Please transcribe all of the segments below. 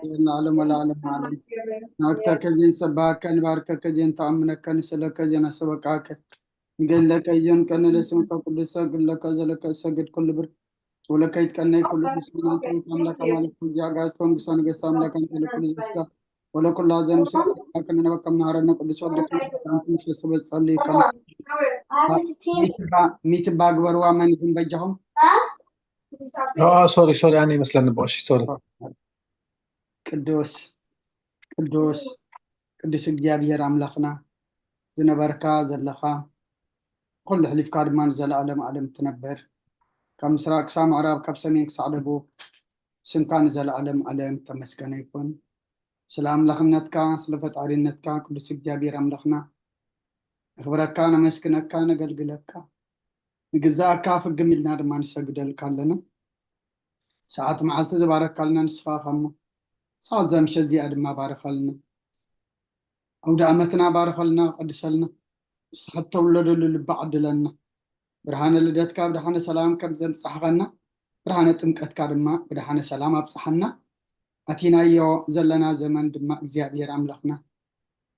العالم والعالم عالم ناكتك جين سباك نباركك جين تأمنك نسلك جين سبكاك قل لك جين كان لسمك كل سجل لك زلك سجد كل بر ولك يتكلم كل بسم أنت وكم لك مالك جاء سون بسان قسم لك أنت لكل جسدا ولا كل هذا نسلك كان نبكم نهارنا كل سؤال لك أنت مش سبب صلي كم ميت باغ وروا من يكون بجهم سوري أنا مثلا نبغاش سوري. ቅዱስ ቅዱስ ቅዱስ እግዚአብሔር አምላኽና ዝነበርካ ዘለኻ ኩሉ ሕሊፍካ ድማ ንዘለኣለም ዓለም ትነብር ካብ ምስራቅ ክሳብ ምዕራብ ካብ ሰሜን ክሳብ ደቡብ ስምካ ንዘለኣለም ዓለም ተመስገነ ይኩን። ስለ ኣምላኽነትካ ስለ ፈጣሪነትካ ቅዱስ እግዚአብሔር ኣምላኽና ንኽብረካ ነመስግነካ ነገልግለካ ንግዛእካ ፍግም ኢልና ድማ ንሰግደልካ ኣለና። ሰዓት መዓልቲ ዝባረካልና ንስኻ ኸሞ ሰዓት ዘምሸ እዚኣ ድማ ባረኸልና أود أمتنا بارك لنا قدسلنا حتى ولدوا اللي بعدلنا برهان لدتك برهان سلام كبزن صحغنا برهان تمكت كارما برهان سلام بصحنا أتينا يو زلنا زمن دم زيادير أملخنا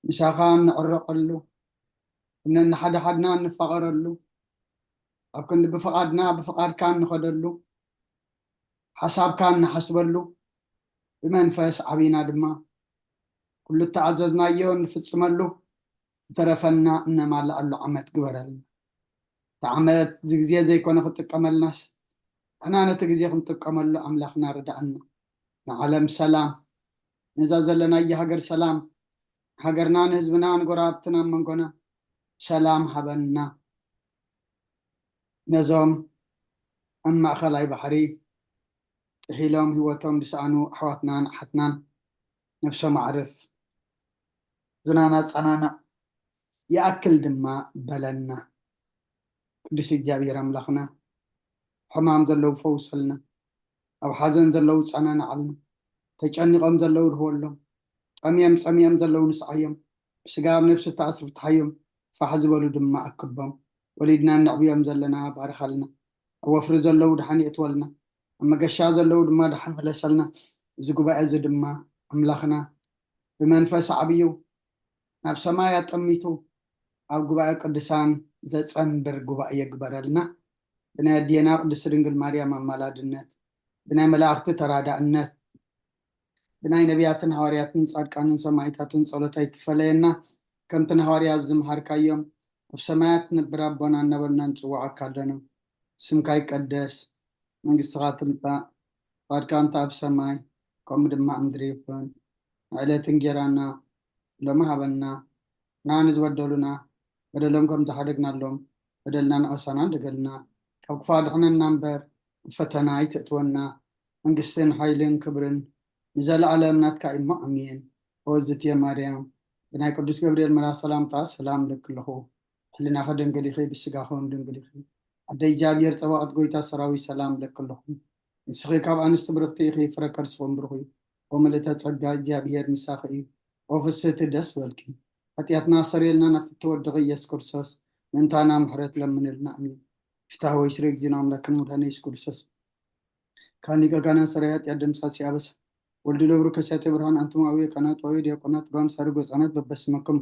مساقان نعرق له إن حدنا نفقر له أكون بفقاد كان نخدر له حساب كان نحسب له بمنفس عبينا دما كل تعززنا يون نفصم له ترفنا إنما لألو عمت قبرلنا تعمت زي كنا خطك عملناش أنا تجزي خطك عمل أملاخنا ردعنا نعلم سلام نزازل لنا أي هجر سلام هجرنا نهزبنا نقرابتنا من قنا سلام حبنا نزوم أما خلاي بحري تحيلهم هوتهم لسانو حواتنا حتنا نفسه معرف زنانا صنانا يأكل دما بلنا قدس እግዚአብሔር አምላኽና ሕማም ዘለው ፈውሰልና ኣብ ሓዘን ዘለው ጸናና ዓልና ተጨኒቆም ዘለው ርህወሎም ጸሚዮም ዘለው ንስዓዮም ስጋ ነፍሲ ተኣስር ተሓዮም ፋሕ ዝበሉ ድማ ኣክቦም ወሊድና ንዕብዮም ዘለና ባረኸልና ኣብ ወፍሪ ዘለው ድሓን የእትወልና ኣብ መገሻ ዘለው ድማ ድሓን መለሰልና እዚ ጉባኤ እዚ ድማ ኣምላኽና ብመንፈስ ዓብዩ ናብ ሰማይ ኣጠሚቱ ኣብ ጉባኤ ቅዱሳን ዘጸንብር ጉባኤ ይግበረልና ብናይ ዲና ቅድስ ድንግል ማርያም ኣማላድነት ብናይ መላእክቲ ተራዳእነት ብናይ ነቢያትን ሐዋርያትን ጻድቃንን ሰማዕታትን ጸሎት ይትፈለየና ከምቲ ሐዋርያት ዝምሃርካዮም ኣብ ሰማያት ንብር ኣቦና እናበልና ንጽዋዓካ ኣለና ስምካ ይቀደስ መንግሥትኻ ትምጻ ፈቃድካ እንተ ኣብ ሰማይ ከምኡ ድማ ምድሪ ይኩን ዕለት እንጀራና ሎሚ ሃበና ናን ዝበደሉና በደሎም ከም ዝሓደግናሎም በደልና ንዕሳና እንደገልና ካብ ክፋ ድሕነና እምበር ፈተና ይትእትወና መንግስትን ሓይልን ክብርን ንዘለዓለም ናትካ እሞ ኣሜን። ወዝትየ ማርያም ብናይ ቅዱስ ገብርኤል መልአክ ሰላምታ ሰላም ለክልኹ ሕሊናኸ ድንግል ኢኺ ብስጋኸውን ድንግል ኢኺ ኣደይ እግዚአብሔር ፀባቕት ጎይታ ሰራዊት ሰላም ለክልኹ ንስኺ ካብ ኣንስቲ ብርክቲ ኢኺ ፍረ ከርስኹም ብሩኽ እዩ ወምልእተ ጸጋ እግዚአብሔር ምሳኺ እዩ ወፍስሕቲ ደስ በልኪ ኃጢአትና ሰሪልና ናፍቲ ወድኺ ኢየሱስ ክርስቶስ ምንታና ምሕረት ለምንልና አሜን። ፍትሐ ወይ ስርግ ዚና አምላክን ሙዳነ ኢየሱስ ክርስቶስ ካኒቀ ጋና ሰራያት ያደምሳሲ ያበሰ ወልድ ለብሩ ከሳተ ብርሃን አንቱማዊ ቀናት ወይ ዲያቆናት ብርሃን ሰርጎ ጻናት በበስመክም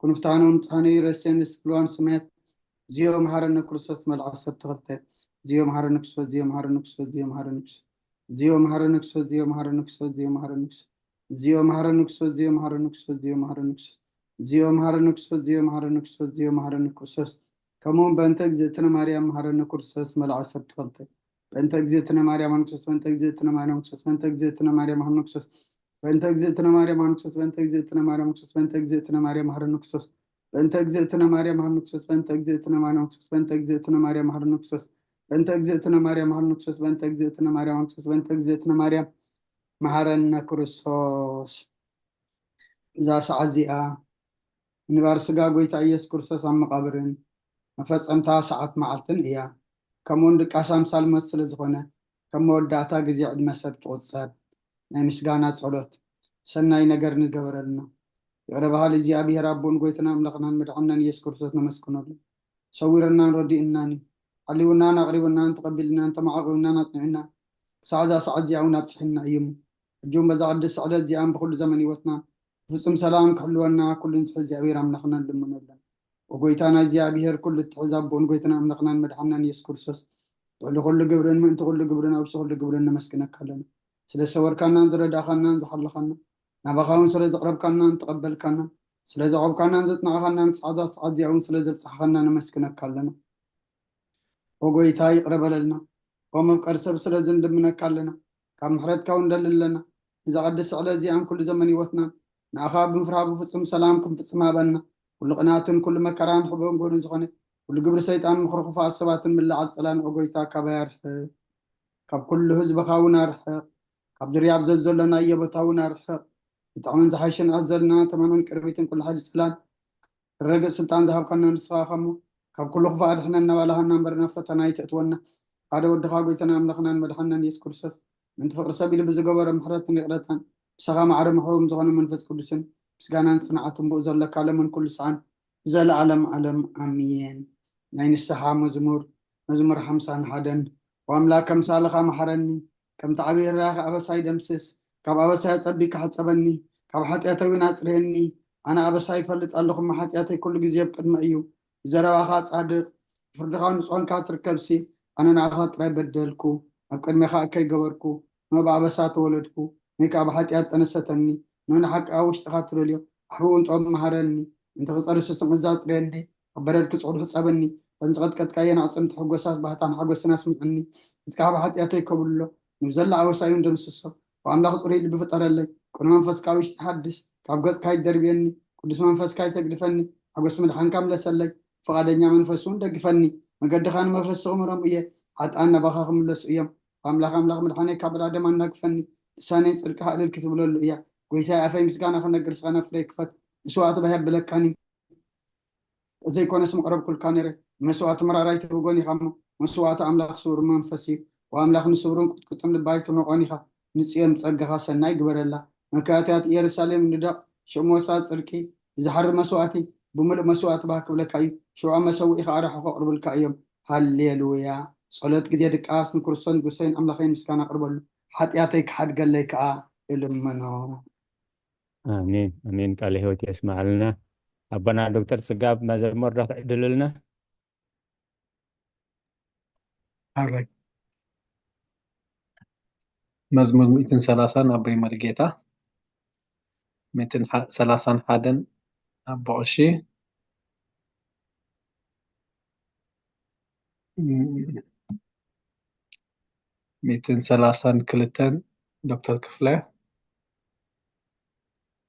ኩንፍታኑን ጻኔ ረሰንስ ብሏን ስማት ዚዮ መሐረነ ክርስቶስ መልአክ ሰብተኸልተ ዚዮ መሐረነ ክርስቶስ ዚዮ መሐረነ ክርስቶስ ዚዮ መሐረነ ክርስቶስ ዚዮ መሐረነ ክርስቶስ ዚዮ መሐረነ ክርስቶስ ዚዮ መሐረነ ክርስቶስ ዚዮ መሐረነ ክርስቶስ ዚዮ መሐረነ ክርስቶስ ዚዮ መሐረነ ክርስቶስ ዚዮ መሐረነ ክርስቶስ ዚዮ መሐረነ ክርስቶስ ዚዮ መሐረነ ክርስቶስ ከመሆን በእንተ እግዝእትነ ማርያም መሐረነ ክርስቶስ መልአክ ሰብተኸልተ በእንተ እግዝእትነ ማርያም ክርስቶስ በእንተ እግዝእትነ ማርያም ክርስቶስ በእንተ እግዝእትነ ማርያም መሐረነ ክርስቶስ በእንተ እግዝእትነ ማርያም መሐረነ ክርስቶስ በእንተ እግዝእትነ ማርያም ክርስቶስ በእንተ እግዝእትነ ማርያም መሐረነ ክርስቶስ በእንተ እግዝእትነ ማርያም መሐረነ ክርስቶስ በእንተ እግዝእትነ ማርያም ክርስቶስ በእንተ እግዝእትነ ማርያም መሐረነ ክርስቶስ በእንተ እግዝእትነ ማርያም መሐረነ ክርስቶስ በእንተ እግዝእትነ ማርያም ክርስቶስ በእንተ እግዝእትነ ማርያም መሐረነ ክርስቶስ እዛ ሰዓት እዚኣ ንባር ስጋ ጎይታ ኢየሱስ ክርስቶስ ኣብ መቃብርን መፈጸምታ ሰዓት መዓልትን እያ ከምኡውን ድቃሳ ምሳል መስለ ዝኾነት ከም መወዳእታ ግዜ ዕድመ ሰብ ትቁፀር ናይ ምስጋና ጸሎት ሰናይ ነገር ንገበረልና ይቅረ በሃል እግዚአብሔር ኣቦን ጎይትና ኣምላኽናን መድሓኒናን ኢየሱስ ክርስቶስ ነመስግነሉ ሰዊረናን ረዲእናን ሓሊውናን ኣቕሪቡናን ተቐቢልናን ተማዓቂቡናን ኣጽኒዑና ክሳዕ እዛ ሰዓት እዚኣ እውን ኣብፅሒና እዩ الجوم بزعدس على زيان بكل زمن يوتنا فصم سلام كحلونا كل نتحز يعبير عملخنا لمن ولا وقويتانا زيابير كل التحزاب بون قويتنا عملخنا مدحنا يسكرسوس تقول كل قبرن من تقول قبرن أو تقول قبرن مسكنك هلنا سلا سور كنا نزر داخلنا نزحل خنا نبغاون سلا زقرب كنا نتقبل كنا سلا زعب كنا نزتنا خنا نصعد صعد يوم سلا زبصح خنا نمسكنك هلنا وقويتاي قرب لنا ومفكر سب سلا زند منك هلنا كم حرت كون دللنا إذا قدس على زيان كل زمن يوتنا نأخاب بنفرها بفصم سلامكم في السماء بنا كل قناة كل مكران حبهم قولون زغني كل قبر سيطان مخرق فاسبات من الله على السلام وقويتا كبير كاب كل هزب خاونا رحق كاب درياب زلزلنا يبتاونا رحق يتعون زحيشن أزلنا تمانون كربيتن كل حاجة فلان الرقق سلطان ذهب كنا نسخا خمو كاب كل خفاء دحنا نوالها نمبر نفتنا يتأتونا هذا ودخا قويتنا مدخنا مدحنا يسكرسس من تفقر سبيل بزقبر محرة نقرتان بسغا معرم حوم زغن منفس كلسن بسغانا صنعتم بوزر لك على من كل سعان زال علم علم أمين نين السحا مزمور حمسان حدن وأملاك مسالخا محرني كم تعبير راخ أبساي دمسس كم أبساي تصبيك حتبني كم حتياتي ناصرهني أنا أبساي فلت ألخم حتياتي كل جزيب قدم أيو زرواخات صادق فردخان نصوان كاتر كبسي أنا ناخات راي بدلكو أبقى مخا كي جبركو ما بعبسات ولدكو نيك أبحاتيات أنا ستني من حق أوش تخاطر اليوم أحبون طعم مهرني أنت غصار الشسم الزات ريني أبرد كسعود حسابني فنزغت كتكاين عصمت حق وساس بحتان حق وسناس مني إذا أبحاتياتي كبلو نزل عوسايون دمسسو وأملاخ صوري اللي بفطر اللي كل منفس كاوش تحدث كابقات كاي دربيني كل منفس كاي تقدفني حق اسم الحان كاملة سلي فقادنيا منفسون دقفني مقد خان مفرس سومرم إيه حتى أنا بخاخم اللسويم أملاخ مدحاني كابل آدم أنك فني لساني صدق حق الكتب له إياه ويثا أفهم مسكانا خلنا نقرس خنا فريك فت سوات بهب لك كاني زي كون اسم قرب كل كانيرة مسوات مرة رايت وقوني خم مسوات أملاخ سور منفسي وأملاخ نسورون كنت من البيت ونقوني خا نسيم صدقها سناي قبر الله مكاتات يرسالم نداء شو موسات صركي زحر مسواتي بملء مسوات باك لك أي شو عم سوي خارح قرب الكايم هالليلويا صلت كذي دقاس نكرسون قسين أملاخين مسكانا قرب حتى يعطيك حد قال لك إلمنو آمين آمين قال هو يسمع لنا أبنا دكتور سقاب مزمور رح تعدل لنا عليك مزمور 230 أبي مرقيتا 230 حدن أبو عشي 230 كلتن دكتور كفلة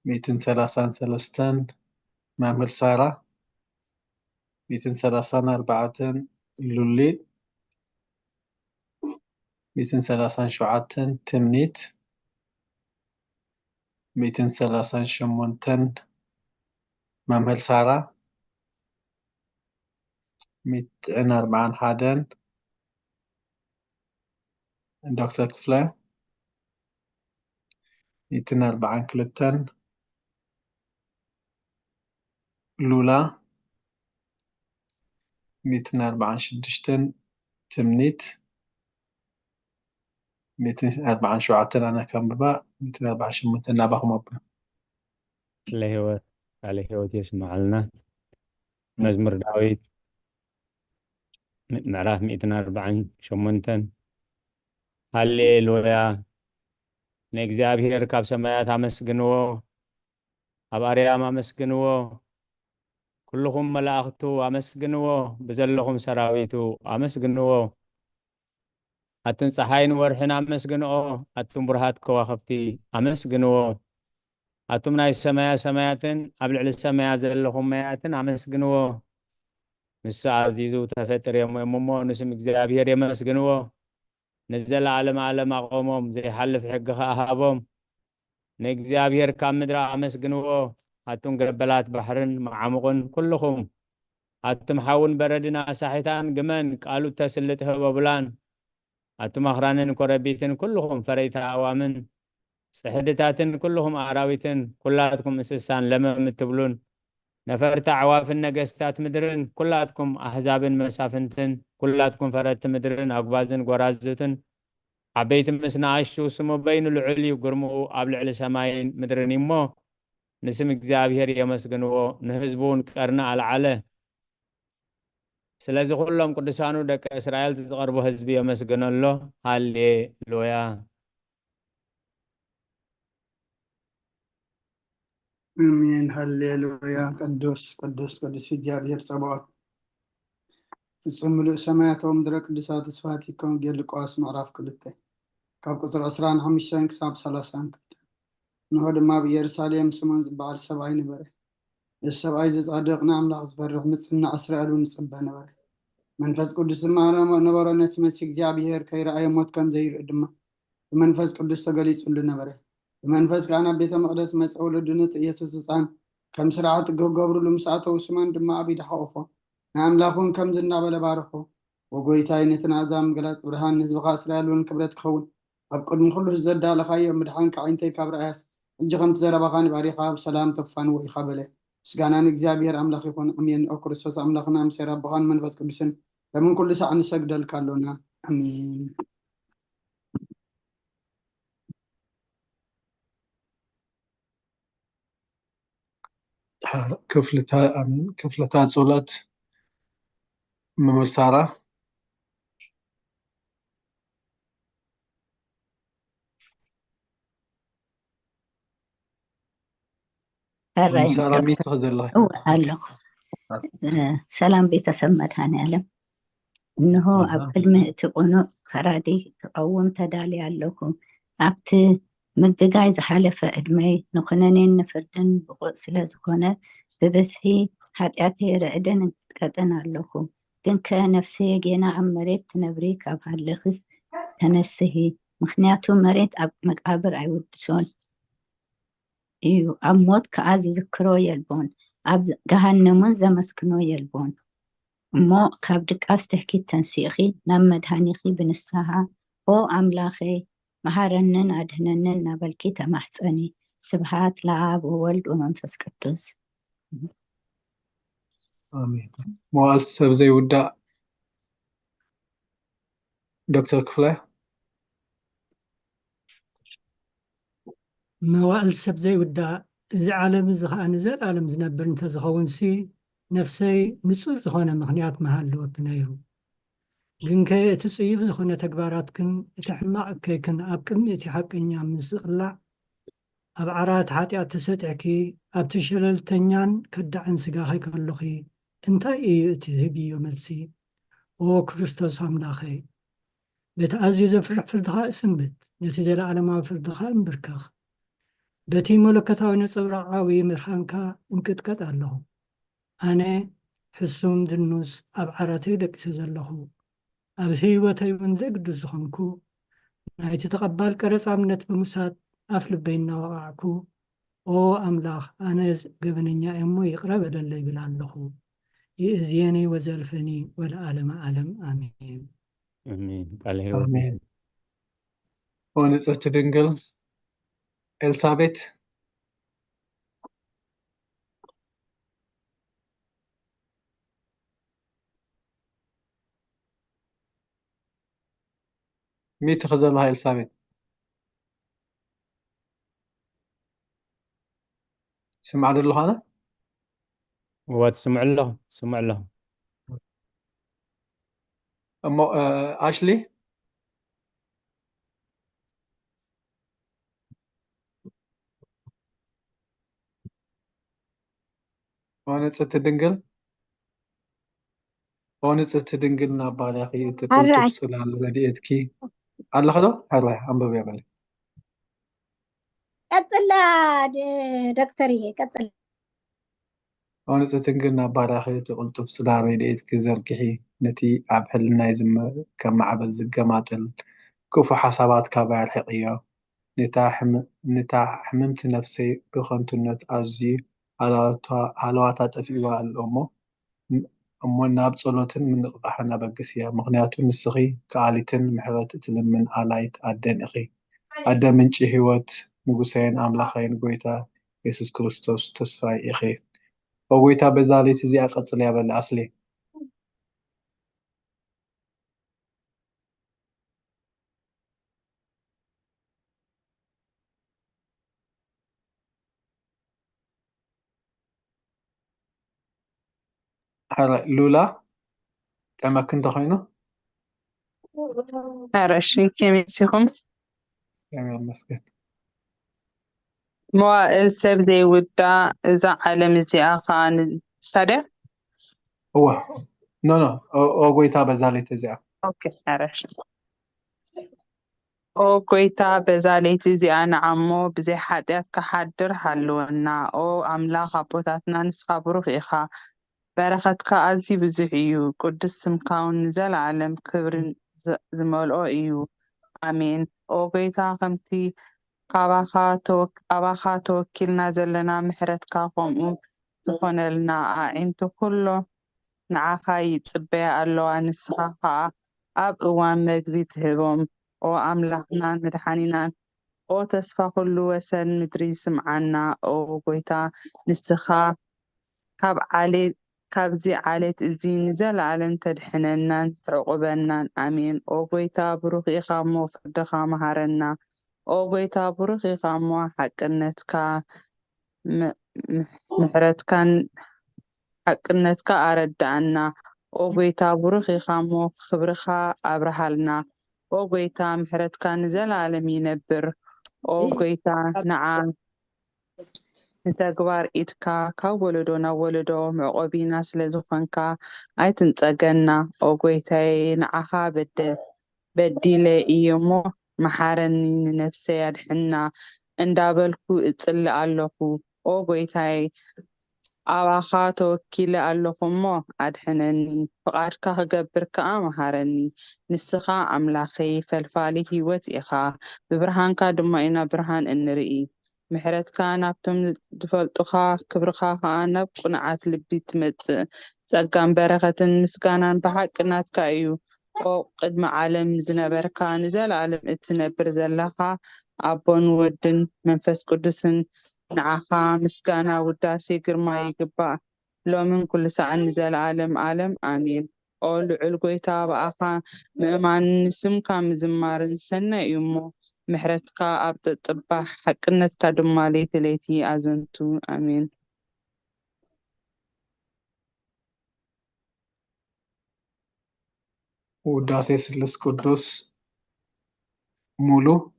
233 مامل سارة 234 لوليد 237 تمنيت 238 مامل سارة 240 حدن دكتور كفلة 240 كلتن لولا 246 تمنيت 247 أنا كم ببا 248 نابهم أبا قال هو يسمع لنا مزمور داوود معرف 240 شمنتن هالليلويا نእግዚአብሔር ካብ ሰማያት አመስግንዎ ኣብ ኣርያም አመስግንዎ ኩልኩም መላእክቱ አመስግንዎ ብዘለኹም ሰራዊቱ አመስግንዎ አትን ፀሓይን ወርሕን አመስግንኦ አትን ቡርሃት ከዋኽብቲ አመስግንዎ አቱም ናይ ሰማያትን ኣብ ልዕሊ ሰማያ ዘለኹም ማያትን አመስግንዎ ንሱ ዓዚዙ ተፈጥር እሞ ንስም እግዚአብሔር የመስግንዎ ንዘለዓለም ዓለም አቆሞም ዘይሓልፍ ሕጊ ከኣሃቦም ንእግዚአብሔር ካብ ምድሪ አመስግንዎ አቱም ገበላት ባሕርን መዓሙቕን ኩልኹም አቱም ሓውን በረድን ኣሳሒታን ግመን ቃሉ ተስልጥ ህበቡላን አቱም ኣኽራንን ኮረቢትን ኩልኹም ፈረይታ ኣዋምን ጽሕድታትን ኩልኹም ኣራዊትን ኩላትኩም እንስሳን ለመም እትብሉን ነፈርቲ ኣዕዋፍን ነገስታት ምድርን ኩላትኩም ኣሕዛብን መሳፍንትን ኩላትኩም ፈረቲ ምድርን ኣጓዝን ጎራዝትን ዓበይቲ ምስ ንኣሽቱ ስሙ በይኑ ልዑል እዩ ግርምኡ ኣብ ልዕሊ ሰማይን ምድርን እሞ ንስም እግዚኣብሔር የመስግንዎ ንህዝቡ እውን ቀርኒ ኣልዓለ ስለዚ ኩሎም ቅዱሳኑ ደቂ እስራኤል ዝቐርቡ ህዝቢ የመስግነሎ ሃሌሉያ አሜን ሃሌሉያ ቅዱስ ቅዱስ ቅዱስ እግዚአብሔር ጸባኦት ፍጹም ምሉእ ሰማያት ወምድረ ቅዱሳት ስፋት ይኮን ጌል ሉቃስ ምዕራፍ 2 ካብ ቁጥር 25 ክሳብ 32 ንሆ ድማ ብኢየሩሳሌም ስሞን ዝበዓል ሰብኣይ ነበረ እዚ ሰብኣይ ዝጻድቕ ንኣምላኽ ዝፈርሕ ምጽናዕ እስራኤል እውን ይጽበ ነበረ መንፈስ ቅዱስ ድማ ነበረ ነቲ መሲ እግዚአብሔር ከይረኣየ ሞት ከም ዘይርኢ ድማ ብመንፈስ ቅዱስ ተገሊጹሉ ነበረ ብመንፈስ ከዓ ናብ ቤተ መቅደስ መጽ ወለዱ ኢየሱስ ህፃን ከም ስርዓት ገብሩሉ ምስ ኣተው ስሞን ድማ ኣብ ኢዱ ሓቑፎ ንኣምላኹን ከም ዝናበለ ባርኾ ወጎይታይ ነቲ ንኣሕዛብ ምግላፅ ብርሃን ንህዝብኻ እስራኤል እውን ክብረት ክኸውን ኣብ ቅድሚ ኩሉ ዘዳለኻዮ ምድሓንካ ዓይንተይ ካብ ረኣያስ እጂ ከምቲ ዘረባኻን ባሪኻ ብሰላም ተፋንዎ ኢኻ በለ ምስጋና ንእግዚአብሔር ኣምላኽ ይኹን ኣሜን ኦ ክርስቶስ ኣምላኽና ምሰይ ረብኻን መንፈስ ቅዱስን ለምን ኩሉ ሰዓት ንሰግደልካ ኣሎና ኣሜን ክፍለታ ጸሎት መመሳራ الرأي الله سلام ቤተሰብ መድኃኔዓለም እንሆ ኣብ ቅድሚ እቲ ቁኑዕ ፈራዲ ክቀውም ተዳልየ ኣለኹ ኣብቲ ምግጋይ ዝሓለፈ ዕድመይ ንኩነኔን ንፍርድን ብቑዕ ስለ ዝኾነ ብብዝሒ ሓጢአተይ ርዕድን እትቀጥን ኣለኹ ግን ከነፍሰየ ጌና ኣብ መሬት ትነብሪ ካብ ሃለኽስ ተነስሂ ምክንያቱ መሬት ኣብ መቃብር ኣይውድሶን እዩ ኣብ ሞት ከዓ ዝዝክሮ የልቦን ኣብ ገሃነሙን ዘመስክኖ የልቦን እሞ ካብ ድቃስ ትሕኪት ተንሲእኺ ናብ መድሃኒኺ ብንስሓ ኦ ኣምላኸ መሃረንን ኣድህነንን ናበልኪ ተማሕፀኒ ስብሃት ለኣብ ወወልድ ወመንፈስ ቅዱስ አሜን መዋዕል ሰብ ዘይውዳእ ዶክተር ክፍላይ መዋዕል ሰብ ዘይውዳእ እዚ ዓለም እዚ ከዓ ንዘለኣለም ዝነብር እንተዝኸውንሲ ነፍሰይ ንጹር ዝኾነ ምክንያት መሃለወት ነይሩ ግን እቲ ጽዩፍ ዝኾነ ተግባራትክን እቲ ሕማቕ እከይክን ኣብ ቅድሚ እቲ ሓቀኛ ምስቕላዕ ኣብ ዓራት ሓጢኣት ተሰጢዕኪ ኣብቲ ሸለልተኛን ከዳዕን ስጋኸ ከለኺ እንታይ እዩ እቲ ዝህብዮ መልሲ ኦ ክርስቶስ ኣምላኸይ በቲ ኣዝዩ ዘፍርሕ ፍርድኻ እስንብት ነቲ ዘለኣለማዊ ፍርድኻ እምብርከኽ በቲ መለከታዊ ነፀብራቃዊ ምርሃንካ እንቅጥቀጥ ኣለኹ ኣነ ሕሱም ድኑስ ኣብ ዓራተይ ደቂሰ ዘለኹ ኣብ ህይወተይ እውን ዘይግዱስ ዝኾንኩ ናይቲ ተቐባል ቀረፃ እምነት ብምውሳድ ኣፍ ልበይ እናወቃዕኩ ኦ ኣምላኽ ኣነ ገበነኛ እሞ ይቕረ በለለይ ይብል ኣለኹ ይእዝየኒ ወዘልፈኒ ወለዓለመ ዓለም ኣሜን አሜን ቃል ሕይወት አሜን ወንጽሕቲ ድንግል ኤልሳቤት ميت خزلها ኤልሳቤት سمع له أنا وتسمع له سمع له أشلي ونጽሕቲ ድንግል ونጽሕቲ ድንግል ናባል ያኺ ተቆጥብ ስላል ረድኤትኪ ኣለኸ ዶ ሕራይ አንብብ ያበለ ቀጽላ ዶክተርዬ ቀጽላ ونጽሕቲ ድንግል ናባል ያኺ ተቆጥብ ስላል ረድኤትኪ ዘርግሒ ነቲ ኣብ ሕልናይ ከም ማዕበል ዝገማጥል ክፉ ሓሳባት ካብ ያርሕቕዮ ነታ ሕምምቲ ነፍሰይ ብኸንቱነት ኣዝዩ ሃለዋታ ጠፊእዋ ኣለሞ እሞ ናብ ጸሎትን ምንቕቓሕን ኣበግስ እያ ምክንያቱ ንስኺ ከኣሊትን ምሕረት እትልምን ኣላይት ኣደን ኢኺ ኣደ ምንጪ ህይወት ንጉሰይን ኣምላኸይን ጎይታ ኢየሱስ ክርስቶስ ተስፋይ ኢኺ ኦ ጎይታ በዛ ሌት እዚኣ ቀጽል ያበለ ኣስሊ هلا لولا تعمك انت خينا عرشي كيميسيكم تعمل مسكت موائل سب زي ودا إذا علم زي خان صدق هو نو او قويتا بزالي تزيع أوكي عرشي أو كويتا بزاليتي زي أنا عمو بزي حديث كحدر حلونا أو أملاك أبوتاتنا نسخبرو فيها بركتك أزي بزحيو قدس سمكاون نزل عالم كبر زمالو إيو آمين أو كويتا خمتي أباخا توكلنا زلنا محرتك قوم تخونلنا أنتو كله نعاخا يتصبع اللو نسخاها أب أوان مجدي تهجم أو أملاحنا مدحانينا أو تسفى كله وسن مدري سمعنا أو قويتا نسخا كابزي عليت الزين نزل علم تدحننا تعقبنا آمين أو قويتا بروخي خامو فردخا مهارنا أو قويتا بروخي خامو حقنتك محرتكن حقنتك أردعنا أو قويتا بروخي خامو خبرخا أبرهالنا أو قويتا محرتك نزل علم ينبر أو قويتا نعم نتقبار إيدكا كولدو نولدو معقوبينا سلزوخنكا أيتنتقنا أو قويتاي نعخا بديلي إيمو محارني نفسي أدحنا اندابلكو اتصلي ألوكو أو قويتاي أواخا توكيلي ألوكمو أدحنني فقادكا هقبركا مهارني نسخا أملاخي فالفالي هيوت إخا ببرهانكا دمائنا برهان النرئي محرتك نابتم دفلتخا كبرخا ناب قناعات لبي تمت تقام بركة مسكانا بحق ناتك أيو أو قدم عالم زنبركا نزل عالم اتنبر زلخا أبون ودن منفس قدسن نعخا مسكانا وداسي قرما يقبا لو من كل ساعة نزل عالم آمين أو لعلقويتا بأخا مأمان نسم كام زمار سنة يمو محرتك أبد الطباح حقنتك دمالي ثلاثي أزنتو آمين وداسي سلس قدوس مولو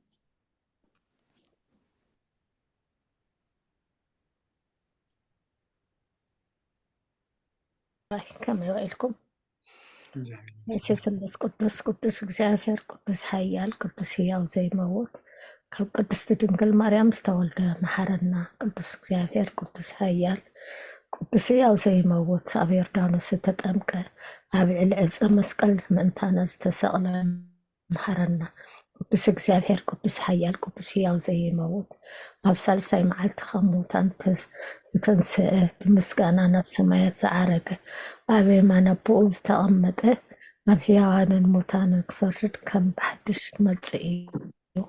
كما يوعدكم جميل يسوس قدس እግዚአብሔር ቅዱስ ኃያል ቅዱስ ሕያው ዘይመውት ካብ ቅድስቲ ድንግል ማርያም ዝተወልደ መሓረና ቅዱስ እግዚአብሔር ቅዱስ ኃያል ቅዱስ ሕያው ዘይመውት ኣብ ዮርዳኖስ ዝተጠምቀ ኣብ ልዕሊ ዕፀ መስቀል ምእንታና ዝተሰቕለ መሓረና ቅዱስ እግዚአብሔር ቅዱስ ኃያል ቅዱስ ሕያው ዘይመውት ኣብ ሳልሳይ መዓልቲ ካብ ሙታን ተንስአ ብምስጋና ናብ ሰማያት ዝዓረገ ኣብ የማነ ኣቦኡ ዝተቐመጠ ኣብ ሕያዋንን ሙታንን ክፈርድ ከም ብሓድሽ መፅእ እዩ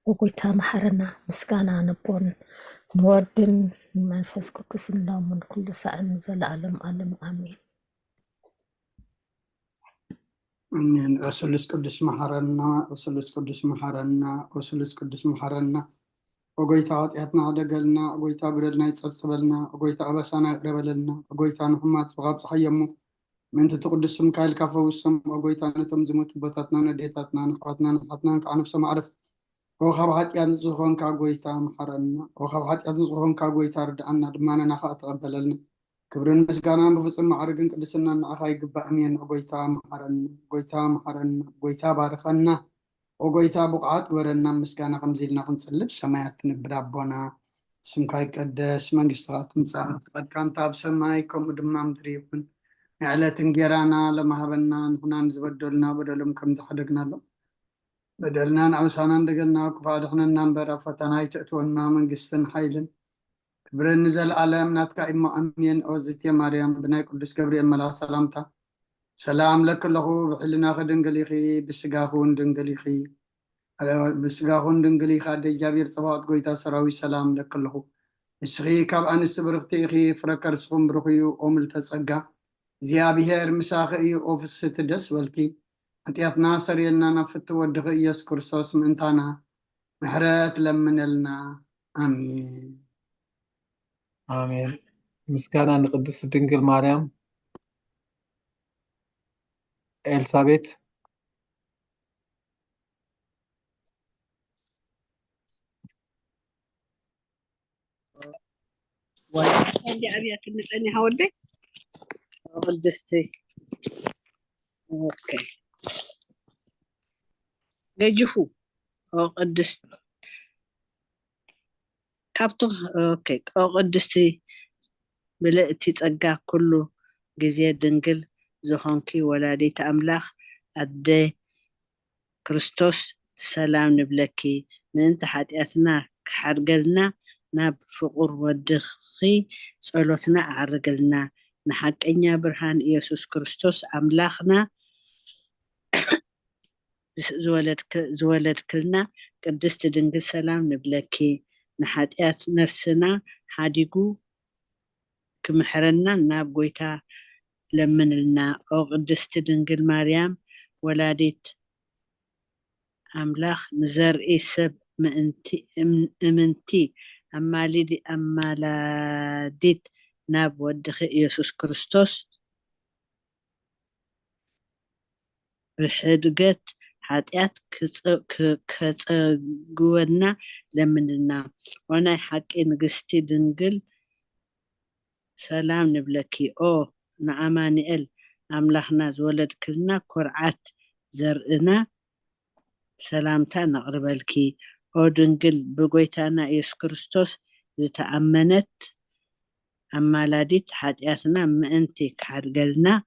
ብጎይታ መሓረና ምስጋና ንቦን ንወድን መንፈስ ቅዱስ ሎምን ኩሉ ሰዓን ዘለኣለም ዓለም ኣሜን አሜን። ኦስሉስ ቅዱስ መሐረና ኦስሉስ ቅዱስ መሐረና ኦስሉስ ቅዱስ መሐረና ወጎይታ ኃጢአትና አደገልና ወጎይታ በደልና ይጸብጽበልና ወጎይታ አበሳና ይቅረበልና ወጎይታ ንሕማት ብቃብጽሐየሞ ምንቲ ትቅዱስ ስምካ ኢልካ ፈውሶም ወጎይታ ነቶም ዝሞቱ ቦታትና ነዴታትና ንሕዋትና ንሓትና ከዓ ነብሶም ማዕረፍ ወኻብ ኃጢአት ንጽኾንካ ጎይታ መሐረና ወኻብ ኃጢአት ንጽኾንካ ጎይታ ርድአና ድማነና ከዓ ተቐበለልና ክብርን ምስጋናን ብፍጹም ማዕርግን ቅድስና ንዓኻ ይግባእ እሜን ጎይታ መሐረና ጎይታ መሐረና ጎይታ ባርከና ወጎይታ ብቕዓት ግበረና ምስጋና ከምዚ ኢልና ክንጽልብ ሰማያት ትንብር ኣቦና ስምካ ይቀደስ መንግስትኻ ትምጻእ ፈቃድካ ኣብ ሰማይ ከምኡ ድማ ምድሪ ይኩን ንዕለት እንጀራና ለማህበና ንኩና ንዝበደሉና በደሎም ከም ዝሓደግናሎ በደልናን ኣበሳናን እንደገልና ክፋድሕነና እምበር ኣብ ፈተና ይተእትወና መንግስትን ሓይልን ክብርን ዘለኣለም ናትካ እሞ ኣሜን ኦዝቴ ማርያም ብናይ ቅዱስ ገብርኤል መልኣክ ሰላምታ ሰላም ለክለኹ ብሕልና ድንግል ኢኺ ብስጋኹን ድንግል ኢኺ ብስጋኹን ድንግል ኢኻ ኣደ እግዚኣብሔር ፀባኦት ጎይታ ሰራዊት ሰላም ለክለኹ ንስኺ ካብ ኣንስቲ ብርክቲ ኢኺ ፍረ ከርስኹም ብሩኽ እዩ ኦ ምልዕተ ጸጋ እግዚኣብሔር ምሳኺ እዩ ኦ ፍስቲ ደስ በልኪ ኃጢአትና ሰሪየልና ናብ ፍቲ ወድኺ ኢየሱስ ክርስቶስ ምእንታና ምሕረት ለምነልና ኣሜን አሜን ምስጋና ንቅድስት ድንግል ማርያም ኤልሳቤት والله أبيات النسأني هودي قدستي أوكي جيجفو قدست كابتو أوكي قدستي ملأتي تقع كله جزية دنجل زخانكي ولاديت أملاخ أدي كريستوس سلام نبلكي من تحديثنا كحرقلنا ناب فقر ودخي صلوتنا عرقلنا نحق إنيا برهان إيسوس كريستوس أملاخنا زولد كلنا قدست دنجل سلام نبلكي نحديث نفسنا حاديقو كمحرنا ناب قويتا لمن لنا أو قدست دنجل مريم ولاديت أملاخ نزر إيسب أمنتي أما لاديت ناب ودخي إيسوس كريستوس بحدقت حاتيات كتقونا لمننا وانا حقي نقستي دنقل سلام نبلكي أو نعمانيئل أملاخنا زولد كلنا كرعات زرقنا سلامتا نقرب لكي أو دنقل بقويتانا إيس كريستوس زتأمنت أما لاديت حاتياتنا ما أنتي كحرقلنا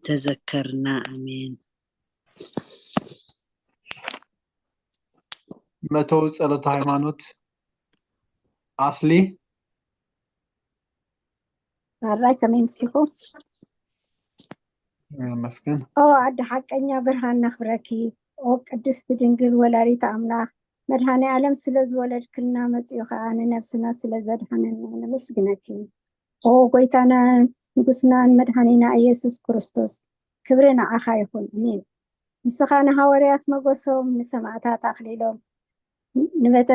تذكرنا أمين መተው ጸሎተ ሃይማኖት أصلي አራይ ተመንሲኹ مسكن ዓዲ ሓቀኛ ብርሃን ነኽብረኪ ቅድስቲ ድንግል ወላዲተ ኣምላኽ መድሃኒ ዓለም ስለ ዝወለድክልና መፂኡ ከዓ ንነብስና ስለ ዘድሃነና ነመስግነኪ ጎይታና ንጉስናን መድሃኒና ኢየሱስ ክርስቶስ ክብሪ ንዓኻ ይኹን ኣሜን ንስኻ ንሃዋርያት መጎሶም ንሰማዕታት ኣኽሊሎም ንቤተ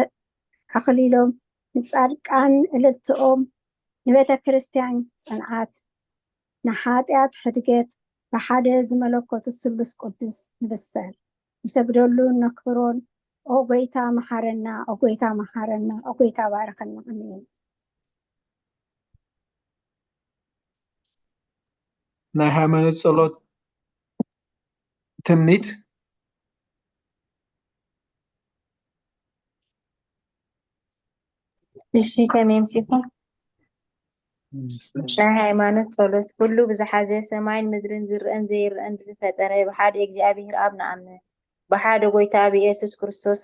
ኣኽሊሎም ንጻድቃን እልልትኦም ንቤተ ክርስቲያን ጽንዓት ንሓጢኣት ሕድገት ብሓደ ዝመለኮቱ ስሉስ ቅዱስ ንብሰል ንሰግደሉ ነክብሮን ጎይታ መሓረና ጎይታ መሓረና ጎይታ ባረኸና ኣሜን ናይ ሃይማኖት ጸሎት ትምኒት እሺ ከመምሲኹም ናይ ሃይማኖት ጸሎት ኩሉ ብዝሓዘ ሰማይን ምድርን ዝርአን ዘይርአን ዝፈጠረ ብሓደ እግዚኣብሔር ኣብ ንኣምን ብሓደ ጎይታ ኣብ ኢየሱስ ክርስቶስ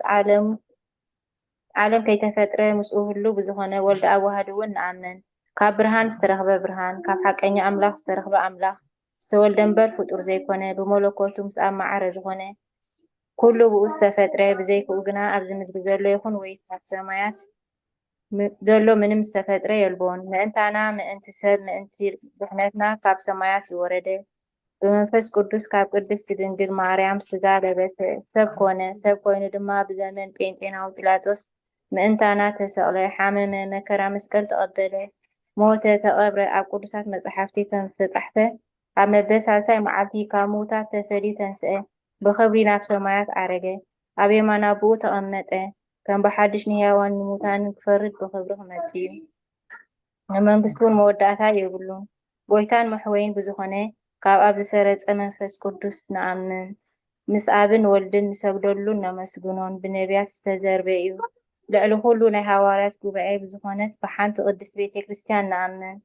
ዓለም ከይተፈጥረ ምስኡ ሁሉ ብዝኾነ ወልዲ ኣብ ዋህድ እውን ንኣምን ካብ ብርሃን ዝተረኽበ ብርሃን ካብ ሓቀኛ ኣምላኽ ዝተረኽበ ኣምላኽ ዝተወልደ እምበር ፍጡር ዘይኮነ ብመለኮቱ ምስ ኣብ ማዕረ ዝኾነ ኩሉ ብኡ ዝተፈጥረ ብዘይክኡ ግና ኣብዚ ምድሪ ዘሎ ይኹን ወይ ኣብ ሰማያት ዘሎ ምንም ዝተፈጥረ የልቦን ምእንታና ምእንቲ ሰብ ምእንቲ ድሕነትና ካብ ሰማያት ዝወረደ ብመንፈስ ቅዱስ ካብ ቅድስቲ ድንግል ማርያም ስጋ ለበሰ ሰብ ኮነ ሰብ ኮይኑ ድማ ብዘመን ጴንጤናዊ ጲላጦስ ምእንታና ተሰቕለ ሓመመ መከራ መስቀል ተቐበለ ሞተ ተቐብረ ኣብ ቅዱሳት መጽሓፍቲ ከም ዝተጻሕፈ ኣብ መበል ሳልሳይ መዓልቲ ካብ ምውታት ተፈልዩ ተንስአ ብኽብሪ ናብ ሰማያት ዓረገ ኣብ የማነ ኣቡኡ ተቐመጠ ከም ብሓድሽ ንህያዋን ንሙታን ክፈርድ ብኽብሪ ክመጽእ እዩ ንመንግስቱን መወዳእታ የብሉን ጎይታን መሕወይን ብዝኾነ ካብ ኣብ ዝሰረፀ መንፈስ ቅዱስ ንኣምን ምስ ኣብን ወልድን ንሰግደሉን ነመስግኖን ብነቢያት ዝተዘርበ እዩ ልዕሊ ኩሉ ናይ ሃዋርያት ጉባኤ ብዝኾነት ብሓንቲ ቅድስት ቤተ ክርስቲያን ንኣምን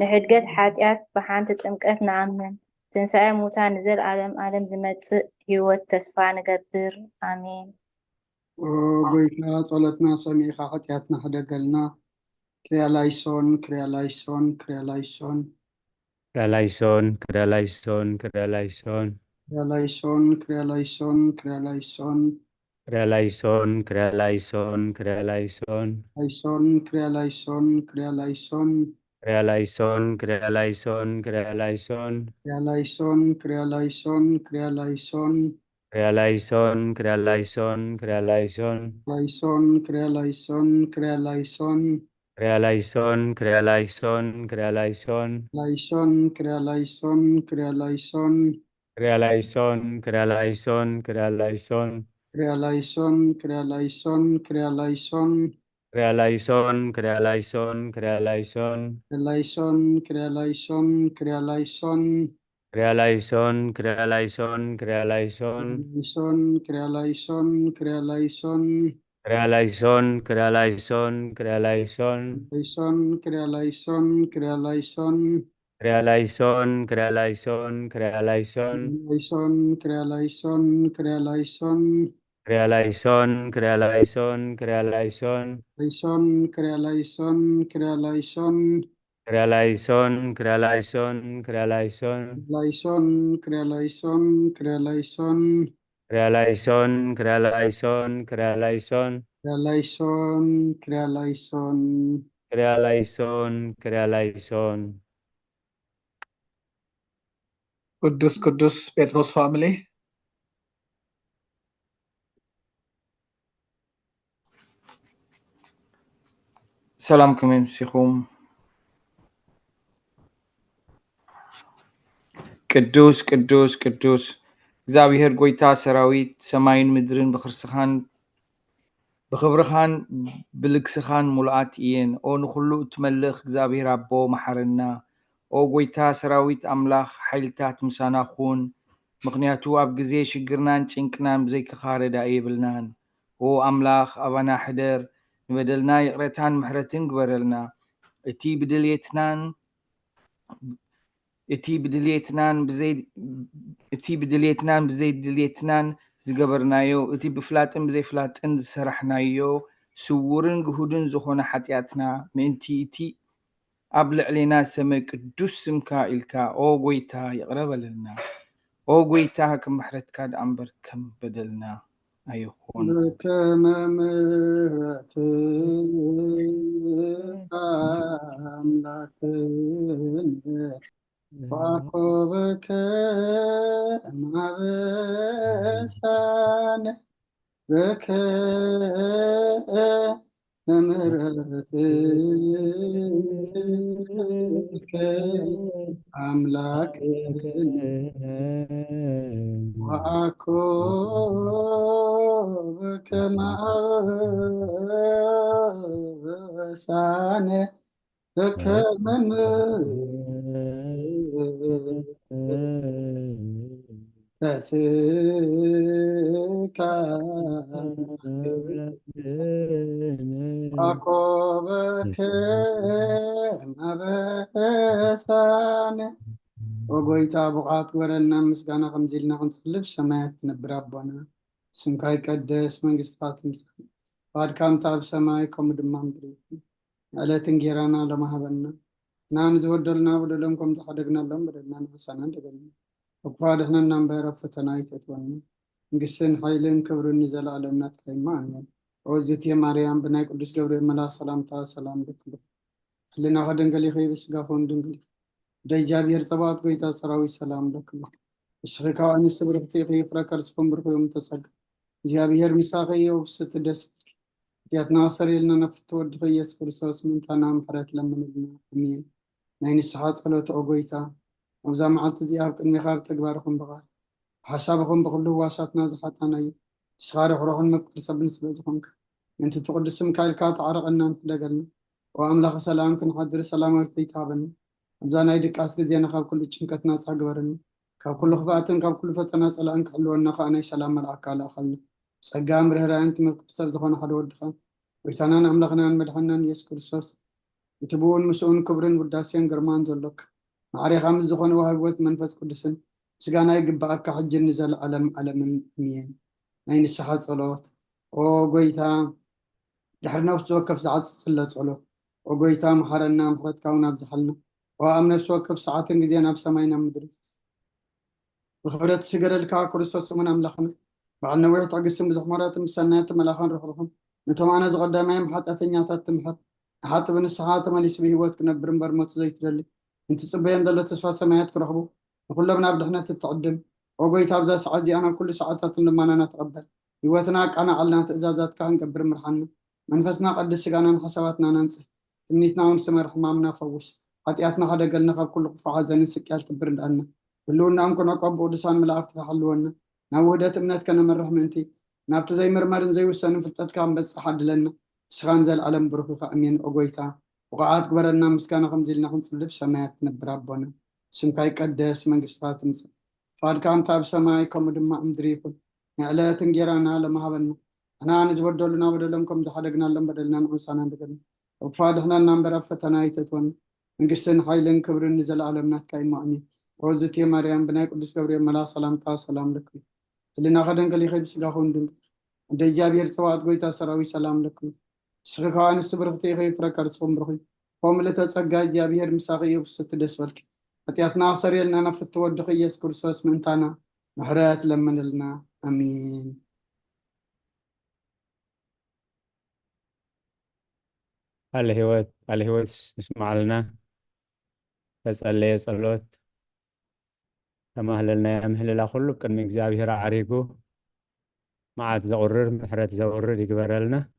ንሕድገት ሓጢኣት ብሓንቲ ጥምቀት ንኣምን ትንሣኤ ሙታን ንዘለዓለም ዓለም ዝመጽእ ህይወት ተስፋ ንገብር ኣሜን ጎይታ ጸሎትና ሰሚዕኻ ኃጢአትና ሕደገልና ክርያላይሶን ክርያላይሶን ክርያላይሶን ክርያላይሶን ክርያላይሶን ክርያላይሶን ክርያላይሶን ክርያላይሶን ክርያላይሶን ክርያላይሶን ክርያላይሶን ክርያላይሶን አይሶን ክርያላይሶን ክርያላይሶን ክርያላይሶን ክርያላይሶን ክርያላይሶን ክርያላይሶን ክርያላይሶን ክርያላይሶን ክርያላይሶን ክርያላይሶን ክርያላይሶን ላይሶን ክርያላይሶን ክርያላይሶን ክርያላይሶን ክርያላይሶን ክርያላይሶን ላይሶን ክርያላይሶን ክርያላይሶን Krialaison, krialaison, krialaison. Krialaison, krialaison, krialaison. Krialaison, krialaison, krialaison. Krialaison, krialaison, krialaison. Krialaison, krialaison, krialaison. Krialaison, krialaison, Krialaison, krialaison. krialaison, krialaison. Krialaison, krialaison, krialaison. Krialaison, krialaison, krialaison. Krialaison, krialaison, Krialaison, krialaison. krialaison, krialaison. Krialaison, krialaison, krialaison. Krialaison, krialaison, krialaison. Krialaison, krialaison, krialaison. Krialaison, krialaison, krialaison. Krialaison, krialaison. Krialaison, krialaison. ቅዱስ ቅዱስ ጴጥሮስ ፋሚሊ ሰላም ከመይ ምሲኹም ቅዱስ ቅዱስ ቅዱስ እግዚአብሔር ጎይታ ሰራዊት ሰማይን ምድርን ብክርስኻን ብክብርኻን ብልግስኻን ሙሉኣት እየን ኦ ንኩሉ እትመልኽ እግዚአብሔር ኣቦ መሓረና ኦ ጎይታ ሰራዊት ኣምላኽ ሓይልታት ምሳና ኩን ምክንያቱ ኣብ ግዜ ሽግርናን ጭንቅናን ብዘይክኻ ረዳኢ የብልናን ኦ ኣምላኽ ኣባና ሕደር ንበደልና ይቕረታን ምሕረትን ግበረልና እቲ ብድልየትናን ብዘይ ድልየትናን ዝገበርናዮ እቲ ብፍላጥን ብዘይፍላጥን ዝሰራሕናዮ ስውርን ግሁድን ዝኾነ ሓጢኣትና ምእንቲ እቲ ኣብ ልዕሌና ሰማይ ቅዱስ ስምካ ኢልካ ኦ ጎይታ ይቕረበለልና ኦ ጎይታ ከም ምሕረትካ ደኣ እምበር ከም በደልና ኣይኹን በከመ ምሕረትከ አምላክነ ወአኮበከ እምአበሳነ በከመ ምሕረትከ አምላክነ وأكوبك مع بسانة فكما رسيك وأكوبك مع بسانة ወጎይታ ብቃት ወረና ምስጋና ከምዚልና ክንጽልብ ሰማያት ትነብር ኣቦና ስምካ ይቀደስ መንግስትካ ትምጻእ ፈቃድካ ኣብ ሰማይ ከምኡ ድማ ምድሪ ዕለት እንጀራና ለማህበና ናን ዝወደልና በደሎም ከም ዝሓደግናሎም በደልና ንዕሳና እንደገና ወክፋድሕነና እምበር ኣብ ፈተና ይተትወና መንግስትን ሓይልን ክብርን ንዘለኣለም ናትካ ይማ ኣሜን ኦዝት የማርያም ብናይ ቅዱስ ገብርኤል መልኣክ ሰላምታ ሰላም ልክሉ ሕሊና ከድንግል ይኸይ ብስጋኹን ድንግል እግዚአብሔር ጸባኦት ጎይታ ሰራዊት ሰላም ለክሙ እሽኺካ አንስ ብርክቲ ይፍረከር ስኩም ብርኩም ተጸጋ እግዚአብሔር ምሳኺ ወፍስት ደስ ያትና ሰሪልና ነፍት ወድ ኢየሱስ ክርስቶስ ምንታና ምሕረት ለምንልና አሜን ናይ ንስሓ ጸሎት ጎይታ ኣብዛ መዓልቲ እዚኣ ኣብ ቅድሚኻ ብተግባርኩም ብቓል ሓሳብኩም ብኩሉ ዋሳትና ዝሓጣና እዩ ስኻሪ ክረኹን መፍቅር ሰብን ስለ ዝኾንካ እንቲ ትቅድስም ካይልካ ተዓረቐና ንሕደገልና ወኣምላኽ ሰላም ክንሓድር ሰላማዊት ይታበና ኣብዛ ናይ ድቃስ ግዜና ካብ ኩሉ ጭንቀት ናፃ ግበረና ካብ ኩሉ ክፍኣትን ካብ ኩሉ ፈተና ፀላእን ክሕልወና ከዓ ናይ ሰላም መልኣካ ላእኸልና ፀጋ ምርህራን ትመፍቅር ሰብ ዝኾነ ሓደ ወድኻ ጎይታናን ኣምላኽናን መድሓናን ኢየሱስ ክርስቶስ እቲ ብኡን ምስኡን ክብርን ውዳሴን ግርማን ዘሎካ ማዕሪኻ ምስ ዝኾነ ወሃብወት መንፈስ ቅዱስን ምስጋና ይግባኣካ ሕጅን ንዘለኣለም ዓለምን እሜን ናይ ንስሓ ጸሎት ኦ ጎይታ ድሕሪ ነፍሲ ወከፍ ዝዓፅፅ ዘሎ ጸሎት ኦ ጎይታ መሓረና ምሕረትካ እውን ኣብዝሓልና وأم نفسه وكب ساعات جديان أب سماينا مدري بخبرات سجل الكا كريستوس من أملاخنا بعدنا وقت عقسم بزحمرات مسنات ملاخن روحهم نتمنى زغدا ما يم حتى تنياتات تمحر حتى من الساعات ما ليس به وقت كنا برمبر موت زي ترلي أنت صبيان دلت تسفى سمايات كرهبو وكل من أبدحنا تتقدم وقيت أبزا ساعات أنا كل ساعات لما أنا نتقبل يوتناك أنا علنا تأزازات كان قبر مرحنا منفسنا قد السجانا حساباتنا ننسى تمنيتنا ونسمر حمامنا فوش حتياتنا هذا قلنا خاب كل قفا عزان سكيال تبرد عنا كلنا أمكن أقبل ودسان ملاك تحلونا نودت أمنات كنا من رحمتي نابت زي مرمرن زي وسان فتت كام بس حد لنا سخان زي العالم بروحك أمين أقويتا وقعد كبرنا مسكنا خمزيلنا خمس لب سماعت نبرابنا سمكاي قداس من قصات مس فاد كان تاب سماي كم دم أمدريكم على تنجرنا على ما هبنا أنا نزور دولنا بدلهم زحدقنا لهم بدلنا نحسنا بدلنا وفاد إحنا نمبر فتنا يتتون من قصن حيلن كبر نزل عالمنا كاي معني روزتي مريم بناي قدس جبريل ملا سلام تا سلام لكم اللي ناخدن قال يخيب سلاخون دنك عند جابير توات قويتا سراوي سلام لكم سخكان السبرختي يخيب فركرسكم برخي قوم لتسقى جابير مساقي وست دسبلك اتياتنا صري لنا نفت ودخي يسكر سوس من تانا محرات لمن لنا امين الهوت اسمع لنا تسألي صلوت كما هللنا يمهل لا خلو كان مكزابير عريقو معات زغرر محرات زغرر يقبر لنا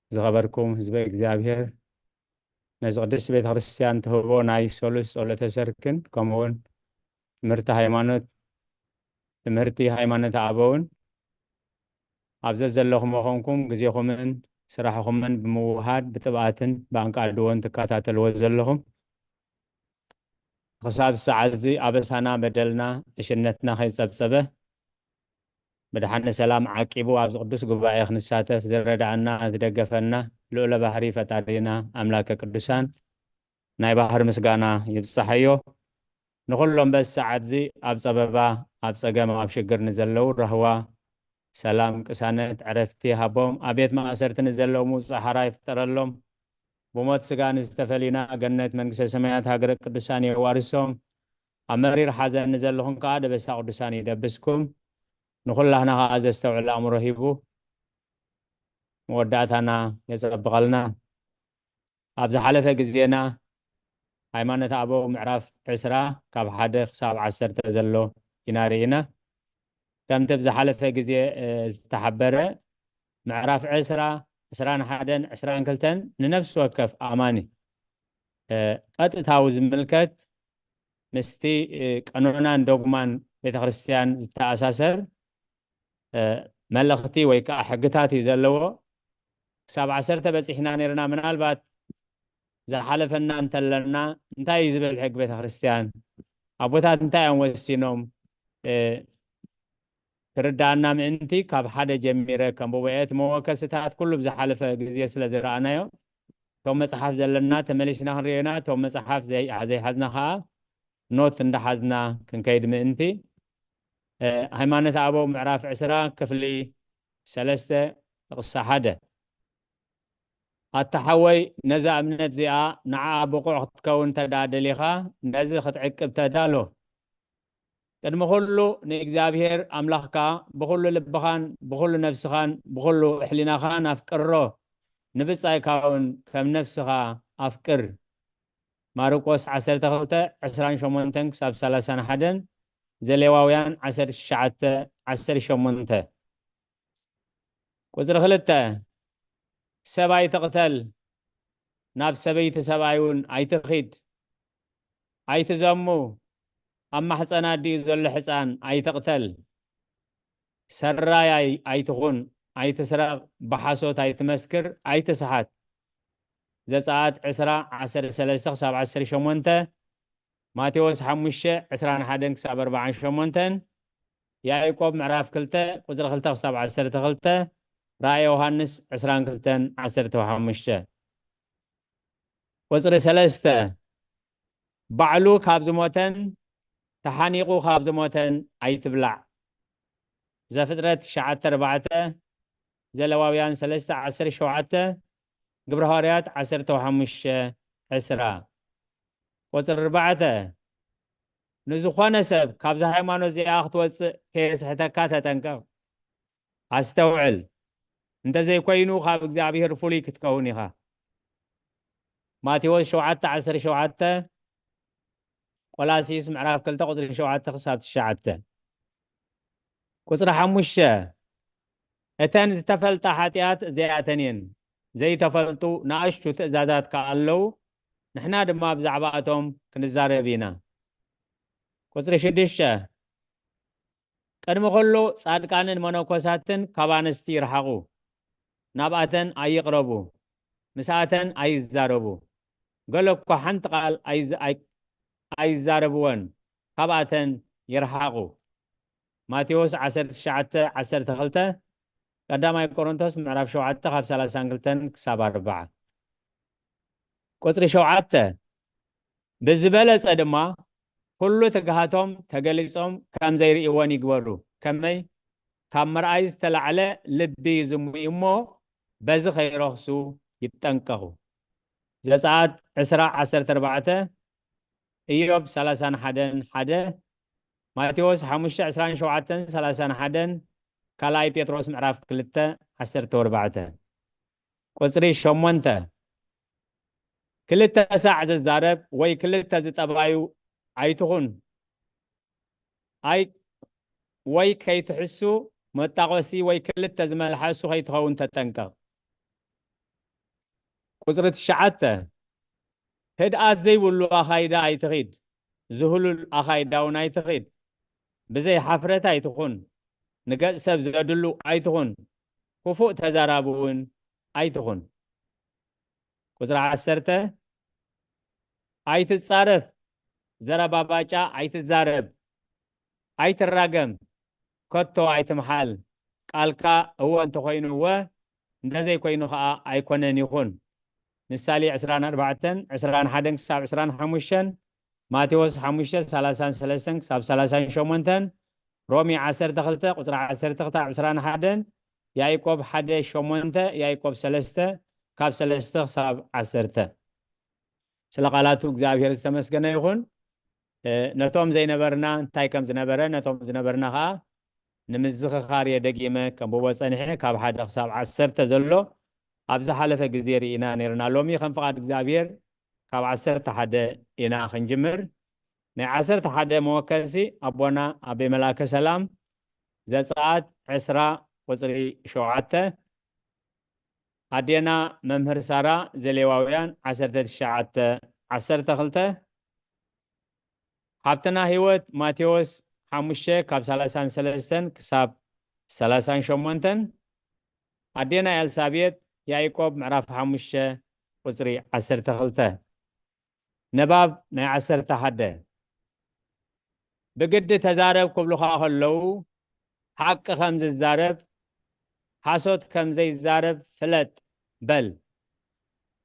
زغبركم حزب اكزابير نزغدس بيت خريستيان تهبو ناي سولوس ولا تسركن كمون مرت هايمانوت تمرتي هايمانوت عبون أبزز زلهم وخونكم جزيخمن سراحكمن بموهاد بتبعاتن بانك عدوان تكاتات الوزلهم خصاب السعزي أبسانا بدلنا إشنتنا خي سبسبه بدحنا سلام عاقبو أبز قدس قبائي خنساتف زرد عنا زدقفنا لولا بحري فتارينا أملاك قدسان ناي بحر مسقانا يبصحيو نقولهم بس سعزي أبسببا أبسقام أبشقر نزلو رهوا سلام كسانت عرفتي هبوم أبيت ما أسرت نزلو موسى حراي فترلهم بموت سقان استفلينا جنة من سمايات هاجر قدساني وارسهم أمرير حزن نزلهم قاعدة بس قدساني دبسكم نقول لهنا هذا استوعب أمر هيبو موداتنا يسبقلنا أبز حلفة جزينا هيمانة أبو معرف عسرة كاب حدق ساب عسر تزلو ينارينا كم تبز حلفة جزي استحبره معرف عسرة عسران حدن عسران كلتن لنفس وكف أماني قد تاوز ملكت مستي قانونان دوغمان بيت خريستيان تأساسر ملختي ويكا حقتاتي زلو ساب عسرت بس إحنا نرنا من البات زي حلفنا انتلنا انتاي يزبل حق بيت خريستيان أبوتات انتاي انوسينهم تردانا من انتي كاب حدا جميرة كم بوئيت موكستات كله بزي حلفة قزية سلازرعنا يو توم مصحف زلنا تمليشنا هرينا توم مصحف زي حزنا خا نوت اندحزنا كنكيد من انتي هيمانة أبو معراف عسرا كفلي سلسة قصة حدا التحوي نزع من الزياء نعا بقوع تكون تدادليخا نزل خطعك بتدالو قدم خلو نيكزابير أملاخكا بخلو لبخان بخلو نفسخان بخلو إحليناخان أفكرو نبس أيكاون كم نفسخا أفكر ماروكوس عسر تخوته عسران شمونتنك ساب سلاسان حدن زليواويان عسر شمونته وزر خلته سباي تقتل ناب سبيت سبايون أيتخيد أيتزمو أما حسنا دي زل حسان أيتقتل سراي أيتخون أيتسرق بحاسوت أيتمسكر أيتسحات زساعات عسر سلسخ ساب عسر شمونته ماتيوس حمشة عسران حدن ساب 4 شمونتن يعقوب معراف كلته وزر خلته ساب عسر تخلته رأي يوحنس عسران كلتن عسر توحمشة وزر سلسته بعلو خابز موتن تحانيقو خابز موتن أيتبلع زفترة شعات 4 زلواويان سلسته عسر شوعته قبر هاريات عسر توحمشة عسرا وزر 4 نزخوان سب كابز هايمانو زي آخت وزر كيس حتكاتا تنكو استوعل انت زي كوينو خاب اكزابيه رفولي كتكونيها ماتيوس شوعات عسر شوعات ولا سيس معراف كلتا قدر شوعات خصابت الشعات قدر حموشة اتن استفلت حاتيات زي اتنين زي تفلتو ناشتو تأزازات كالو نحنا دما بزعباتهم كنزاري بينا قصري شدشة قدم كله صادقان منوكوساتن كابانستي رحقو ناباتن أيقربو مساتن أيزاربو قالوا كو حنت قال أيزاربوان كاباتن يرحقو ماتيوس 10:10 قدامي كورنثوس معرف شوعته 5:3 كساب 4 قصري شوعته بزبلة صدما كله تجهاتهم تجلسهم كم زير إيوان يقبروا كمي كم رأيز تلعله لبي زمي إمه بز خيرخسو يتنقهوا زسعات 10:4 إيوب 31 ماتيوس 5:27 كلاي بيتروس معرف كلته 14 قصري شمونته كلته ساعة الزارب وي كلته زتبايو أيتهون أي وي كي تحسوا متقوسي وي كلته زمال حاسو هي تخون تتنقى قصرة الشعاتة هدأت زي ولو أخايدا أيتغيد زهلو الأخايدا ونايتغيد بزي حفرة أيتخون نقاد سب زادلو أيتخون كفوق تزارابون أيتخون قصرة 10 أيتتصارف زرباباچا أيتزارب أيتراقم كتو أيتمحال قالكا هو أنت خوينو هو ندزي كوينو خا أيكونن يخون مثالي 21 كساب 25 ماتيوس 5:33 كساب 38 رومي 10 قطر 10 يعقوب 1:8 يعقوب 3 كاب 3 كساب 10 سلقالاتو እግዚአብሔር ዝተመስገነ ይሁን ነቶም ዘይነበርና እንታይ ከም ዝነበረ ነቶም ዝነበርና ኸ ንምዝኽኻር የደጊመ ከም ብወፀኒሐ ካብ 1 ክሳብ 10 ዘሎ ኣብ ዝሓለፈ ግዜ ርኢና ነርና ሎሚ ከም ፍቓድ እግዚአብሔር ካብ 11 ኢና ክንጅምር ናይ 11 መወከልሲ ኣቦና ኣቤ መላከ ሰላም ዘፀአት 20 ቁፅሪ 7 ኣዴና መምህር ሳራ ዘሌዋውያን 19:12 ሃብትና ህይወት ማቴዎስ 5:33 ክሳብ 38 ኣዴና ኤልሳቤጥ ያዕቆብ ምዕራፍ 5 ቁፅሪ 12 ነባብ ናይ 11 بجد تزارب كبلخا خلو حق خمز الزارب حاسوت كم زي الزارب فلت بل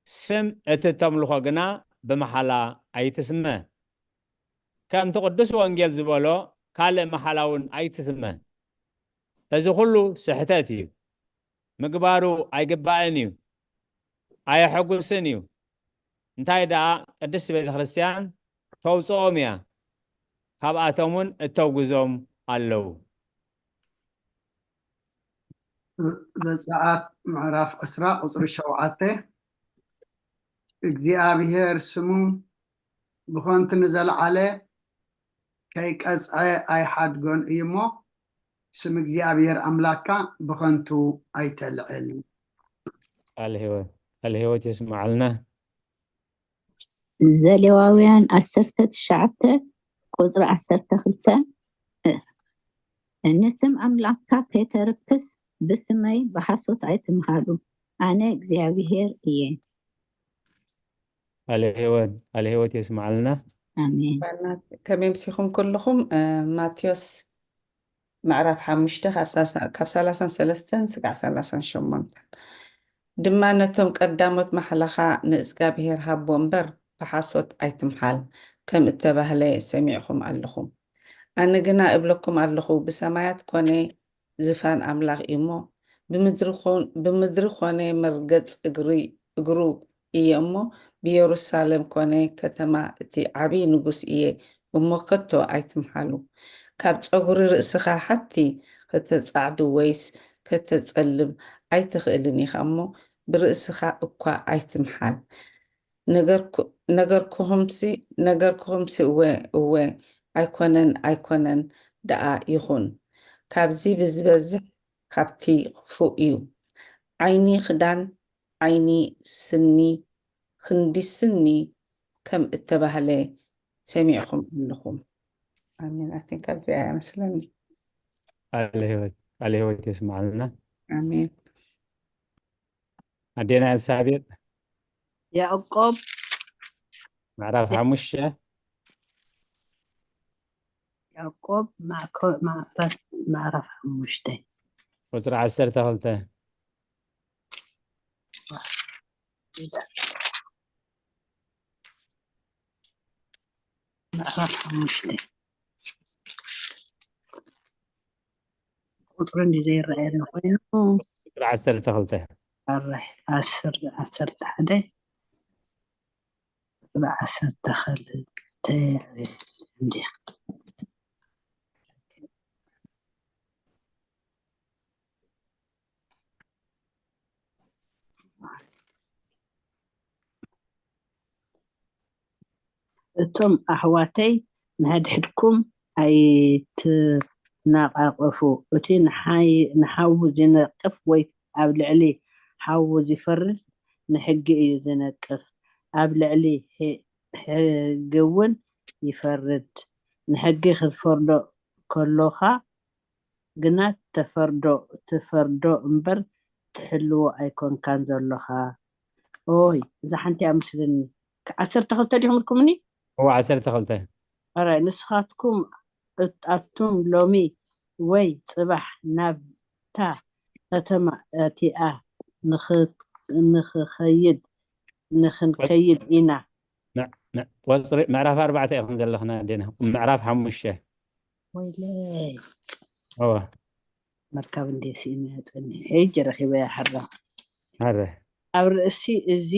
سم اتتملخو قنا بمحلا اي تسمه كم تقدس وانجيل زبولو كال محلاون اي تسمه هذا كله سحتاتي مقبارو اي قبائنيو اي حقوسنيو انتاي دا قدس بيت خريستيان توصوميا ካብኣቶምን እተውግዞም ኣለዉ ዘፀአት ምዕራፍ 10 ቁፅሪ 7 እግዚአብሔር ስሙ ብኾንቲ ንዘለዓለ ከይቀፅዐ ኣይሓድጎን እዩ እሞ ስም እግዚአብሔር ኣምላክካ ብኾንቱ ኣይተልዕል الهوت يسمعلنا ዘሌዋውያን 19 قصر 12 نسم أملاكا كيتركس بسمي بحصوت عيتمهالو أنا እግዚአብሔር إيه الهوت يسمع لنا آمين كم يمسيكم كلكم ماتيوس معرف حمشته كاب 33 سقع 38 دمانتهم قدامت محلخا نእግዚአብሔር ሃቦ እምበር بحصوت عيتمحال كم اتبهلي سميعكم اللخم أنا جنا قبلكم اللخو بسمايات كوني زفان أملاغ إيمو بمدر خوني مرقص اقرو إيمو بيروسالم كوني كتما تي عبي نقص إيه وموكتو أيتم حالو كابت أقري رأسخا حتى كتتصعدو ويس كتتصقلب أيتخقلني خامو برأسخا أكوا أيتم حال نجركم سي وي أيكونن دعا يخون كابزي بزبزح كابتي فوقيو عيني خدان عيني سني خندي سني كم اتبه لي سميعكم لكم آمين. I think أبدأ مثلا. على هوت يسمع لنا. آمين. أدينا السابق يعقوب معرف حمشة يعقوب مع رفع مشتي وزر 10 تغلطة مع رفع مشتي قطرني زي الرأي وينه وزر 10 تغلطة الرح 10 حدا 10 دخل عندي እቶም ኣሕዋተይ ንሕድሕድኩም ኣይትናቃቅፉ እቲ ንሓዊ ዝነቅፍ ወይ ኣብ ልዕሊ ሓዊ ዝፈርድ ንሕጊ እዩ ዝነቅፍ ኣብ ልዕሊ ሕጊ እውን ይፈርድ ንሕጊ ክትፈርዶ ከሎካ ግና ትፈርዶ እምበር ትሕልዎ ኣይኮንካን ዘለካ ኦይ እዛ ሓንቲ ኣምስልኒ 12 ዲኹም ኢልኩምኒ هو 10 تغلطة ኣራይ ንስኻትኩም እጣቱም ሎሚ ወይ ፅባሕ ናብታ ከተማ እቲኣ ንክንከይድ ኢና وزر معرف 4 يخن زلخنا أدينا معرف حمشة ወይለይ هو መርከብ እንደሲ ይመፅኒ ሕጂ ረኺበ ያሕራ هذا ኣብ ርእሲ እዚ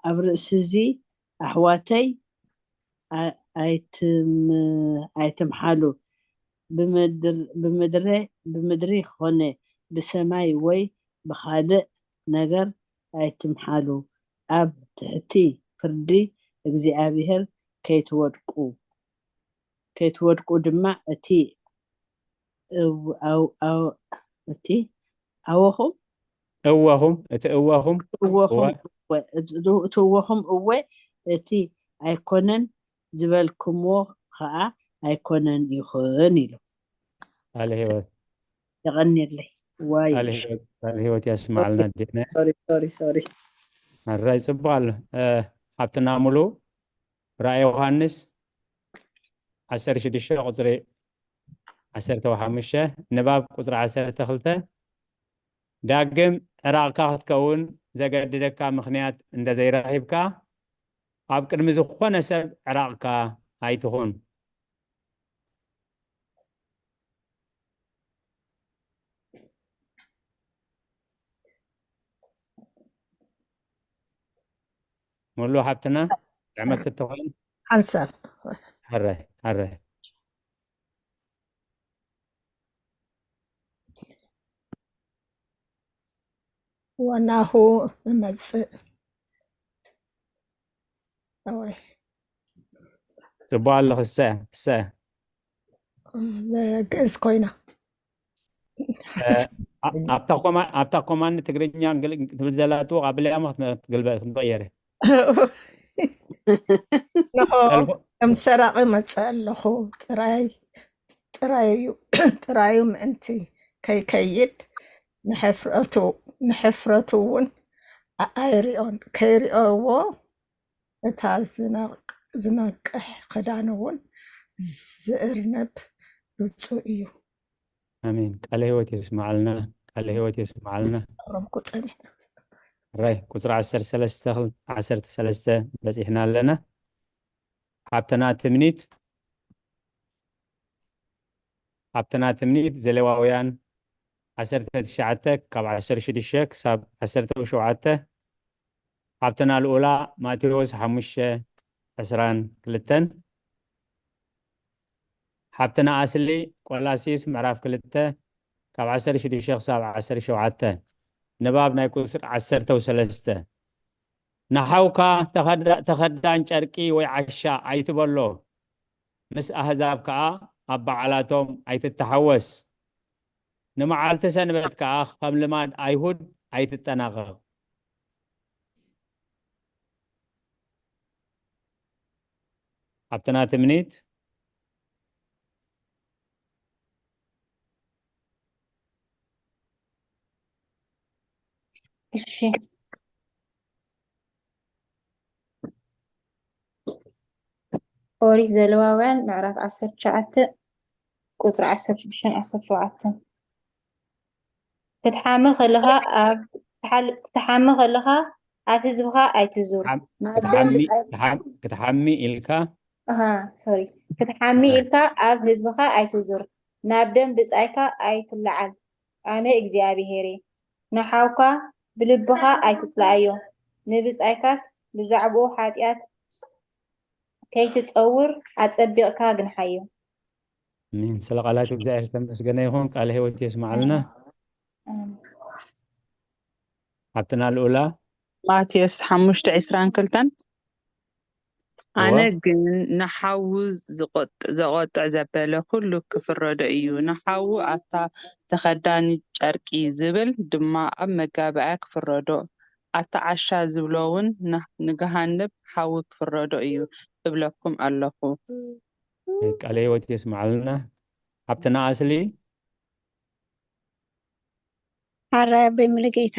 ኣብ ርእሲ እዚ ኣሕዋተይ ኣይትምሓሉ ብምድሪ ኮነ ብሰማይ ወይ ብካልእ ነገር ኣይትምሓሉ ኣብ ትሕቲ ፍርዲ እግዚኣብሔር ከይትወድቁ ድማ እቲ ኣወኹም እትወኹም እወ እቲ ኣይኮነን ዝበልኩምዎ ከዓ ኣይኮነን ይኹን ኢሉ على هوت يغنيلي واي على هوت يسمع لنا دينا سوري الرأي سبال حبتنا ملو رأي يوحنس 10 شديشة قطري 10 توحمشة نباب قطر 10 تخلته داقم عراقا تكون زقد دكا مخنيات عند زي راهبكا أبكر مزخونة سب عراقا هاي تخون مولو حبتنا عملت التخون حنسب هره وناه ممزء أوي سبال الساعة بقز كوينة أبتاكم أن تقرينيا تبزلاتو قبل أما تقلبات مغيرة نهو كم سرق متسألخو ترايو أنتي كيد نحفرتون أيريون كيريو እታ ዝነቅሕ ክዳን እውን ዝእርነብ ብፁዕ እዩ አሜን ቃለ ህይወት يسمعلنا ረብኩ ፀኒሕና راي ቁፅሪ 13 በፂሕና ኣለና ሃብተና ትምኒት ዘሌዋውያን 19 ካብ 16 ክሳብ 17 ሃብተና ልኡላ ማቴዎስ 5:22 ሃብተና ኣስሊ ቆላሲስ ምዕራፍ 2 ካብ 16 ክሳብ 17 ንባብ ናይ ቁፅሪ 13 ንሓውካ ተኸዳን ጨርቂ ወይ ዓሻ ኣይትበሎ ምስ ኣህዛብ ከዓ ኣብ በዓላቶም ኣይትተሓወስ ንመዓልቲ ሰንበት ከዓ ከም ልማድ ኣይሁድ ኣይትጠናቐቕ عبتنا تمنيت እሺ ኦሪት ዘሌዋውያን ምዕራፍ 19 ቁፅሪ 16-17 ክትሓሚ ከለኻ ኣብ ህዝብኻ ኣይትዙር ናብ ደም ክትሓሚ ኢልካ ሶሪ ክትሓሚ ኢልካ ኣብ ህዝብኻ ኣይትዙር ናብ ደም ብፃይካ ኣይትለዓል ኣነ እግዚኣብሔር ንሓውካ ብልብኻ ኣይትፅላእዮ ንብፃይካስ ብዛዕባኡ ሓጢኣት ከይትፀውር ኣፀቢቕካ ግንሓዮ من سلقالات እግዚአብሔር ዝተመስገነ ይኹን ቃለ ህይወት የስማዓልና ሓብትና ልኡላ ማቴዎስ 5:22 ኣነ ግን ንሓዊ ዘቆጥዕ ዘበለ ኩሉ ክፍረዶ እዩ ንሓዊ ኣታ ተኸዳኒ ጨርቂ ዝብል ድማ ኣብ መጋባእያ ክፍረዶ ኣታ ዓሻ ዝብሎ እውን ንገሃነብ ሓዊ ክፍረዶ እዩ እብለኩም ኣለኹ ቃለ ህይወት የስማዓልና ሓብትና ኣስሊ ሓራይ ኣበይ ሙሉጌታ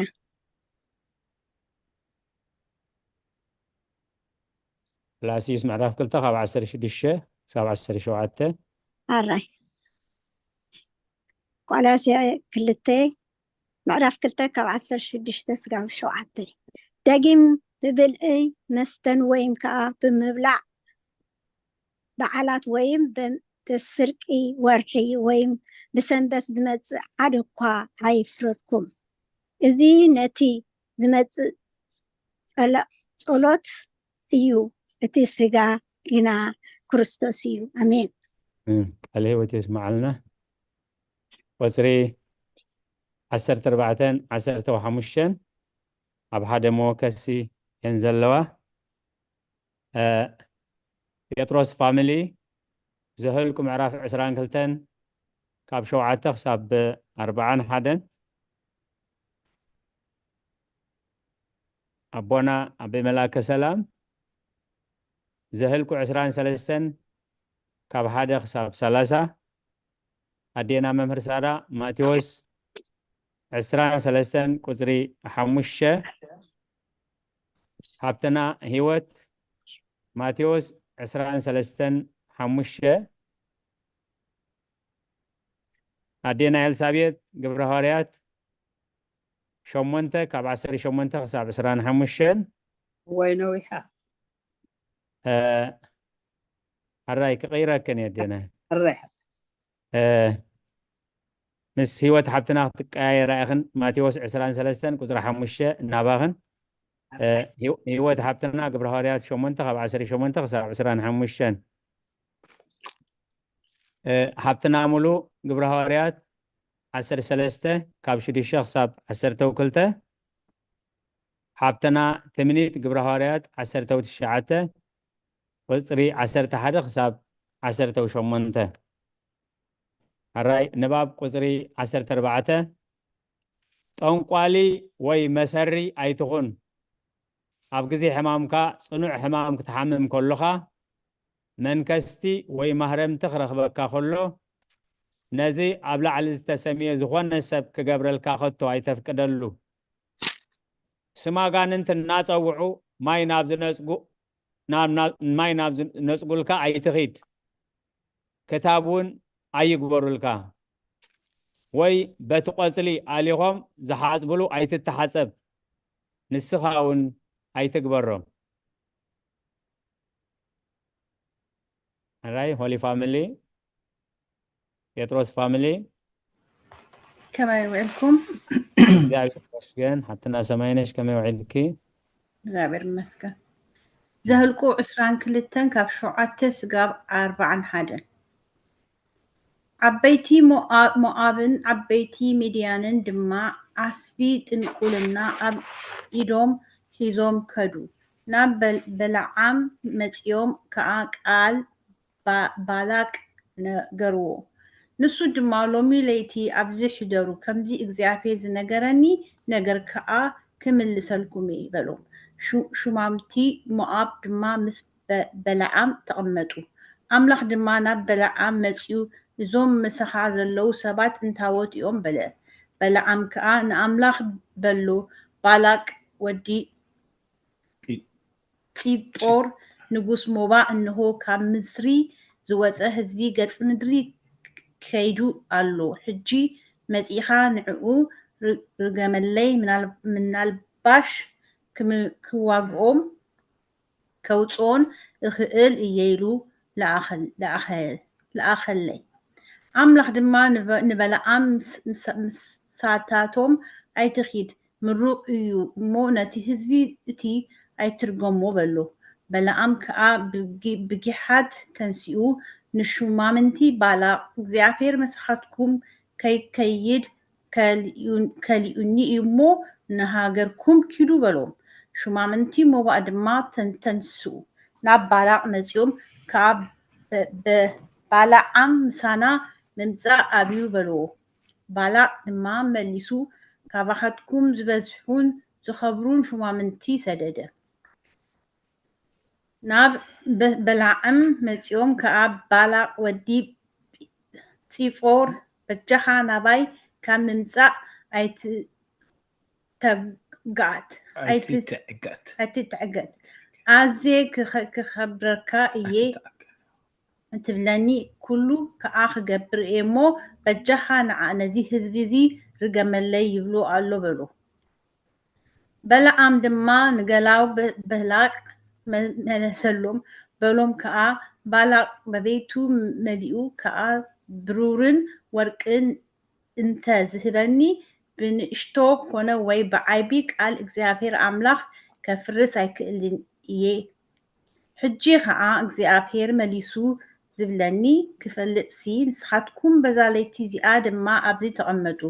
ላሲስ ምዕራፍ 2 ካብ 16 ክሳብ 17 ሓራይ ቆላስያ 2 ምዕራፍ 2 ካብ 16 ክሳብ 7 ደጊም ብብልዒ መስተን ወይም ከዓ ብምብላዕ በዓላት ወይም ብስርቂ ወርሒ ወይም ብሰንበት ዝመፅእ ሓደ እኳ ኣይፍረድኩም እዚ ነቲ ዝመፅእ ጸሎት እዩ እቲ ስጋ ግና ክርስቶስ እዩ ኣሜን ቃለ ህይወት የስማዓልና ቁፅሪ 14-15 ኣብ ሓደ ሞከሲ የን ዘለዋ ጴጥሮስ ፋሚሊ ዘህልኩ ምዕራፍ 22 ካብ 7 ክሳብ 41 ኣቦና ኣበይ መላከ ሰላም ዘህልኩ 23 ካብ 1 ክሳብ 30 ኣዴና መምህር ሳራ ማቴዎስ 23 ቁፅሪ 5 ሓብትና ህይወት ማቴዎስ 23:5 ኣዴና ኤልሳቤጥ ግብረ ሐዋርያት 8 ካብ 18 ክሳብ 25 ወይነዊሓ ኣራይ ክቀይረከን ኣዴና ኣራይ ምስ ህይወት ሓብትና ክትቀያየራ ኢኽን ማቴዎስ 23 ቁፅሪ 5 እናባኽን ህይወት ሓብትና ግብረ ሐዋርያት 8 ካብ 18 ክሳብ 25 ሓብትና ሙሉ ግብረ ሐዋርያት 13 ካብ 6 ክሳብ 12 ሓብትና ትምኒት ግብረ ሐዋርያት 19 ቁፅሪ 11 ክሳብ 18 ኣራይ ንባብ ቁፅሪ 14 ጠንቋሊ ወይ መሰሪ ኣይትኹን ኣብ ግዜ ሕማምካ ጽኑዕ ሕማም ክትሓምም ከለኻ መንከስቲ ወይ ማህረምቲ ክረኽበካ ከሎ ነዚ ኣብ ላዕሊ ዝተሰሚየ ዝኾነ ሰብ ክገብረልካ ከቶ ኣይተፍቅደሉ ስማጋንንት እናፀውዑ ማይ ናብ ዝነፅጉልካ ኣይትኺድ ክታብ እውን ኣይግበሩልካ ወይ በቲ ቆፅሊ ኣሊኾም ዝሓፅብሉ ኣይትተሓፀብ ንስኻ እውን ኣይትግበሮም ኣራይ ሆሊ ፋሚሊ ጴጥሮስ ፋሚሊ كما يوعدكم እግዚአብሔር ይመስገን ሓብትና ሰማይነሽ ከመይ ውዒልኪ እግዚአብሔር ይመስገን ዘህልቁ 22 ካብ 7 ስጋብ 41 ዓበይቲ ሞዓብን ዓበይቲ ሚድያንን ድማ ዓስቢ ጥንቁልና ኣብ ኢዶም ሒዞም ከዱ ናብ በለዓም መፂኦም ከዓ ቃል ባላቅ ነገርዎ ንሱ ድማ ሎሚ ለይቲ ኣብዚ ሕደሩ ከምዚ እግዚአብሔር ዝነገረኒ ነገር ከዓ ክምልሰልኩም ይበሎም ሹማምቲ ሞዓብ ድማ ምስ በለዓም ተቐመጡ። ኣምላኽ ድማ ናብ በለዓም መፂኡ እዞም ምሳኻ ዘለው ሰባት እንታወት እዮም በለ። በለዓም ከዓ ንኣምላኽ በሎ ባላቅ ወዲ ፂጶር ንጉስ ሞባ እንሆ ካብ ምስሪ ዝወፀ ህዝቢ ገጽ ምድሪ ከይዱ ኣሎ። ሕጂ መፂኻ ንዕኡ ርገመለይ ምናልባሽ ክዋግኦም ከውፅኦን እኽእል እየ ኢሉ ለኣኸለይ። ኣምላኽ ድማ ንበለዓም ምሳታቶም ኣይትኺድ ምሩቕ እዩ እሞ ነቲ ህዝቢ እቲ ኣይትርገሞ በሎ። በለዓም ከዓ ብጊሓት ተንሲኡ ንሹማምንቲ ባላቅ እግዚኣብሔር መሳኻትኩም ከይከይድ ከሊኡኒ እሞ ንሃገርኩም ኪዱ በሎም። ሹማምንቲ ሞባእ ድማ ተንስኡ ናብ ባላቅ መፂኦም ከዓ ባላዓም ምሳና ምምፃእ ኣብዩ በልዎ። ባላቅ ድማ መሊሱ ካባኻትኩም ዝበዝሑን ዝኸብሩን ሹማምንቲ ሰደደ። ናብ በለዓም መፂኦም ከዓ ባላቅ ወዲ ፂጶር በጃኻ ናባይ ካብ ምምፃእ ኣይትትዕገት ኣዝየ ክኸብረካ እየ እንትብለኒ ኩሉ ከዓ ክገብር እየ እሞ በጃኻ ንዓ ነዚ ህዝቢ እዚ ርገመለይ ይብሉ ኣሎ በሎ። በለዓም ድማ ንገላው በላቅ መለሰሎም በሎም ከዓ ባላቅ በቤቱ መሊኡ ከዓ ብሩርን ወርቅን እንተ ዝህበኒ ብንእሽቶ ኮነ ወይ ብዓይቢ ቃል እግዚኣብሔር ኣምላኽ ከፍርስ ኣይክእልን እየ። ሕጂ ከዓ እግዚኣብሔር መሊሱ ዝብለኒ ክፈልጥሲ ንስኻትኩም በዛ ለይቲ እዚኣ ድማ ኣብዚ ተቐመጡ።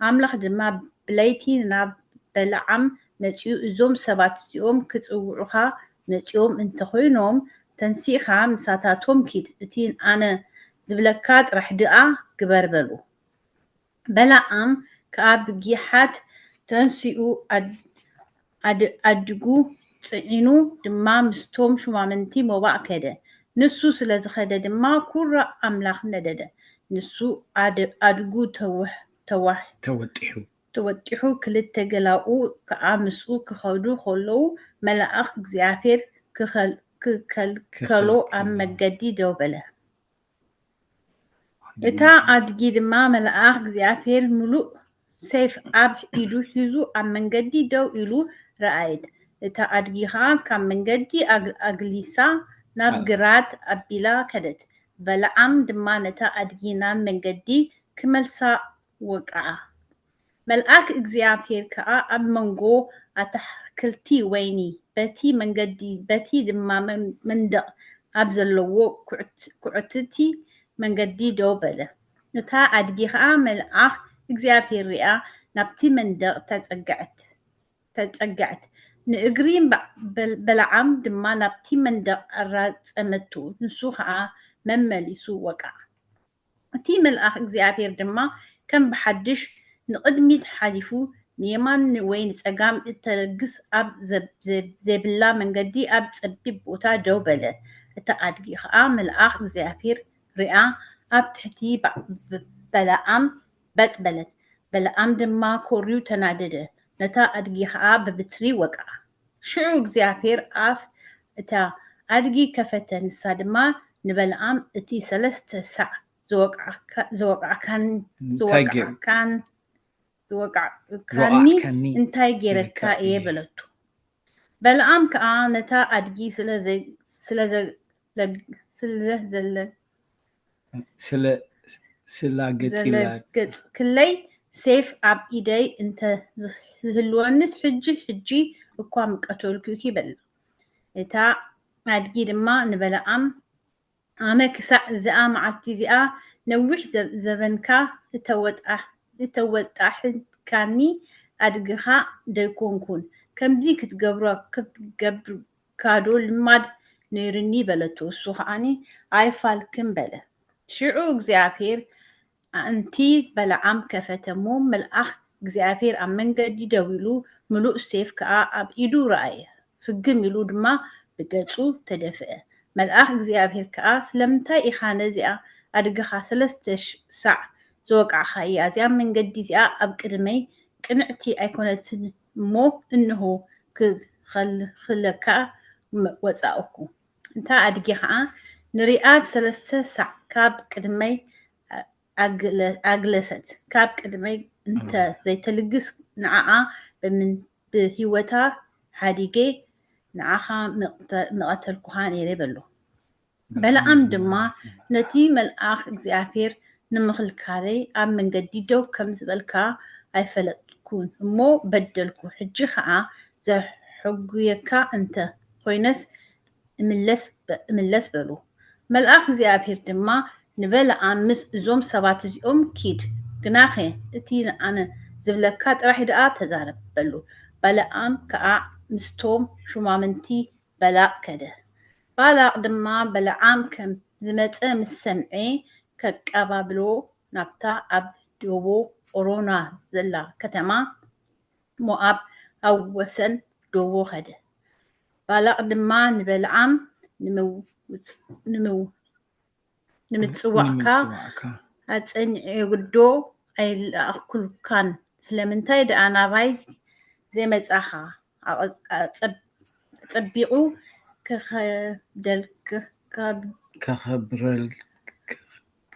ኣምላኽ ድማ ብለይቲ ናብ በለዓም መፂኡ እዞም ሰባት እዚኦም ክፅውዑኻ መፂኦም እንተኮይኖም ተንሲኻ ምሳታቶም ኪድ እቲ ኣነ ዝብለካ ጥራሕ ድኣ ግበር በሉ። በለዓም ከዓ ብጊሓት ተንሲኡ ኣድጉ ፅዒኑ ድማ ምስቶም ሹማምንቲ ሞባእ ከደ። ንሱ ስለ ዝኸደ ድማ ኩራ ኣምላኽ ነደደ። ንሱ ኣድጉ ተወጢሑ ክልተ ገላኡ ከዓ ምስኡ ክኸዱ ከለዉ መልኣኽ እግዚኣብሔር ክከልከሎ ኣብ መገዲ ደው በለ። እታ ኣድጊ ድማ መልኣኽ እግዚኣብሔር ሙሉእ ሰይፍ ኣብ ኢዱ ሒዙ ኣብ መንገዲ ደው ኢሉ ረኣየት። እታ ኣድጊ ከዓ ካብ መንገዲ ኣግሊሳ ናብ ግራት ኣቢላ ከደት። በለዓም ድማ ነታ ኣድጊ ናብ መንገዲ ክመልሳ ወቃዓ። መልኣክ እግዚኣብሔር ከዓ ኣብ መንጎ ኣታክልቲ ወይኒ በቲ ድማ መንደቕ ኣብ ዘለዎ ኩዕትቲ መንገዲ ደው በለ። እታ ኣድጊ ከዓ መልኣክ እግዚኣብሔር ሪኣ ናብቲ መንደቕ ተፀግዐት። ንእግሪ በለዓም ድማ ናብቲ መንደቕ ኣራፀመቱ። ንሱ ከዓ መመሊሱ ወቃዕ። እቲ መልኣክ እግዚኣብሔር ድማ ከም ብሓድሽ ንቅድሚት ሓሊፉ ንየማን ወይ ንፀጋም እተለግስ ኣብ ዘይብላ መንገዲ ኣብ ፀቢብ ቦታ ደው በለ። እታ ኣድጊ ከዓ መልኣክ እግዚኣብሔር ሪኣ ኣብ ትሕቲ በለዓም በጥበለት። በለዓም ድማ ኮርዩ ተናደደ። ነታ ኣድጊ ከዓ ብብትሪ ወቃዓ። ሽዑ እግዚኣብሔር ኣፍ እታ ኣድጊ ከፈተ። ንሳ ድማ ንበለዓም እቲ 3 ሳዕ ዝወቃዕካኒ እንታይ ጌረካ እየ በለቱ። በለዓም ከዓ ነታ ኣድጊ ስለገጽክለይ ሰይፍ ኣብ ኢደይ እንተ ዝህልወንስ ሕጂ እኳ ምቀተልኩኪ በለ። እታ ኣድጊ ድማ ንበለዓም ኣነ ክሳዕ እዚኣ መዓልቲ እዚኣ ነዊሕ ዘበንካ እተወጣሕካኒ ኣድግኻ ደይኮንኩን ከምዚ ክትገብርካዶ ልማድ ነይሩኒ በለቶ። እሱ ከዓኒ ኣይፋልክን በለ። ሽዑ እግዚኣብሔር ኣንቲ በለዓም ከፈተሞ መልኣኽ እግዚኣብሔር ኣብ መንገዲ ደው ኢሉ ምሉእ ሰይፍ ከዓ ኣብ ኢዱ ረኣየ። ፍግም ኢሉ ድማ ብገጹ ተደፍአ። መልአኽ እግዚኣብሔር ከዓ ስለምንታይ ኢኻ ነዚኣ ኣድግኻ 3 ሳዕ ዝወቃዕኻ እያ እዚኣ መንገዲ እዚኣ ኣብ ቅድመይ ቅንዕቲ ኣይኮነትን እሞ እንሆ ክኸልኽለካ ወፃእኩ እንታ ኣድጊ ከዓ ንሪኣ 3 ሳዕ ካብ ቅድመይ ኣግለሰት ካብ ቅድመይ እንተ ዘይተልግስ ንዓኣ ብሂወታ ሓዲጌ ንዓኻ መቐተልኩኻ ነይረ በሎ በለዓም ድማ ነቲ መልአኽ እግዚኣብሔር ንምኽልካለይ ኣብ መንገዲ ደው ከም ዝበልካ ኣይፈለጥኩን እሞ በደልኩ ሕጂ ከዓ ዘሕጉየካ እንተ ኮይነስ እምለስ በሉ መልአኽ እግዚኣብሔር ድማ ንበለዓም ምስ እዞም ሰባት እዚኦም ኪድ ግናኸ እቲ ኣነ ዝብለካ ጥራሕ ደኣ ተዛረብ በሉ በለዓም ከዓ ምስቶም ሹማምንቲ በላቕ ከደ ባላቅ ድማ በለዓም ከም ዝመፀ ምስ ሰምዐ ከቀባብሎ ናብታ ኣብ ደቦ ኦሮና ዘላ ከተማ ሞኣብ ኣብ ወሰን ደቦ ኸደ ባላቅ ድማ ንበለዓም ንምፅዋዕካ ኣፀኒዐ ጉዶ ኣይለኣኽኩልካን ስለምንታይ ደኣ ናባይ ዘይመፃኻ ፀቢቑ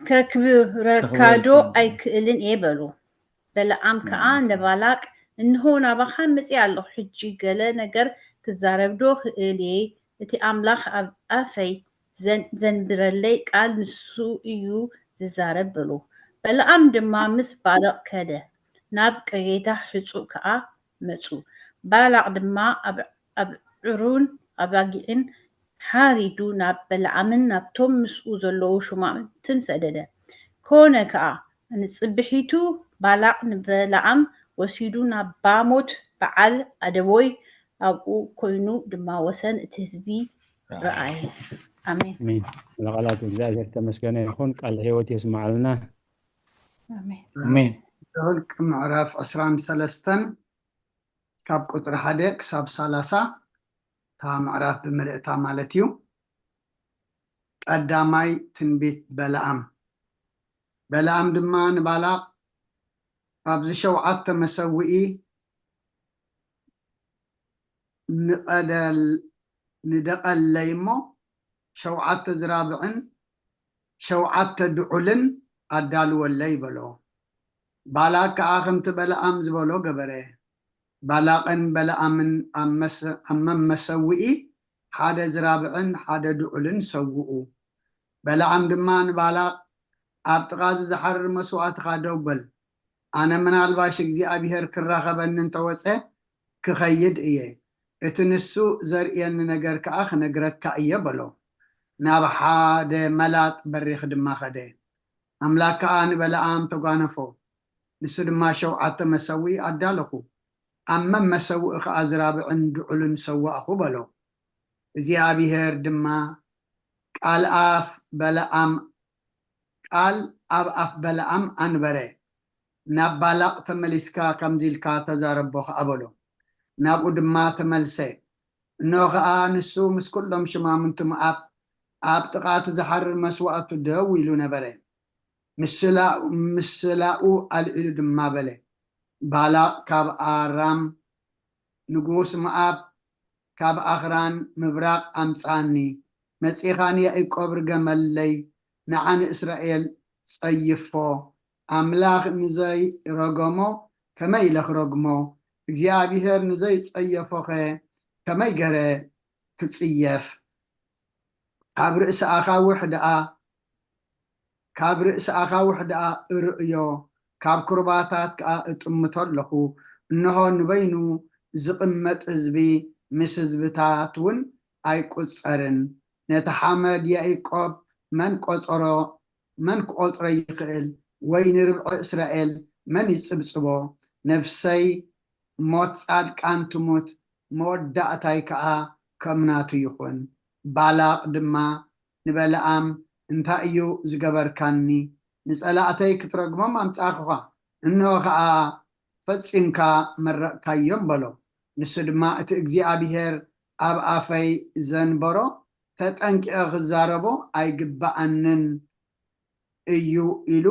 ከክብረካዶ ኣይክእልን እየ በሉ በለዓም ከዓ ንባላቅ እንሆ ናባኻ መፂ ኣለኹ ሕጂ ገለ ነገር ክዛረብዶ ክእል እየ እቲ ኣምላኽ ኣብ ኣፈይ ዘንብረለይ ቃል ንሱ እዩ ዝዛረብ በሉ በለዓም ድማ ምስ ባላቅ ከደ ናብ ቀጌታ ሕፁእ ከዓ መፁ ባላቅ ድማ ኣብ ዕሩን ኣባጊዕን ሓሪዱ ናብ በለዓምን ናብቶም ምስኡ ዘለዉ ሹማምንትን ሰደደ ኮነ ከዓ ንፅብሒቱ ባላቅ ንበለዓም ወሲዱ ናብ ባሞት በዓል ኣደቦይ ኣብኡ ኮይኑ ድማ ወሰን እቲ ህዝቢ ረኣየ ኣሜን ለቃላት እግዚአብሔር ተመስገነ ይኹን ቃል ህይወት የስማዓልና አሜን ዘኍልቍ ምዕራፍ 23 ካብ ቁጥሪ 1 ክሳብ 30 እታ ምዕራፍ ብምልእታ ማለት እዩ ቀዳማይ ትንቢት በለዓም ድማ ንባላቅ ኣብዚ 7 መሰዊኢ ንደቐለይ እሞ 7 ዝራብዕን 7 ድዑልን ኣዳልወለይ በሎ ባላቅ ከዓ ከምቲ በለዓም ዝበሎ ገበረ ባላቅን በለዓምን ኣብ መሰዊኢ 1 ዝራብዕን 1 ድዑልን ሰውኡ በለዓም ድማ ንባላቅ ኣብ ጥቓ ዝሓርር መስዋእትኻ ደው በል ኣነ ምናልባሽ እግዚኣብሔር ክራኸበኒ እንተወፀ ክኸይድ እየ እቲ ንሱ ዘርእየኒ ነገር ከዓ ክነግረካ እየ በሎ ናብ 1 መላጥ በሪኽ ድማ ኸደ ኣምላክ ከዓ ንበለዓም ተጓነፎ ንሱ ድማ 7 መሰዊኢ ኣዳለኹ ኣብ መሰዊኢ ከዓ ዝራብዕን ድዑልን ሰዋእኹ በሎ እግዚኣብሔር ድማ ቃል ኣብ ኣፍ በለዓም ኣንበረ ናብ ባላቅ ተመሊስካ ከምዚ ኢልካ ተዛረቦ ከዓ በሎ ናብኡ ድማ ተመልሰ እኖ ከዓ ንሱ ምስ ኩሎም ሽማምንቲ ሞዓብ ኣብ ጥቓት ዝሓርር መስዋእቱ ደው ኢሉ ነበረ ምስላኡ ኣልዒሉ ድማ በለ ባላቅ ካብ ኣራም ንጉስ ሞዓብ ካብ ኣኽራን ምብራቅ ኣምፃኒ መፂኻን ያዕቆብ ርገመለይ ንዓኒ እስራኤል ፀይፎ ኣምላኽ ንዘይረገሞ ከመይ ኢለ ክረግሞ እግዚኣብሔር ንዘይፀየፎኸ ከመይ ገረ ክፅየፍ ካብ ርእሲ ኣኻውሕ ደኣ እርእዮ ካብ ኩርባታት ከዓ እጥምቶ ኣለኹ እንሆ ንበይኑ ዝቕመጥ ህዝቢ ምስ ህዝብታት እውን ኣይቁፀርን ነቲ ሓመድ ያዕቆብ መን ክቆፅሮ ይኽእል ወይ ንርብዒ እስራኤል መን ይፅብፅቦ ነፍሰይ ሞት ጻድቃን ትሙት መወዳእታይ ከዓ ከምናቱ ይኹን ባላቅ ድማ ንበለዓም እንታይ እዩ ዝገበርካኒ ንፀላእተይ ክትረግሞም ኣምፃኽኻ እንሆ ከዓ ፈፂምካ መረቕካዮም በሎ ንሱ ድማ እቲ እግዚኣብሔር ኣብ ኣፈይ ዘንበሮ ተጠንቂቐ ክዛረቦ ኣይግባአንን እዩ ኢሉ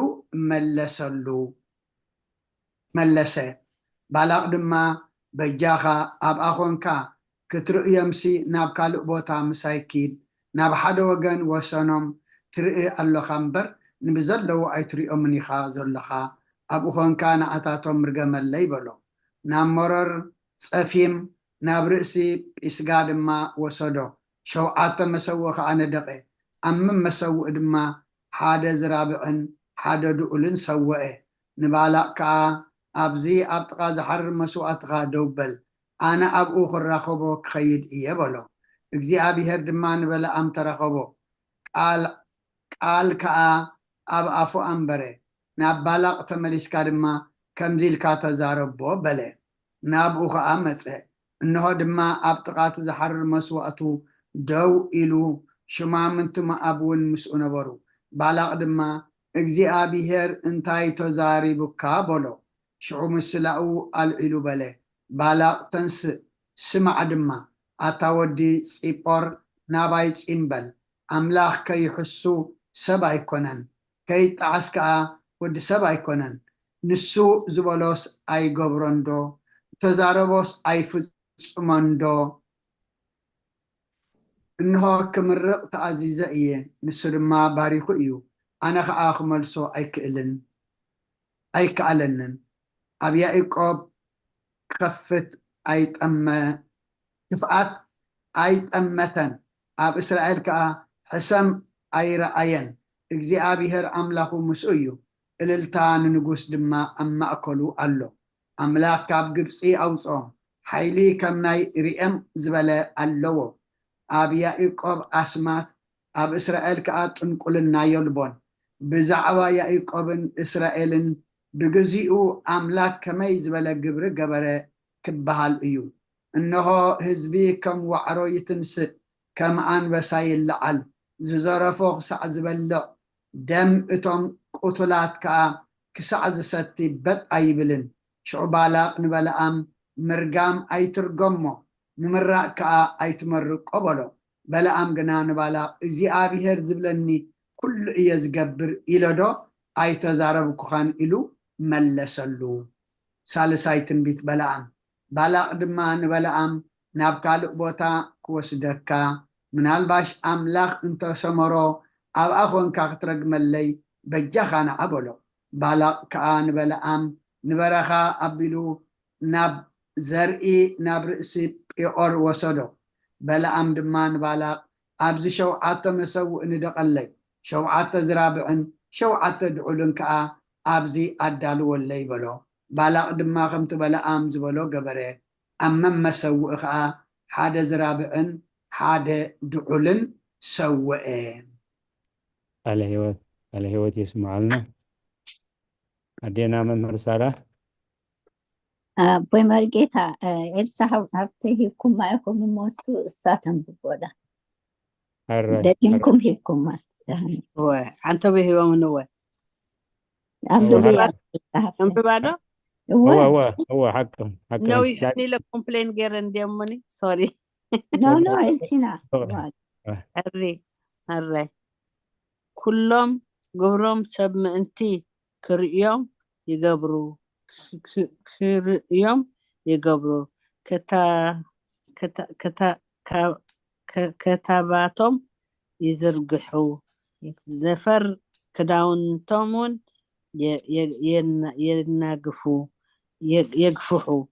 መለሰ። ባላቅ ድማ በጃኻ ኣብኣ ኮንካ ክትርእዮምሲ ናብ ካልእ ቦታ ምሳይ ኪድ ናብ ሓደ ወገን ወሰኖም ትርኢ ኣለኻ እምበር ንብዘለዉ ኣይትሪኦምን ኢኻ ዘለኻ ኣብኡ ኮንካ ንዓታቶም ምርገመለይ በሎ። ናብ መረር ፀፊም ናብ ርእሲ ጲስጋ ድማ ወሰዶ 7 መሰውእ ከዓ ነደቀ ኣብ መሰውእ ድማ ሓደ ዝራብዕን ሓደ ድኡልን ሰወአ። ንባላቅ ከዓ ኣብዚ ኣብ ጥቃ ዝሓርር መስዋእትኻ ደው በል ኣነ ኣብኡ ክራኸቦ ክኸይድ እየ በሎ። እግዚኣብሔር ድማ ንበለዓም ተረኸቦ ቃል ከዓ ኣብ ኣፉ ኣንበረ። ናብ ባላቅ ተመሊስካ ድማ ከምዚ ኢልካ ተዛረቦ በለ። ናብኡ ከዓ መፀ። እንሆ ድማ ኣብ ጥቃት ዝሓርር መስዋእቱ ደው ኢሉ ሽማምንቲ ሞዓብ እውን ምስኡ ነበሩ። ባላቅ ድማ እግዚኣብሔር እንታይ ተዛሪቡካ በሎ። ሽዑ ምስላኡ ኣልዒሉ በለ። ባላቅ ተንስእ ስማዕ ድማ ኣታ ወዲ ፂጶር ናባይ ፂምበል ኣምላኽ ከይሕሱ ሰብ ኣይኮነን ከይጣዓስ ከዓ ወዲ ሰብ ኣይኮነን ንሱ ዝበሎስ ኣይገብሮንዶ ተዛረቦስ ኣይፍጽሞንዶ እንሆ ክምርቕ ተኣዚዘ እየ ንሱ ድማ ባሪኹ እዩ ኣነ ከዓ ክመልሶ ኣይከኣለንን ኣብ ያዕቆብ ክፍኣት ኣይጠመተን ኣብ እስራኤል ከዓ ሕሰም ኣይረኣየን እግዚኣብሔር ኣምላኹ ምስኡ እዩ እልልታ ንንጉስ ድማ ኣብ ማእከሉ ኣሎ ኣምላኽ ካብ ግብፂ ኣውፅኦም ሓይሊ ከም ናይ ሪኤም ዝበለ ኣለዎ ኣብ ያዕቆብ ኣስማት ኣብ እስራኤል ከዓ ጥንቁልና የልቦን ብዛዕባ ያዕቆብን እስራኤልን ብግዚኡ ኣምላክ ከመይ ዝበለ ግብሪ ገበረ ክበሃል እዩ እንሆ ህዝቢ ከም ዋዕሮ ይትንስእ ከም ኣንበሳ ይለዓል ዝዘረፎ ክሳዕ ዝበልዕ ደም እቶም ቁቱላት ከዓ ክሳዕ ዝሰቲ በጥ ኣይብልን ሽዑ ባላቅ ንበለዓም ምርጋም ኣይትርገሞ ንምራቅ ከዓ ኣይትመርቆ በሎ በለዓም ግና ንባላቅ እግዚኣብሔር ዝብለኒ ኩሉ እየ ዝገብር ኢለዶ ኣይተዛረብኩኻን ኢሉ መለሰሉ ሳልሳይ ትንቢት በለዓም ባላቅ ድማ ንበለዓም ናብ ካልእ ቦታ ክወስደካ ምናልባሽ ኣምላኽ እንተሰመሮ ኣብኣ ኮንካ ክትረግመለይ በጃኻ ንዓ በሎ ባላቅ ከዓ ንበለዓም ንበረኻ ኣቢሉ ናብ ዘርኢ ናብ ርእሲ ጲዖር ወሰዶ በለዓም ድማ ንባላቅ ኣብዚ 7 መሰውእ ንደቐለይ 7 ዝራብዕን 7 ድዑልን ከዓ ኣብዚ ኣዳልወለይ በሎ ባላቅ ድማ ከምቲ በለዓም ዝበሎ ገበረ ኣብ መመሰውእ ከዓ ሓደ ዝራብዕን ሓደ ድዑልን ሰውአ ቃለ ህይወት ይስማዓልና ኣዴና መምህር ሳራ ኣቦይ መርጌታ ኤልሳ ሃብቲ ሂብኩማ ኢኹም እሞሱ እሳተን ብቦዳ ደጊምኩም ሂብኩማ አንተ በህይወም ነው ኣንብብያ እንብባዶ هو حقهم نو يحني لك كومبلين غير انديموني سوري نو إلسينا هري كلهم قبرهم سب انتي كريوم يقبروا كريوم يقبروا كتاباتهم يزرقحوا زفر كداونتمون يناقفوا يقفحوا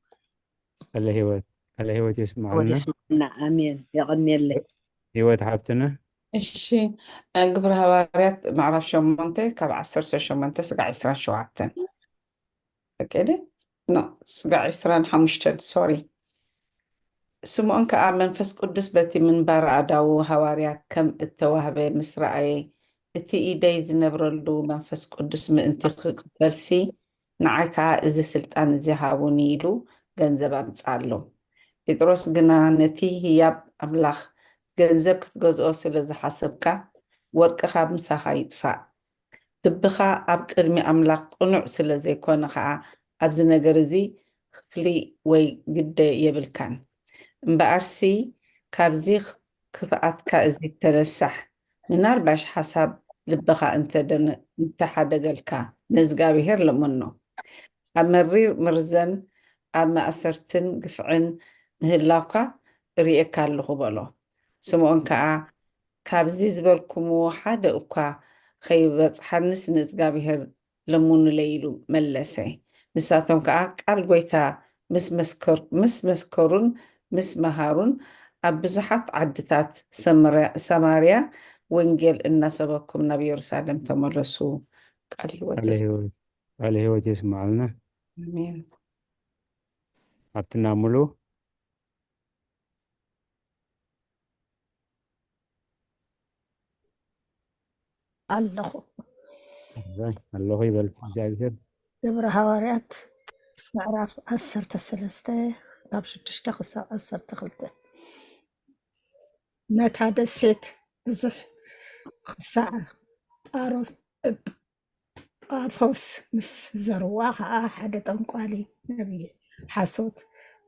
الهوت يسمعنا امين يغني لي هوت حبتنا እሺ ግብረ ሃዋርያት ምዕራፍ 8 ካብ 18 ስጋዕ 27 ፈቀደ ስጋዕ 25 ሶሪ ስምዖን ከዓ መንፈስ ቅዱስ በቲ ምንባር ኣዳው ሃዋርያት ከም እተዋህበ ምስ ረኣየ እቲ ኢደይ ዝነብረሉ መንፈስ ቅዱስ ምእንቲ ክቅበልሲ ንዓይ ከዓ እዚ ስልጣን እዚ ሃቡኒ ኢሉ ገንዘብ ኣምፃሎ ጴጥሮስ ግና ነቲ ህያብ ኣምላኽ ገንዘብ ክትገዝኦ ስለ ዝሓሰብካ ወርቅኻ ምሳኻ ይጥፋእ ልብኻ ኣብ ቅድሚ ኣምላኽ ቅኑዕ ስለ ዘይኮነ ከዓ ኣብዚ ነገር እዚ ክፍሊ ወይ ግደ የብልካን እምበኣርሲ ካብዚ ክፍኣትካ እዚ ተለሳሕ ምናልባሽ ሓሳብ ልብኻ እንተሓደገልካ ንእግዚአብሔር ለመኖ ኣብ መሪር ምርዘን ኣብ ማእሰርትን ግፍዕን ምህላውካ ርኤካ ኣለኹ በሎ ስምዖን ከዓ ካብዚ ዝበልኩምዎ ሓደ እኳ ከይበፅሓንስ ንእግዚአብሔር ለሙኑለ ኢሉ መለሰ ንሳቶም ከዓ ቃል ጎይታ ምስ መስከሩን ምስ መሃሩን ኣብ ብዙሓት ዓድታት ሰማርያ ወንጌል እናሰበኩም ናብ ኢየሩሳሌም ተመለሱ ቃል ህይወት ይስማዓልና አሜን ኣብትና ሙሉ ኣለኹ ኣለኹ ይበል እግዚአብሔር ግብረ ሐዋርያት ምዕራፍ 13 ካብ 6 ክሳብ 12 ነታ ደሴት ብዙሕ ክሳዕ ጳፎስ ምስ ዘርዋ ከዓ ሓደ ጠንቋሊ ነቢይ ሓሶት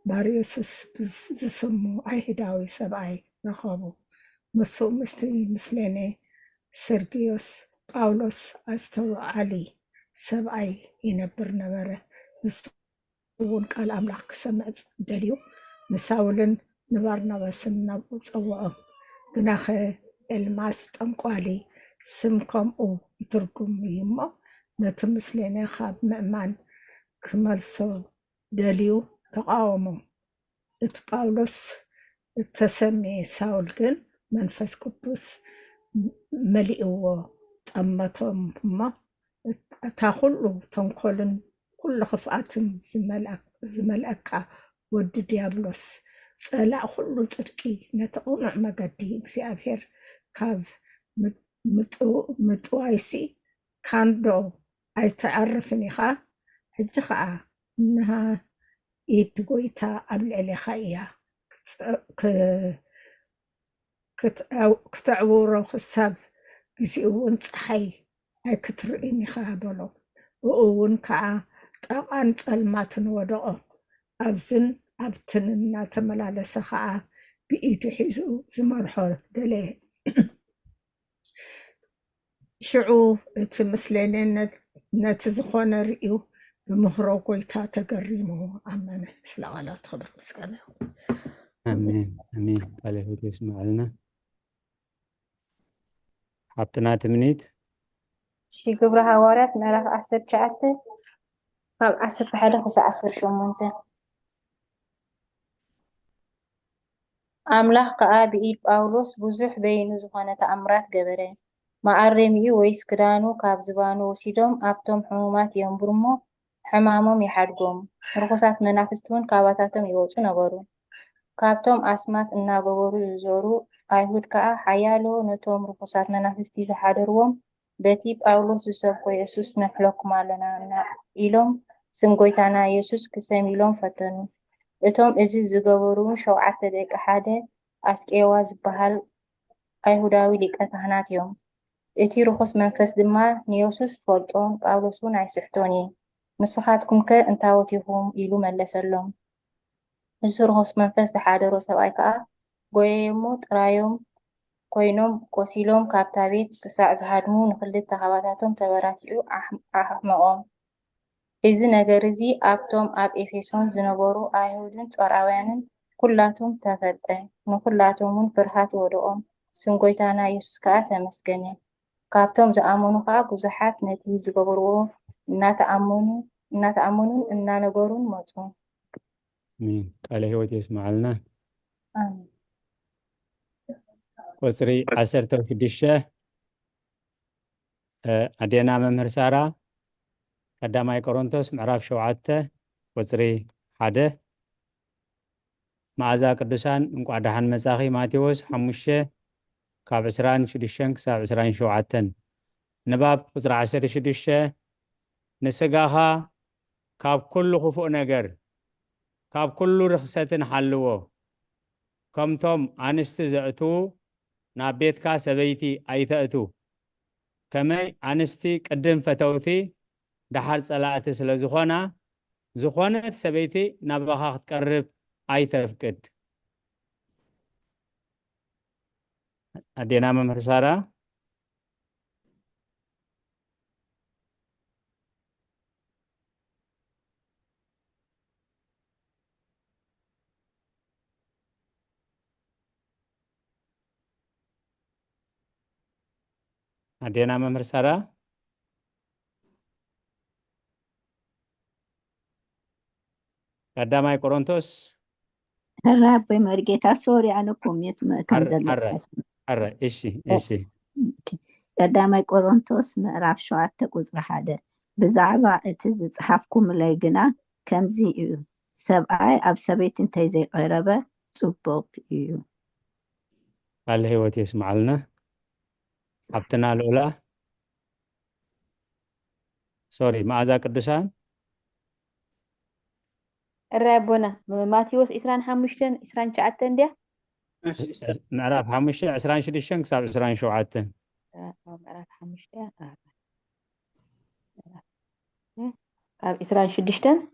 ባርዮስስ ዝስሙ ኣይሁዳዊ ሰብኣይ ረኸቡ ንሱ ምስቲ ምስሌኔ ሰርግዮስ ጳውሎስ ኣስተውዓሊ ሰብኣይ ይነብር ነበረ ንሱ እውን ቃል ኣምላኽ ክሰምዕ ደልዩ ንሳውልን ንባርናባስን ናብኡ ፀውዖም ግናኸ ኤልማስ ጠንቋሊ ስም ከምኡ ይትርጉም እዩ እሞ ነቲ ምስሌኔ ካብ ምእማን ክመልሶ ደልዩ ተቃወሙ እቲ ጳውሎስ እተሰሚዐ ሳውል ግን መንፈስ ቅዱስ መሊእዎ ጠመቶም እሞ እታ ኩሉ ተንኮልን ኩሉ ክፍኣትን ዝመልአካ ወዲ ዲያብሎስ ፀላእ ኩሉ ፅድቂ ነቲ ቁኑዕ መገዲ እግዚኣብሔር ካብ ምጥዋይሲ ካንዶ ኣይተዓርፍን ኢኻ ሕጂ ከዓ ንሃ ኢድ ጎይታ ኣብ ልዕሊኻ እያ ክትዕውሮ ክሳብ ግዚኡ እውን ፀሓይ ኣይክትርኢን ኢኻ በሎ ብኡ እውን ከዓ ጣቓን ፀልማትን ወደቆ ኣብዝን ኣብትን እናተመላለሰ ከዓ ብኢዱ ሒዙ ዝመርሖ ደለየ ሽዑ እቲ ምስሌኔ ነቲ ዝኾነ ርኢዩ ብምህሮ ጎይታ ተገሪሙ ኣመነ ስለ ቃላት ክብር ምስጋና አሜን አሜን ቃል ህይወት ይስማዓልና ሓብትና ትምኒት ግብረ ሐዋርያት ምዕራፍ 19 ካብ 11 ክሳብ 18 ኣምላኽ ከዓ ብኢድ ጳውሎስ ብዙሕ በይኑ ዝኾነ ተኣምራት ገበረ ማዓረሚኡ ወይስ ክዳኑ ካብ ዝባኑ ወሲዶም ኣብቶም ሕሙማት የንብሩ እሞ ሕማሞም ይሓድጎም ርኩሳት መናፍስቲ እውን ካባታቶም ይወፁ ነበሩ ካብቶም ኣስማት እናገበሩ ዝዞሩ ኣይሁድ ከዓ ሓያሎ ነቶም ርኩሳት መናፍስቲ ዝሓደርዎም በቲ ጳውሎስ ዝሰብኮ ኢየሱስ ነሕለኩም ኣለና ኢሎም ስም ጎይታና ኢየሱስ ክሰሚሎም ፈተኑ እቶም እዚ ዝገበሩ 7 ደቂ ሓደ ኣስቄዋ ዝበሃል ኣይሁዳዊ ሊቀ ካህናት እዮም እቲ ርኩስ መንፈስ ድማ ንኢየሱስ ፈልጦን ጳውሎስ እውን ኣይስሕቶን እዩ ንስኻትኩም ከ እንታወቲኹም ኢሉ መለሰሎም እዚ ርኩስ መንፈስ ዝሓደሮ ሰብኣይ ከዓ ጎየሞ ጥራዮም ኮይኖም ቆሲሎም ካብታ ቤት ክሳዕ ዝሃድሙ ንክልተ ካባታቶም ተበራቲዑ ኣሕመቆም እዚ ነገር እዚ ኣብቶም ኣብ ኤፌሶን ዝነበሩ ኣይሁድን ጾርዓውያንን ኩላቶም ተፈልጠ ንኩላቶም እውን ፍርሃት ወደቆም ስም ጎይታና ኢየሱስ ከዓ ተመስገነ ካብቶም ዝኣመኑ ከዓ ብዙሓት ነቲ ዝገበርዎ እናተኣመኑን እናነገሩን መፁ አሜን ቃል ህይወት ይስማዓልና ቁፅሪ 16 ኣዴና መምህር ሳራ ቀዳማይ ቆሮንቶስ ምዕራፍ 7 ቁፅሪ 1 መዓዛ ቅዱሳን እንቋዕ ደሓን መጻኺ ማቴዎስ 5 ካብ 26 ክሳብ 27 ንባብ ቁፅሪ 16 ንስጋኻ ካብ ኩሉ ክፉእ ነገር ካብ ኩሉ ርክሰትን ሓልዎ ከምቶም ኣንስቲ ዘእትዉ ናብ ቤትካ ሰበይቲ ኣይተእቱ ከመይ ኣንስቲ ቅድም ፈተውቲ ዳሓር ጸላእቲ ስለ ዝኾና ዝኾነት ሰበይቲ ናባኻ ክትቀርብ ኣይተፍቅድ أدينا ممر سارة أدينا ممر سارة قدامي كورنثوس الرب مرجيتا سوري أنا كميت كم زلت عرّ إشي قدامي كورنثوس مقراف شوعة قزر حدا بزعبا اتز صحافكم ليقنا كمزي إيو سبعي أب سبيت انتي زي قربة صبوب إيو قال هي يسمع لنا حبتنا الأولى سوري ماذا قدسان الرابونا ماتيوس إسران حمشتن إسران شعتن دي نعرف حمشة عسران شديشن كساب عسران شوعتن معرف حمشتن إسران شديشتن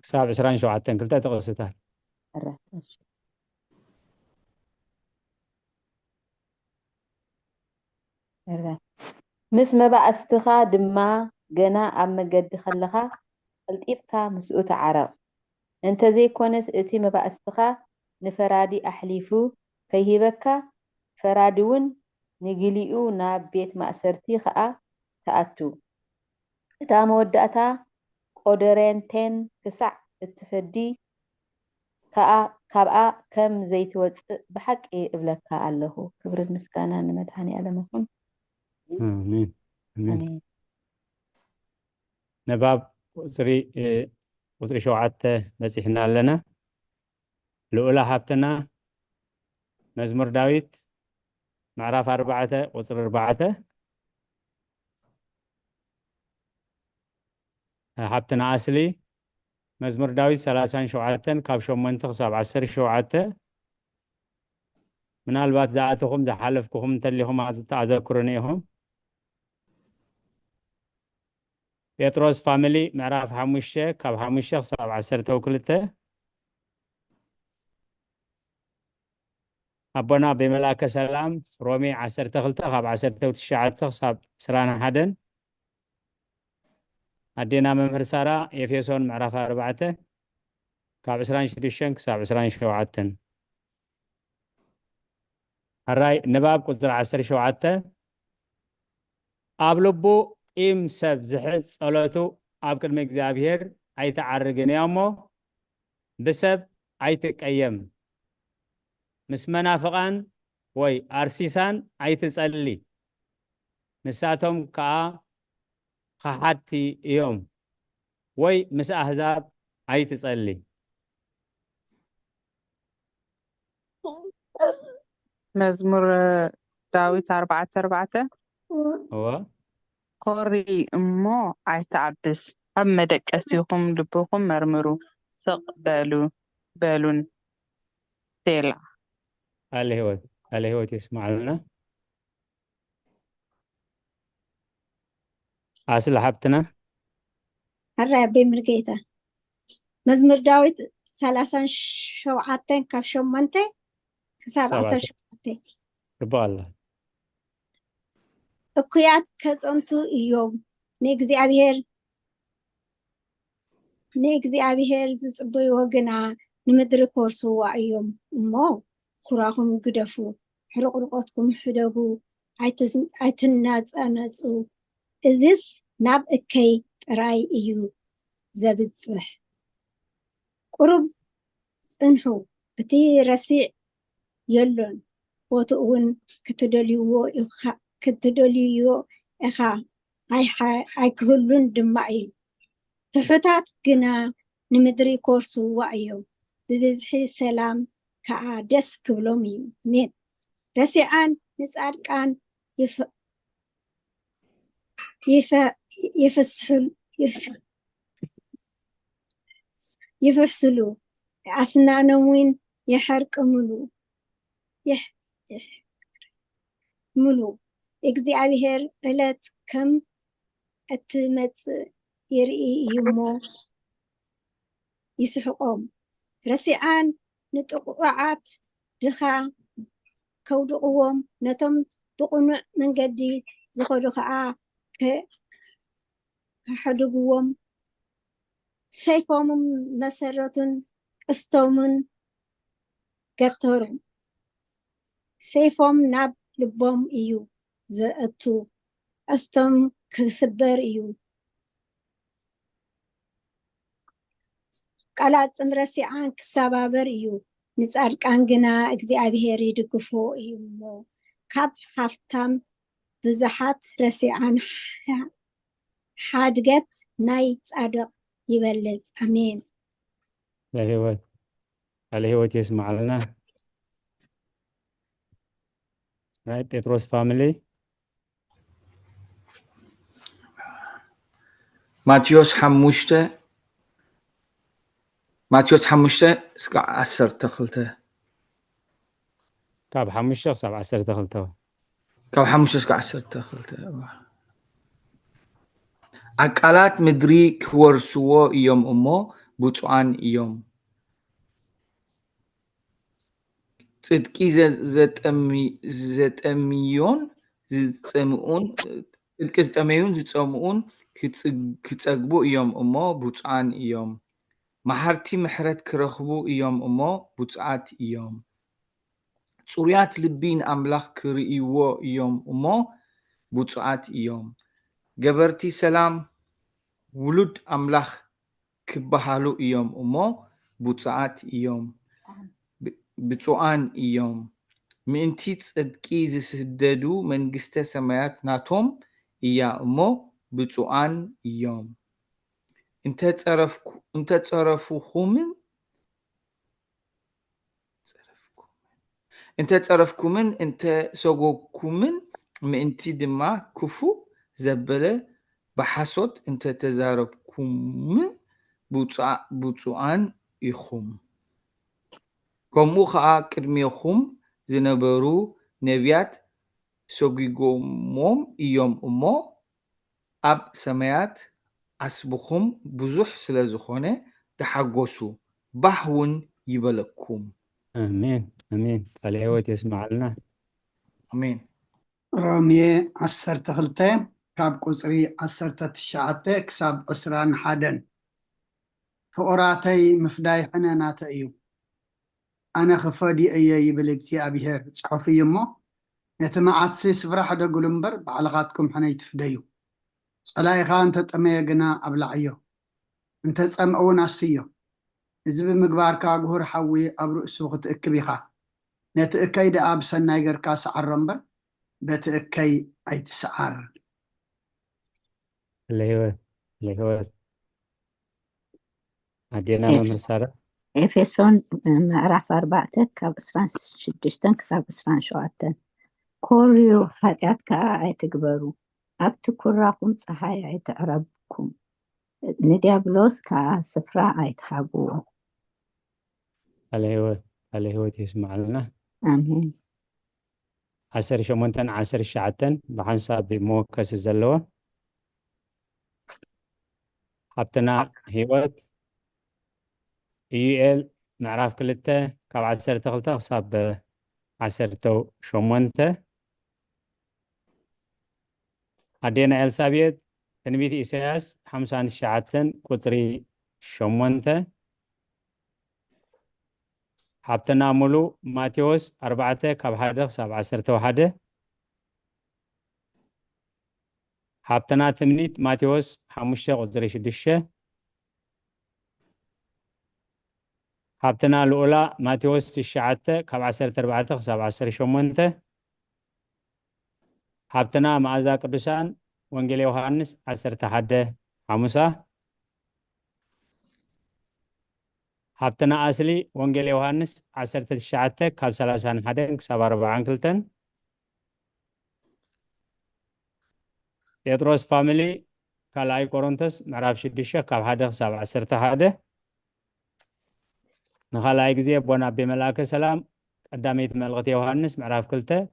كساب عسران شوعتن كلتا تقصتها مس مبأستخا دما جنا أما جد خلخا الطيبكا مسؤوت عرب انت زي كونس اتي مبأستخا نفرادي أحليفو كيهبكا فرادون نجليو ناب بيت مأسرتي خا تأتو تا مودأتا قدرين تين كسع التفدي كابا كم زيت وصء بحق إبلكا الله كبر المسكانة نمدحاني ألمكم آمين نباب وزري شوعات مسيحنا لنا الأولى حبتنا مزمور داويد معرف 4 وزر 4 حبتنا أصلي مزمور داويد 30 شوعاتن كاب شومنت خصاب 10 شوعات من البات زعاتكم زحلفكم تليهم أذكرنيهم بيتروس فاميلي معرف حموشة كاب حموشة خصاب 10 توكلته أبونا بملاك سلام رومي 10 تخلته كاب 10 توتشعات خصاب سرانا حدن أدينا ممر سارة يفيسون معرف 4 كاب 20 شديشن كساب 20 شوعاتن الرأي نباب قدر 10 شوعاته أبلبو إم سب زحز صلاتو أبكر مكزابير أي تعرقن يامو بسب أي تكأيم مس منافقان وي أرسيسان أي تسألي نساتهم كا خحاتي يوم وي مس أحزاب أي تسألي مزمور داويت 4 هو قري أمو عيتعبس أما دكاسيهم لبوهم مرمرو سق بالون سيلا اللي هو تسمع لنا أصل حبتنا الرابي مرقيتا مزمور داويد 30 شوعاتن كاب شومنتي كساب 10 شوعاتن ربا الله እኩያት ከጸንቱ እዮም ንእግዚአብሔር ዝጽበይዎ ግና ንምድሪ ኮርስዋ እዮም እሞ ኩራኹም ግደፉ ሕርቁርቆትኩም ሕደጉ ኣይትናፀነፁ እዚስ ናብ እከይ ጥራይ እዩ ዘብፅሕ ቁሩብ ጽንሑ እቲ ረሲዕ የሎን ቦቱ እውን ክትደልይዎ ኢኻ ኣይክህሉን ድማ እዩ ትሑታት ግና ንምድሪ ኮርስዋ እዮም ብብዝሒ ሰላም ከዓ ደስ ክብሎም እዩ ሜን ረሲዓን ንጻድቃን ይፍስሉ ኣስናኖም እውን ይሕርቅምሉ ሙሉ እግዚአብሔር ዕለት ከም እትመጽእ ይርኢ እዩ እሞ ይስሕቆም ረሲዓን ንጥቁዓት ድኻ كودقوم نتم بقنع من قدي زخدو خعا كحدقوم سيفهم مسرة استومن قطرم سيفهم ناب لبوم إيو زأتو أستم كسبر إيو قالات امرسيعان كسابابر إيو نصارقان ግና እግዚአብሔር ይድግፎ እዩ እሞ ካብ ሃፍታም ብዙሓት ረሲዓን ሓድገት ናይ ጻድቕ ይበልጽ አሜን። ለህይወት يسمع لنا right ጴጥሮስ family ማቴዎስ 5 እስከ 12 ካብ 5 ክሳብ 12 ካብ 5 እስከ 12 አቃላት ምድሪ ክወርስዎ እዮም እሞ ብፁዓን እዮም ጽድቂ ዘጠምዮን ዝጸምኡን ክጸግቡ እዮም እሞ ብፁዓን እዮም ማሕርቲ ምሕረት ክረኽቡ እዮም እሞ ብፁዓት እዮም ጽሩያት ልቢን አምላኽ ክርእይዎ እዮም እሞ ብፁዓት እዮም ገበርቲ ሰላም ውሉድ አምላኽ ክበሃሉ እዮም እሞ ብፁዓት እዮም ብፁዓን እዮም ምእንቲ ጽድቂ ዝስደዱ መንግስተ ሰማያት ናቶም እያ እሞ ብፁዓን እዮም እንተ ጸረፍኩምን እንተ ሰጎኩምን ምእንቲ ድማ ክፉ ዘበለ በሐሶት እንተ ተዛረብኩምን ብፁዓን ኢኹም ከምኡ ከዓ ቅድሜኹም ዝነበሩ ነቢያት ሰጊጎሞም እዮም እሞ ኣብ ሰማያት አስብኹም ብዙሕ ስለ ዝኾነ ተሓጎሱ ባሕውን ይበለኩም አሜን አሜን ለህይወት يسمع لنا አሜን ሮሜ 12 ካብ ቁጽሪ 19 ክሳብ 21 ፍቁራተይ ምፍዳይ ሕነናተ እዩ ኣነ ክፈዲ እየ ይብል እግዚኣብሔር ጽሑፍ እዩ እሞ ነቲ መዓትሲ ስፍራ ሓደጉሉ እምበር ባዕልኻትኩም ሕነይ ትፍደዩ ጸላኢኻ እንተጠመየ ግና ኣብላዕዮ እንተጸምአ እውን ኣስዮ እዚ ብምግባርካ ጉሁር ሓዊ ኣብ ርእሱ ክትእክብ ኢኻ ነቲ እከይ ደኣ ብሰናይ ጌርካ ሰዓሮ እምበር በቲ እከይ ኣይትሰዓር ለህይወት አዴና መምርሳረ ኤፌሶን ምዕራፍ 4 ካብ 26 ክሳብ 27 ኮርዩ ኃጢአት ከዓ ኣይትግበሩ ኣብቲ ኩራኹም ፀሓይ ኣይትዕረብኩም ንዲያብሎስ ከዓ ስፍራ ኣይትሃብዎ ለህይወት يسمع لنا አሜን 18 ብሓንሳብ መወከሲ ዘለዎ ሃብትና ህይወት ኢዩኤል ምዕራፍ 2 ካብ 12 ክሳብ 18 አዴና ኤልሳቤጥ ትንቢት ኢሳያስ 59 ቁጥሪ 8 ሃብትና ሙሉ ማቴዎስ 4 ካብ 1 ክሳብ 11 ሃብትና ትምኒት ማቴዎስ 5 ቁጥሪ 6 ሃብትና ልኡላ ማቴዎስ 9 ካብ 14 ክሳብ 18 ሃብትና መዓዛ ቅዱሳን ወንጌል ዮሐንስ 11:5 ሃብትና ኣስሊ ወንጌል ዮሐንስ 19 ካብ 31 ክሳብ 42 ጴጥሮስ ፋሚሊ ካልኣይ ቆሮንቶስ ምዕራፍ 6 ካብ 1 ክሳብ 11 ንኻልኣይ ግዜ ቦና ብመላከ ሰላም ቀዳመይት መልእኽቲ ዮሐንስ ምዕራፍ 2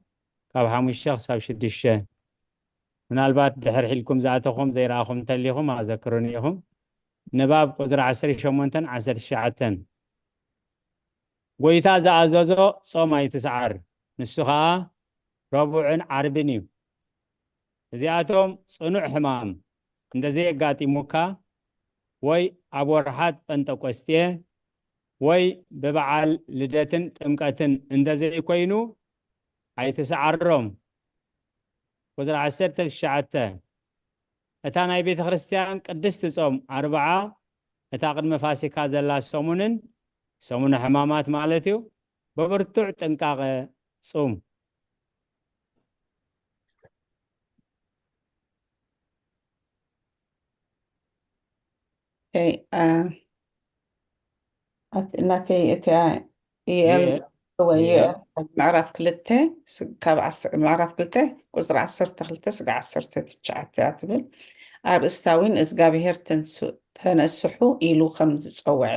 ካብ 5 ክሳብ 6 ምናልባት ድሕር ሒልኩም ዝኣተኹም ዘይረኣኹም እንተሊኹም ኣዘክሩኒ ኢኹም ንባብ ቁጥሪ 18-19 ጎይታ ዝኣዘዞ ጾም ኣይትሰዓር ንሱ ከዓ ረቡዕን ዓርብን እዩ እዚኣቶም ጽኑዕ ሕማም እንደዘየጋጢሙካ ወይ ኣብ ወርሓት ጴንጠቆስጤ ወይ በበዓል ልደትን ጥምቀትን እንደዘይኮይኑ ኣይትሰዓሮም ቁፅሪ 19 እታ ናይ ቤተ ክርስቲያን ቅድስቲ ጾም 40 እታ ቅድመ ፋሲካ ዘላ ሰሙንን ሰሙነ ሕማማት ማለት እዩ በብርቱዕ ጥንቃቐ ጾም እናተይ እቲ ኢኤል ወይኤል ምዕራፍ 2 ካብ ምዕራፍ 2 ቁፅሪ 12 ስጋ 19 ትብል ኣርእስታዊን እግዚአብሔር ተነስሑ ኢሉ ከም ዝፀውዐ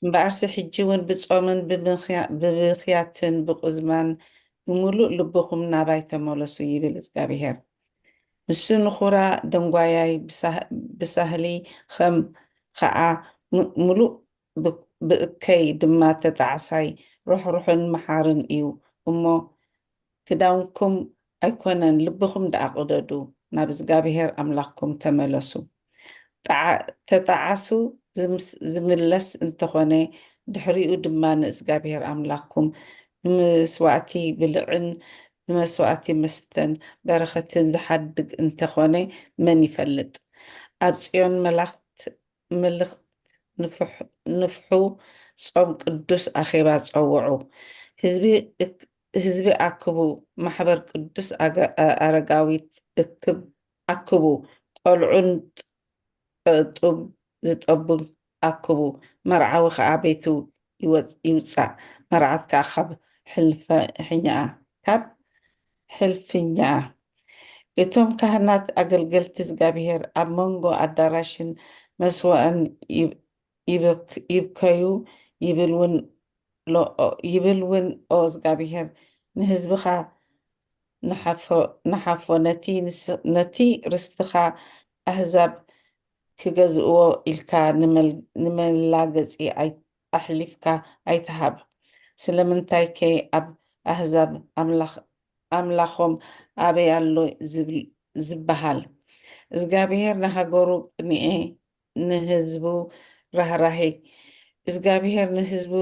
እምበኣርሲ ሕጂ እውን ብጾምን ብብኽያትን ብቁዝማን ብምሉእ ልብኹም ናባይ ተመለሱ ይብል እግዚአብሔር ንሱ ንኹራ ደንጓያይ ብሳህሊ ከም ከዓ ሙሉእ ብእከይ ድማ ተጣዕሳይ ርሕሩሕን መሓርን እዩ እሞ ክዳውንኩም ኣይኮነን ልብኹም ደኣ ቅደዱ ናብ እግዚአብሔር ኣምላኽኩም ተመለሱ ተጣዓሱ ዝምለስ እንተኾነ ድሕሪኡ ድማ ንእግዚአብሔር ኣምላኽኩም ብመስዋእቲ ብልዕን ብመስዋእቲ መስተን በረኸትን ዝሓድግ እንተኾነ መን ይፈልጥ ኣብ ጽዮን መልእኽት ንፍሑ ጾም ቅዱስ ኣኼባ ፀውዑ ህዝቢ ኣክቡ ማሕበር ቅዱስ ኣረጋዊት ኣክቡ ቆልዑን ጡብ ዝጠቡን ኣክቡ መርዓዊ ከዓ ቤቱ ይውፃእ መርዓት ከዓ ካብ ሕልፍኛኣ እቶም ካህናት ኣገልገልቲ እግዚአብሔር ኣብ መንጎ ኣዳራሽን መስዋእን ይብከዩ ይብልውን ኦ እግዚአብሔር ንህዝብኻ ንሓፎ ነቲ ርስትኻ ኣህዛብ ክገዝእዎ ኢልካ ንመላገፂ ኣሕሊፍካ ኣይትሃብ ስለምንታይ ከ ኣብ ኣህዛብ ኣምላኾም ኣበይ ኣሎ ዝበሃል እግዚአብሔር ንሃገሩ ቅንኤ ንህዝቡ ራህራሄ እግዚአብሔር ንህዝቡ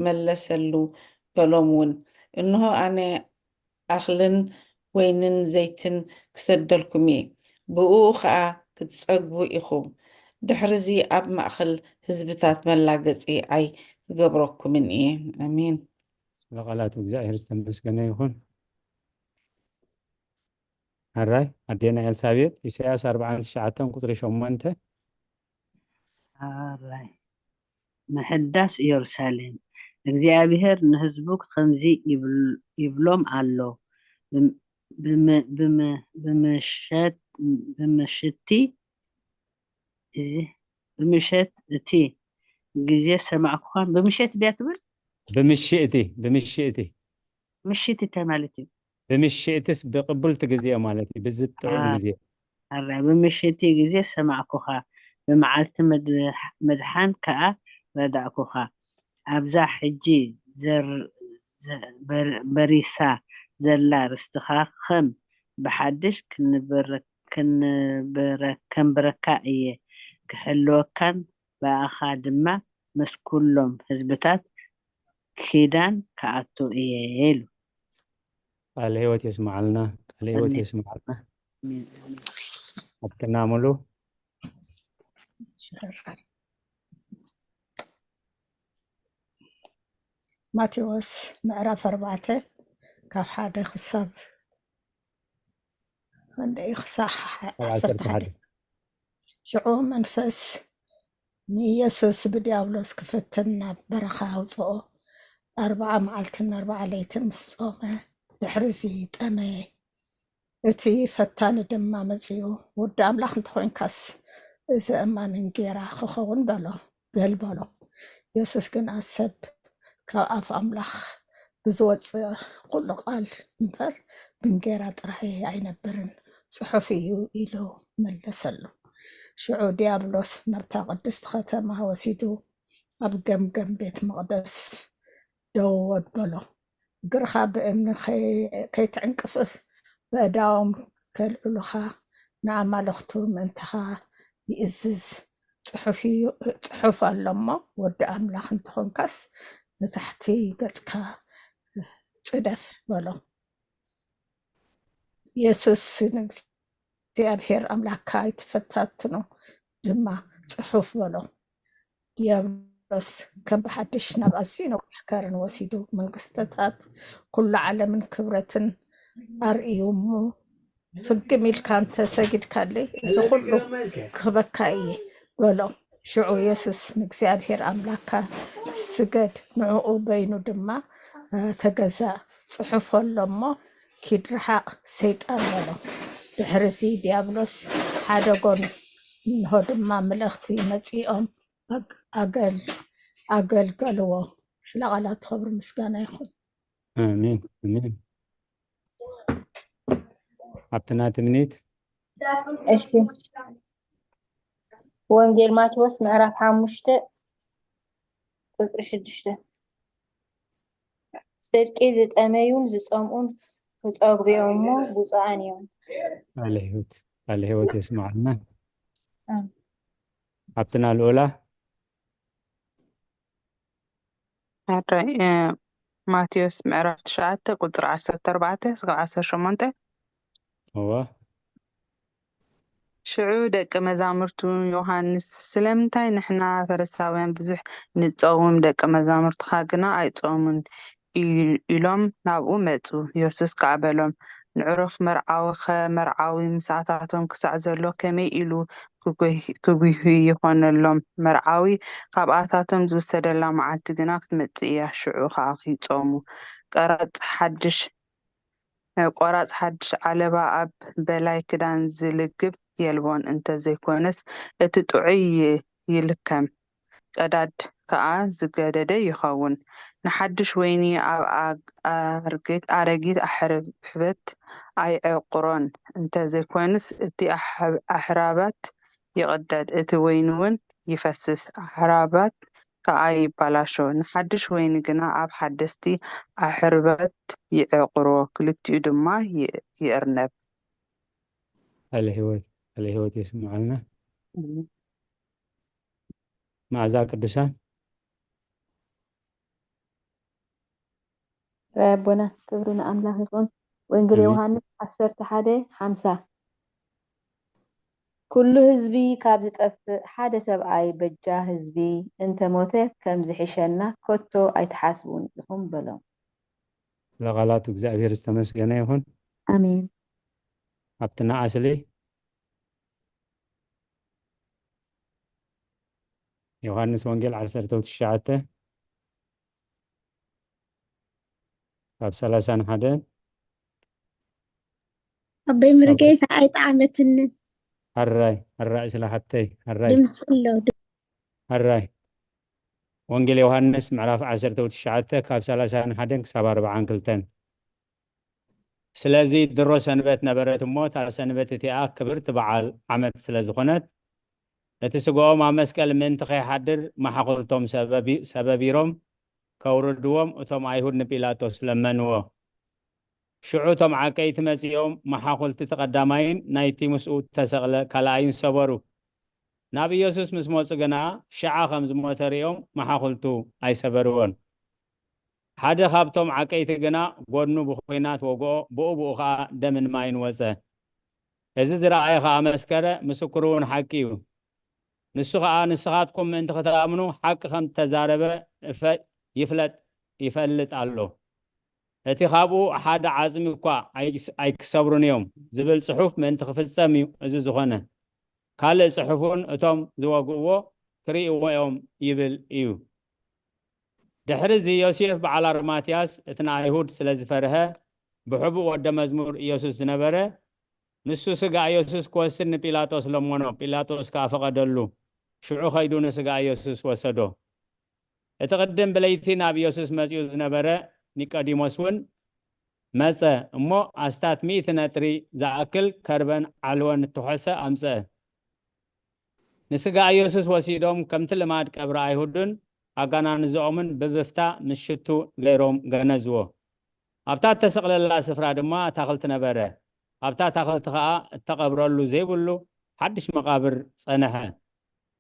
መለሰሉ በሎም እውን እንሆ ኣነ ኣኽልን ወይንን ዘይትን ክሰደልኩም እየ ብኡ ከዓ ክትፀግቡ ኢኹም ድሕርዚ ኣብ ማእኸል ህዝብታት መላገፂ ኣይ ክገብረኩምን እየ ኣሜን ስለቃላቱ እግዚአብሔር ዝተመስገነ ይኹን ኣራይ ኣዴና ኤልሳቤጥ ኢሳያስ 49 ቁጥሪ 8 ኣራይ ምሕዳስ ኢየሩሳሌም እግዚአብሔር ንህዝቡ ከምዚ ይብሎም ኣሎ ብምሸት እቲ ግዜ ሰማዕኩኻ ብምሸት ድያ ትብል ብምሽእቲ ተማለት እዩ ብምሽእትስ ብቅቡልቲ ግዜ ማለት እዩ ብዝጥዑ ግዜ ኣራይ ብምሽእቲ ግዜ ሰማዕኩኻ ብመዓልቲ መድሓን ከዓ ረዳእኩኻ ኣብዛ ሕጂ በሪሳ ዘላ ርስትኻ ከም ብሓድሽ ክንብረካ እየ ክሕልወካን በኣኻ ድማ ምስ ኩሎም ህዝብታት ኪዳን ከኣቱ እየ ኢሉ ቃል ህይወት የስማዓልና ኣብትናሙሉ ማቴዎስ ምዕራፍ 4 ካብ 1 ክሳብ 11 ሽዑ መንፈስ ንኢየሱስ ብዲያብሎስ ክፍትን ናብ በረኻ ኣውፅኦ 40 መዓልትን 40 ለይትን ምስ ጾመ ድሕሪዚ ጠመየ እቲ ፈታኒ ድማ መፅኡ ወዲ ኣምላኽ እንተኮይንካስ እዚ እማንን ጌራ ክኸውን በሎ ኢየሱስ ግን ኣሰብ ካብ ኣፍ ኣምላኽ ብዝወፅእ ኩሉ ቃል እምበር ብንጌራ ጥራሕ ኣይነበርን ፅሑፍ እዩ ኢሉ መለሰሉ ሽዑ ዲያብሎስ ናብታ ቅድስቲ ከተማ ወሲዱ ኣብ ገምገም ቤት መቅደስ ደው ወበሎ قرخا بأمن كيتعنقفف بأداوم كالألوخا نعم لختو منتخا يئزز صحف اللما ود أملاخ انتخون كاس تحتي قصكا صدف بلو يسوس እግዚአብሔር አምላካ ይትፈታትኖ ድማ ጽሑፍ በሎ ዲያብሎስ ከም ብሓድሽ ናብ ኣዝዩ ነዊሕ ካርን ወሲዱ መንግስትታት ኩሉ ዓለምን ክብረትን ኣርእዩ እሞ ፍግም ኢልካ እንተሰጊድካለይ እዚ ኩሉ ክኽበካ እየ በሎ ሽዑ ኢየሱስ ንእግዚአብሔር ኣምላካ ስገድ ንዕኡ በይኑ ድማ ተገዛእ ጽሑፍ ኣሎ እሞ ኪድርሓቕ ሰይጣን በሎ ድሕርዚ ዲያብሎስ ሓደ ጎኑ እንሆ ድማ መልእኽቲ መፂኦም ኣገልገልዎ ስለ ቃላት ክብሪ ምስጋና ይኹን አሜን አሜን ኣብትናት ምኒት እሺ ወንጌል ማቴዎስ ምዕራፍ 5 ቁጥሪ 6 ጽድቂ ዝጠመዩን ዝጸምኡን ዝጸግቢኦም እሞ ብፁዓን እዮም على هوت يسمعنا ኣብትና ልኡላ ማቴዎስ ምዕራፍ 9 ቁጥሪ 14 እስካብ 18 هو ሽዑ ደቂ መዛሙርቱ ዮሃንስ ስለምንታይ ንሕና ፈሪሳውያን ብዙሕ ንጾም ደቂ መዛሙርትኻ ግና ኣይጾሙን ኢሎም ናብኡ መፁ ኢየሱስ ከዓ በሎም ንዕሩኽ መርዓዊ መርዓዊ ምሳታቶም ክሳዕ ዘሎ ከመይ ኢሉ ክጉህ ይኾነሎም መርዓዊ ካብኣታቶም ዝወሰደላ መዓልቲ ግና ክትመጽእ እያ ሽዑ ከዓ ይጾሙ ቆራጽ ሓድሽ ዓለባ ኣብ በላይ ክዳን ዝልግብ የልቦን እንተዘይኮነስ እቲ ጥዑይ ይልከም ቀዳድ ከዓ ዝገደደ ይኸውን ንሓድሽ ወይኒ ኣብ ኣረጊት ኣሕርበት ኣይዕቁሮን እንተዘይኮንስ እቲ ኣሕራባት ይቕደድ እቲ ወይኒ እውን ይፈስስ ኣሕራባት ከዓ ይባላሾ ንሓድሽ ወይኒ ግና ኣብ ሓደስቲ ኣሕርበት ይዕቁሮ ክልቲኡ ድማ ይእርነብ على هوت يسمعنا معዛ ቅዱሳን ረቡና ክብሪ ንኣምላኽ ይኹን ወንጌል ዮሃንስ 11:50 ኩሉ ህዝቢ ካብ ዝጠፍእ ሓደ ሰብኣይ በጃ ህዝቢ እንተሞተ ከም ዝሕሸና ከቶ ኣይተሓስቡን ኢኹም በሎም ለቃላቱ እግዚአብሔር ዝተመስገነ ይኹን ኣሜን ኣብትና ኣስሊ ዮሐንስ ወንጌል 19 ካብ 31 ኣበይ ምርጌታ ኣይጣዕመትኒ ኣራይ ስለ ሓተይ ድምፂ ኣሎ ኣራይ ወንጌል ዮሐንስ ምዕራፍ 19 ካብ 31 ክሳብ 42 ስለዚ ድሮ ሰንበት ነበረት እሞ እታ ሰንበት እቲኣ ክብርቲ በዓል ዓመት ስለ ዝኾነት እቲ ስግኦም ኣብ መስቀል ምእንቲ ከይሓድር መሓቑልቶም ሰበቢሮም ከውርድዎም እቶም ኣይሁድ ንጲላጦስ ለመንዎ ሽዑ እቶም ዓቀይቲ መጺኦም መሓቑልቲ ተቐዳማይን ናይቲ ምስኡ ተሰቕለ ካልኣይን ሰበሩ ናብ ኢየሱስ ምስ መፁ ግና ሸዓ ከም ዝሞተ ሪኦም መሓቑልቱ ኣይሰበርዎን ሓደ ካብቶም ዓቀይቲ ግና ጎድኑ ብኹናት ወግኦ ብኡ ከዓ ደምን ማይን ወፀ እዚ ዝረኣየ ከዓ መስከረ ምስክሩ እውን ሓቂ እዩ ንሱ ከዓ ንስኻትኩም ምእንቲ ክትኣምኑ ሓቂ ከም ተዛረበ ይፈልጥ ኣሎ እቲ ካብኡ ሓደ ዓፅሚ እኳ ኣይክሰብሩን እዮም ዝብል ጽሑፍ ምእንቲ ክፍጸም እዩ እዚ ዝኾነ ካልእ ጽሑፉን እቶም ዝወግእዎ ክሪእዎ እዮም ይብል እዩ ድሕሪዚ ዮሴፍ በዓል ኣርማትያስ እቲ ንኣይሁድ ስለ ዝፈርሀ ብሕቡእ ወደ መዝሙር ኢየሱስ ዝነበረ ንሱ ስጋ ኢየሱስ ክወስድ ንጲላጦስ ለሞኖ ጲላጦስ ከዓ ፈቐደሉ ሽዑ ኸይዱ ንስጋ ኢየሱስ ወሰዶ እቲ ቅድም ብለይቲ ናብ ኢየሱስ መጺኡ ዝነበረ ኒቆዲሞስ እውን መፀ እሞ ኣስታት 100 ነጥሪ ዝኣክል ከርበን ዓልወን እትሖሰ ኣምፀአ ንስጋ ኢየሱስ ወሲዶም ከምቲ ልማድ ቀብሪ ኣይሁድን ኣጋናንዝኦምን ብብፍታ ምሽቱ ገይሮም ገነዝዎ ኣብታ ተሰቕለላ ስፍራ ድማ ታኽልቲ ነበረ ኣብታ ታኽልቲ ከዓ እተቐብረሉ ዘይብሉ ሓድሽ መቃብር ጸንሐ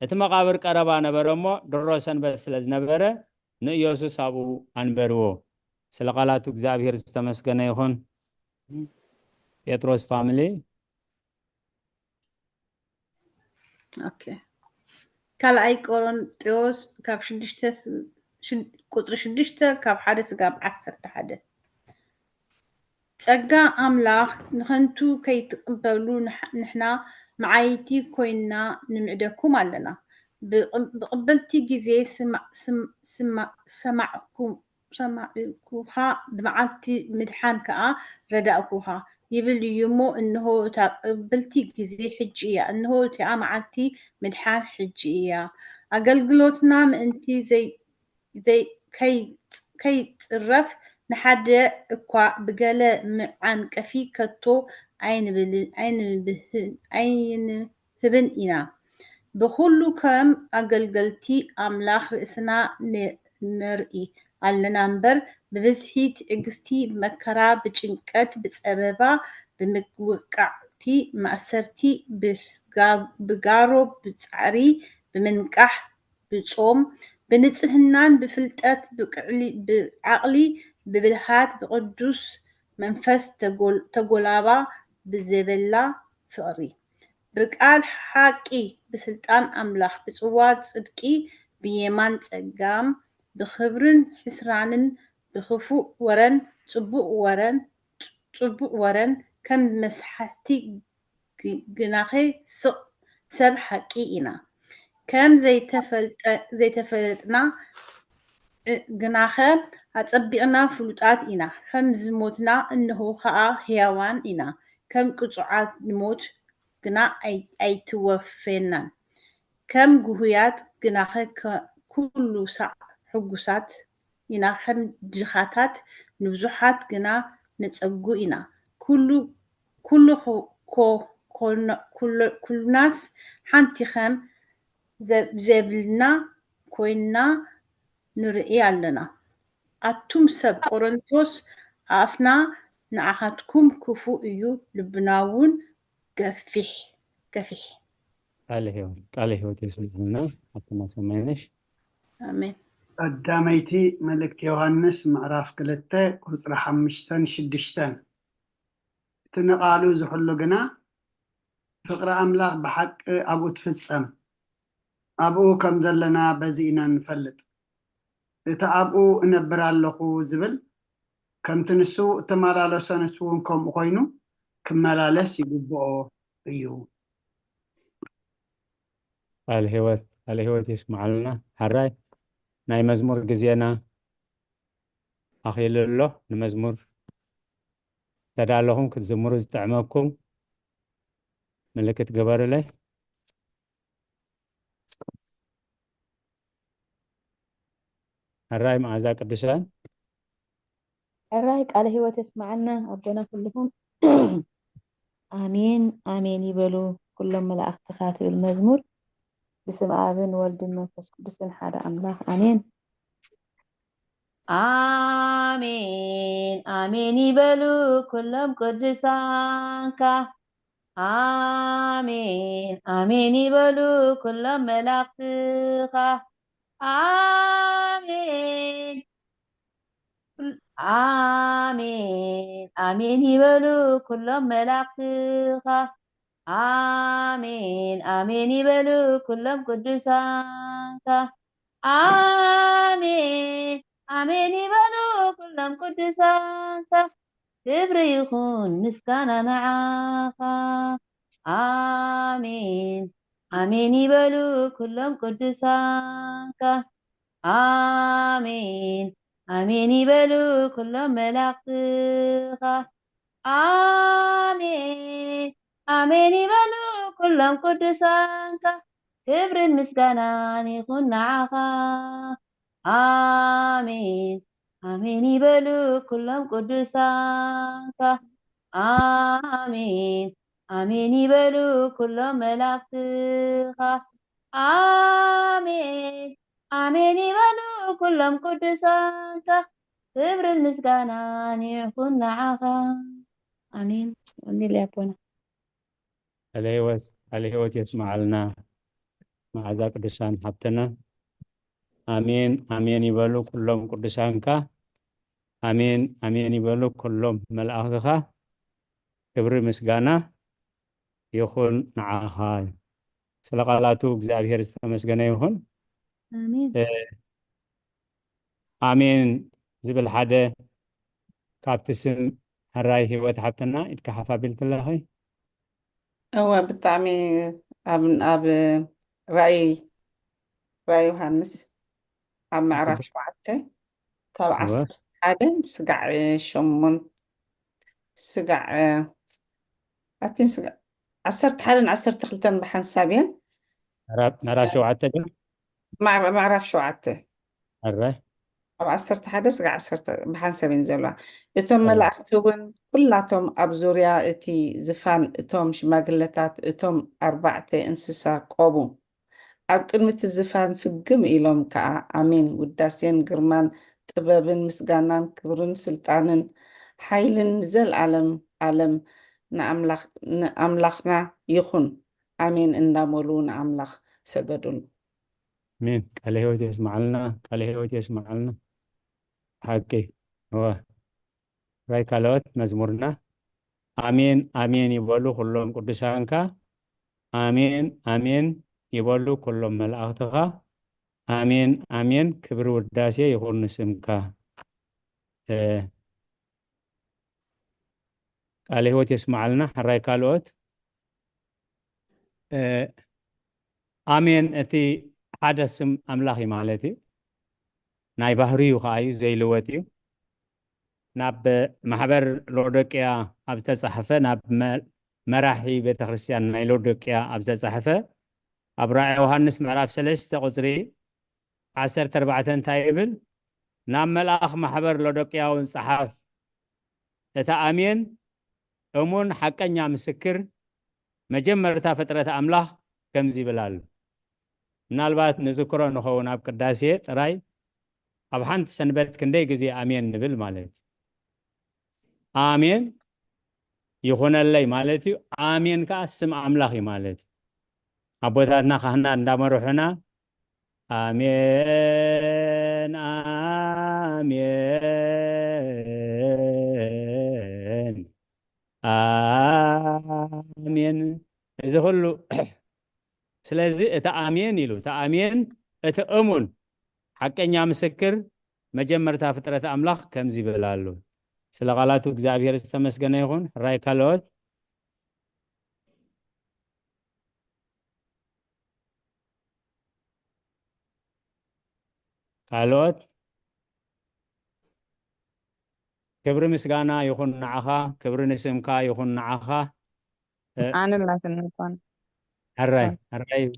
እቲ መቃብር ቀረባ ነበረ እሞ ድሮ ሰንበት ስለ ዝነበረ ንኢየሱስ ኣብኡ አንበርዎ ስለ ቃላቱ እግዚአብሔር ዝተመስገነ ይኹን ጴጥሮስ ፋሚሊ ኦኬ ካልኣይ ቆሮንጦስ ካብ 6 ካብ 1 ስጋብ 11 ጸጋ ኣምላኽ ንኸንቱ ከይትቕበሉ ንሕና መዓይቲ ኮይና ንምዕደኩም ኣለና ብቕበልቲ ግዜ ሰማዕኩኻ ብመዓልቲ ምድሓን ከዓ ረዳእኩኻ ይብል እዩ እሞ እንሆ እታ ቅብልቲ ግዜ ሕጂ እያ እንሆ እቲኣ መዓልቲ ምድሓን ሕጂ እያ ኣገልግሎትና ምእንቲ ከይፅረፍ ንሓደ እኳ ብገለ መዓንቀፊ ከቶ ኣይንህብን ኢና ብኩሉ ከም ኣገልገልቲ ኣምላኽ ርእስና ነርኢ ኣለና እምበር ብብዝሒ ትዕግስቲ መከራ ብጭንቀት ብፀበባ ብምውቃዕቲ ማእሰርቲ ብጋሮ ብፃዕሪ ብምንቃሕ ብጾም ብንጽህናን ብፍልጠት ብዓቕሊ ብብልሃት ብቅዱስ መንፈስ ተጎላባ ብዘበላ ፍቕሪ ብቃል ሓቂ ብስልጣን ኣምላኽ ብጽዋ ጽድቂ ብየማን ጸጋም ብኽብርን ሕስራንን ብኽፉእ ወረን ጽቡቕ ወረን ከም መስሓቲ ግናኸ ስቕ ሰብ ሓቂ ኢና ከም ዘይተፈልጥና ግናኸ ኣጸቢቕና ፍሉጣት ኢና ከም ዝሞትና እንሆ ከዓ ሕያዋን ኢና ከም ቅጹዓት ንሞት ግና ኣይትወፌናን ከም ጉህያት ግናኸ ኩሉ ሳዕ ሕጉሳት ኢና ከም ድኻታት ንብዙሓት ግና ነጸጉ ኢና ኩሉናስ ሓንቲ ከም ዘብልና ኮይና ንርኢ ኣለና ኣቱም ሰብ ቆሮንቶስ ኣፍና ንዓኻትኩም ክፉእ እዩ ልብናውን ገፊሕ ቃል ሕይወት የስልሕና ኣቱማ ሰማይነሽ ኣሜን ቀዳመይቲ መልእክቲ ዮሃንስ ምዕራፍ 2 ቁፅሪ 5-6 እቲ ንቃሉ ዝሕሉ ግና ፍቅሪ ኣምላኽ ብሓቂ ኣብኡ ትፍጸም ኣብኡ ከም ዘለና በዚ ኢና ንፈልጥ እቲ ኣብኡ እነብር ኣለኹ ዝብል ከምቲ ንሱ እተመላለሰ ንሱ እውን ከምኡ ኮይኑ ክመላለስ ይግብኦ እዩ ቃል ሕይወት ይስማዓልና ሓራይ ናይ መዝሙር ግዜና ኣኺሉ ኣሎ ንመዝሙር ተዳለኹም ክትዝምሩ ዝጥዕመኩም ምልክት ገበሩለይ حراي معزا قدسان حراي قال هو تسمعنا ربنا كلهم آمين آمين يبلو كلهم ملائكة خاتم المزمور باسم آب والد المنفس قدس حدا أملاك آمين آمين آمين يبلو كلهم قدسانك آمين آمين يبلو كلهم ملائكة آمين آمين آمين يبلو كلهم ملائكة آمين آمين يبلو كلهم قدسانك آمين آمين يبلو كلهم قدسانك كبر يكون مسكانا معاك آمين آمين يبلو كلهم قدسانك آمين آمين يبلو كلهم ملائكة آمين آمين يبلو كلهم قدسانك كبر المسكنة يكون معاك آمين آمين يبلو كلهم قدسانك آمين آمين يبلو كلهم ملائكة آمين آمين يبلو كلهم قدسانك ክብሪ ምስጋናን ይኹን ንዓኻ አሜን እንል ያቦና الهوت يسمعلنا مع ذا قدسان حبتنا آمين آمين يبلو كلهم قدسانك آمين آمين يبلو كلهم ملائكتك كبر مسغانا يخون نعاها سلقالاتو እግዚአብሔር ዝተመስገነ ይሁን አሜን آمين ዝብል ሓደ ካብቲ ስም ሕራይ ህይወት ሓብትና ኢድካ ሓፍ ኣቢልክለኸይ እወ ብጣዕሚ ኣብ ራእይ ዮሃንስ ኣብ ምዕራፍ 7 ካብ 11 ስጋዕ 8 ስጋዕ 11-12 ብሓንሳብ እየን ምዕራፍ 7 ግን ምዕራፍ 7 ሕራይ ኣብ 11 ስጋዕ 10 ብሓንሳብ እየን ዘለዋ እቶም መላእክቲ እውን ኩላቶም ኣብ ዙርያ እቲ ዝፋን እቶም ሽማግለታት እቶም 4 እንስሳ ቆሙ ኣብ ቅድሚ እቲ ዝፋን ፍግም ኢሎም ከዓ ኣሜን ውዳሴን ግርማን ጥበብን ምስጋናን ክብርን ስልጣንን ሓይልን ዘለዓለም ዓለም ንኣምላኽና ይኹን ኣሜን እንዳመሉ ንኣምላኽ ሰገዱን مين قال هوت يسمعلنا حقي هو راي كالوت مزمورنا آمين آمين يبولو كلهم قدسانك آمين آمين يبولو كلهم ملائكتك آمين آمين كبر وداسي يكون اسمك قال هوت يسمعلنا راي كالوت آمين أتي هذا اسم أملاخي مالتي ناي بحريو خاي زي لوتيو ناب محبر لودكيا أبتا صحفة ناب مراحي بيت خريستيان ناي لودكيا أبتا صحفة أبراع يوحنس معراف 3 قصري 14 تايبل ناب ملاخ محبر لودكيا ونصحف اتا آمين أمون حقا مسكر مجمرتا فترة أملاخ كمزي بلال ምናልባት ንዝክሮ ንኸውን ኣብ ቅዳሴ ጥራይ ኣብ ሓንቲ ሰንበት ክንደይ ግዜ ኣሜን ንብል ማለት ኣሜን ይኹነለይ ማለት እዩ ኣሜን ከዓ ስም ኣምላኽ እዩ ማለት እዩ ኣቦታትና ካህና እንዳመርሑና ኣሜን ኣሜን ኣሜን እዚ ኩሉ ስለዚህ እታ አሜን ይሉ እታ አሜን እታ እሙን ሐቀኛ ምስክር መጀመርታ ፍጥረት አምላኽ ከምዚ ይብላሉ ስለ ቃላቱ እግዚአብሔር ተመስገነ ይሁን ራይ ካልኦት ክብሪ ምስጋና ይኹን ንዓኻ ክብሪ ንስምካ ይኹን ንዓኻ ኣነ ላትንኳን حراي حراي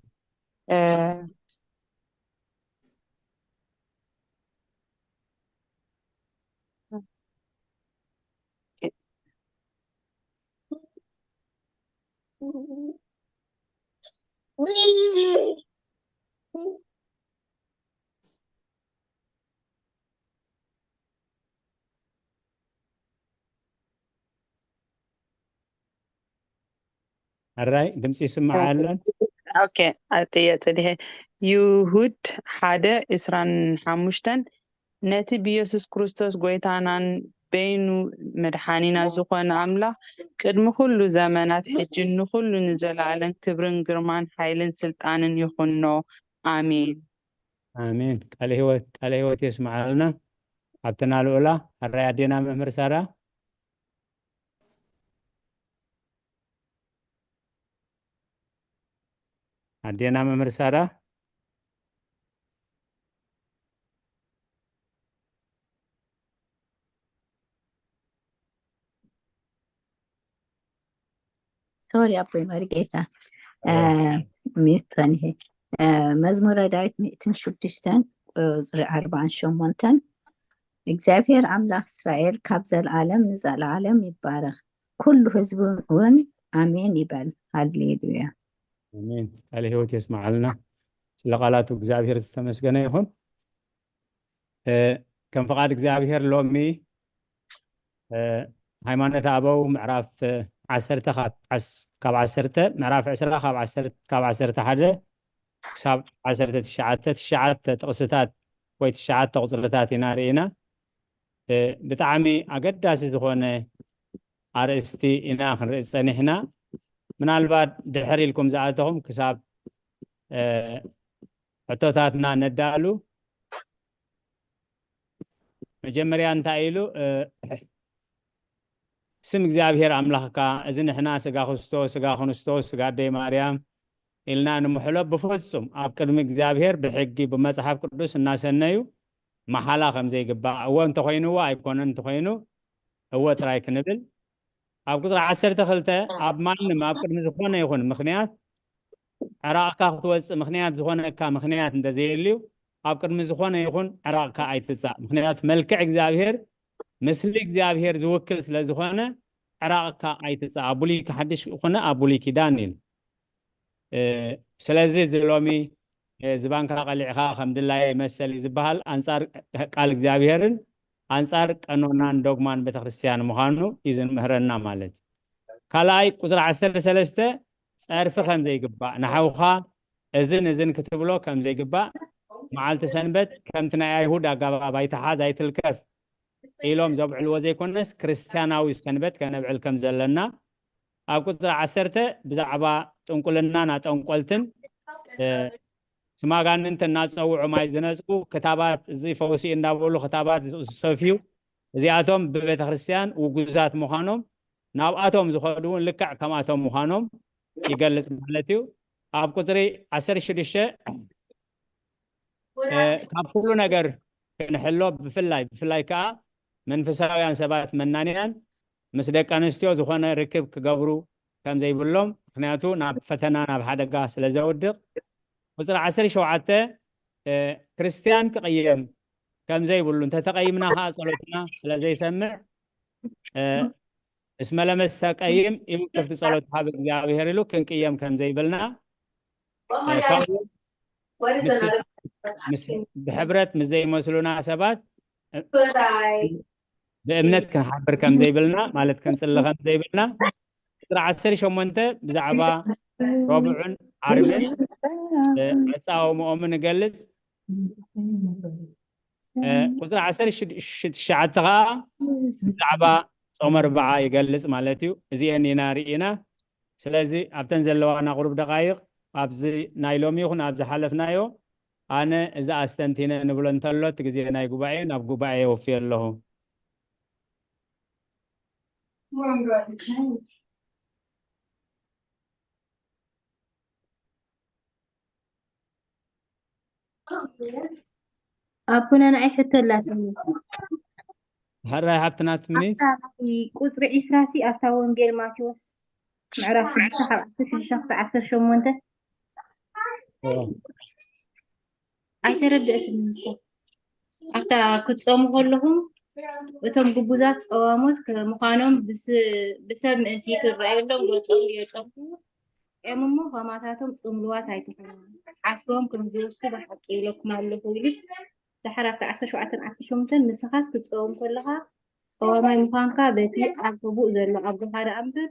دمسي سمع علن اوكي أتيه يهود حدا إسران حمشتن نتي بيسوس كريستوس غويتانان بينو مدحانينا زخون عملا قدم كل زمانات حجن كل نزل على كبرن جرمان حيلن سلطانن يخنو آمين آمين قال هو تسمع لنا عبتنا الأولى الرأي عدينا ممر سارة عدينا ممر سارة سوري أبوي مرقيتا ميتاني مزمور دايت 206 4 8 እግዚአብሔር አምላክ እስራኤል ካብ ዘለዓለም ንዘለዓለም ይባረክ ኩሉ ህዝቡ እውን አሜን ይበል ሃሌሉያ አሜን ቃለ ሕይወት ይስማዓልና ስለ ቃላቱ እግዚአብሔር ተመስገነ ይሁን كم فقاد እግዚአብሔር ሎሚ ሃይማኖት አበው ምዕራፍ 10 ካብ 10 ምዕራፍ 20 ካብ 11 ክሳብ 19 ጥቕስታት ወይ 9 ቁፅርታት ኢና ርኢና ብጣዕሚ ኣገዳሲ ዝኾነ ኣርእስቲ ኢና ክንርኢ ፀኒሕና ምናልባት ድሕር ኢልኩም ዝኣተኹም ክሳብ ሕቶታትና ነዳሉ መጀመርያ እንታይ ኢሉ ስም እግዚአብሔር አምላክካ እዚ ንሕና ስጋ ክርስቶስ ስጋ ክርስቶስ ስጋ ኣደይ ማርያም ኢልና ንምሕሎ ብፍጹም ኣብ ቅድሚ እግዚአብሔር ብሕጊ ብመፅሓፍ ቅዱስ እናሰነዩ መሓላ ከም ዘይግባእ እወ እንተኮይኑዎ ኣይኮነን እንተኮይኑ እወ ጥራይ ክንብል ኣብ ቁፅሪ 12 ኣብ ማንም ኣብ ቅድሚ ዝኾነ ይኹን ምክንያት ዕራቕካ ክትወፅእ ምክንያት ዝኾነካ ምክንያት እንተዘይልዩ ኣብ ቅድሚ ዝኾነ ይኹን ዕራቕካ ኣይትፃእ ምክንያቱ መልክዕ እግዚአብሔር ምስሊ እግዚአብሔር ዝውክል ስለ ዝኾነ ዕራቕካ ኣይትፃእ ኣብ ብሉይ ሓድሽ ኮነ ኣብ ብሉይ ኪዳን ኢሉ ስለዚ ሎሚ ዝባንካ ቀሊዕካ ከም ድላየ መሰል ዝበሃል አንጻር ቃል እግዚአብሔርን አንጻር ቀኖናን ዶግማን ቤተክርስቲያን ምዃኑ ይዝምህረና ማለት ካልኣይ ቁፅሪ 13 ፀርፊ ከም ዘይግባእ ንሓውኻ እዝን ክትብሎ ከም ዘይግባእ መዓልቲ ሰንበት ከምቲ ናይ ኣይሁድ ኣገባብ ኣይትሓዝ ኣይትልከፍ ኢሎም ዘብዕልዎ ዘይኮነስ ክርስቲያናዊ ሰንበት ከነብዕል ከም ዘለና ኣብ ቁፅሪ 10 ብዛዕባ ጥንቁልናን ኣጠንቆልትን ስማጋንንት እናፀውዑ ማይ ዝነፅቁ ክታባት እዚ ፈውሲ እንዳበሉ ክታባት ዝሰፍዩ እዚኣቶም ብቤተ ክርስቲያን ውጉዛት ምዃኖም ናብኣቶም ዝኸዱ እውን ልክዕ ከምኣቶም ምዃኖም ይገልጽ ማለት እዩ ኣብ ቁፅሪ 16 ካብ ኩሉ ነገር ክንሕሎ ብፍላይ ከዓ መንፈሳውያን ሰባት መናንያን ምስ ደቂ ኣንስትዮ ዝኾነ ርክብ ክገብሩ ከም ዘይብሎም ምክንያቱ ናብ ፈተና ናብ ሓደጋ ስለ ዘውድቕ ቁፅሪ 17 ክርስቲያን ክቕየም ከም ዘይብሉ እንተተቐይምና ከዓ ጸሎትና ስለ ዘይሰምዕ እስመ ለመስተቀይም ኢሉ ከፍቲ ጸሎት ሃብ እግዚአብሔር ኢሉ ክንቅየም ከም ዘይብልና ብሕብረት ምስ ዘይመስሉና ሰባት ብእምነት ክንሓብር ከም ዘይብልና ማለት ክንፅሊ ከም ዘይብልና ቁፅሪ 18 ብዛዕባ ረቡዕን ዓርብን መፃወምኦምን ንገልፅ ቁፅሪ 19 ከዓ ብዛዕባ ጾም ኣርብዓ ይገልፅ ማለት እዩ እዚአን ኢና ርኢና ስለዚ ኣብተን ዘለዋና ቁሩብ ደቃይቕ ኣብዚ ናይ ሎሚ ይኹን ኣብ ዝሓለፍናዮ ኣነ እዛ ኣስተንቲነ ንብሎ እንተሎ እቲ ግዜ ናይ ጉባኤ ናብ ጉባኤ ወፍዮ ኣለኹ أبونا نعيش الثلاثة هراي حبتنا تمنيت قصر إسراسي أفتح ونجيل ماتيوس معرف في الشخص 10 شمونته أيتردأت النساء أفتح كتصوم كلهم وتم جبوزات صوامات كمقانون بسبب أنتي كرأي لهم وتصوم يتصوم أممو فماتاتهم صملوات هاي تفهم عصرهم كانوا بيوصلوا بحكي لكم على الفوليس تحرك 10 شمتن مسخاس كتصوم كلها صوامي مخانكا بيتي عقبو زلو عبد هذا أمبر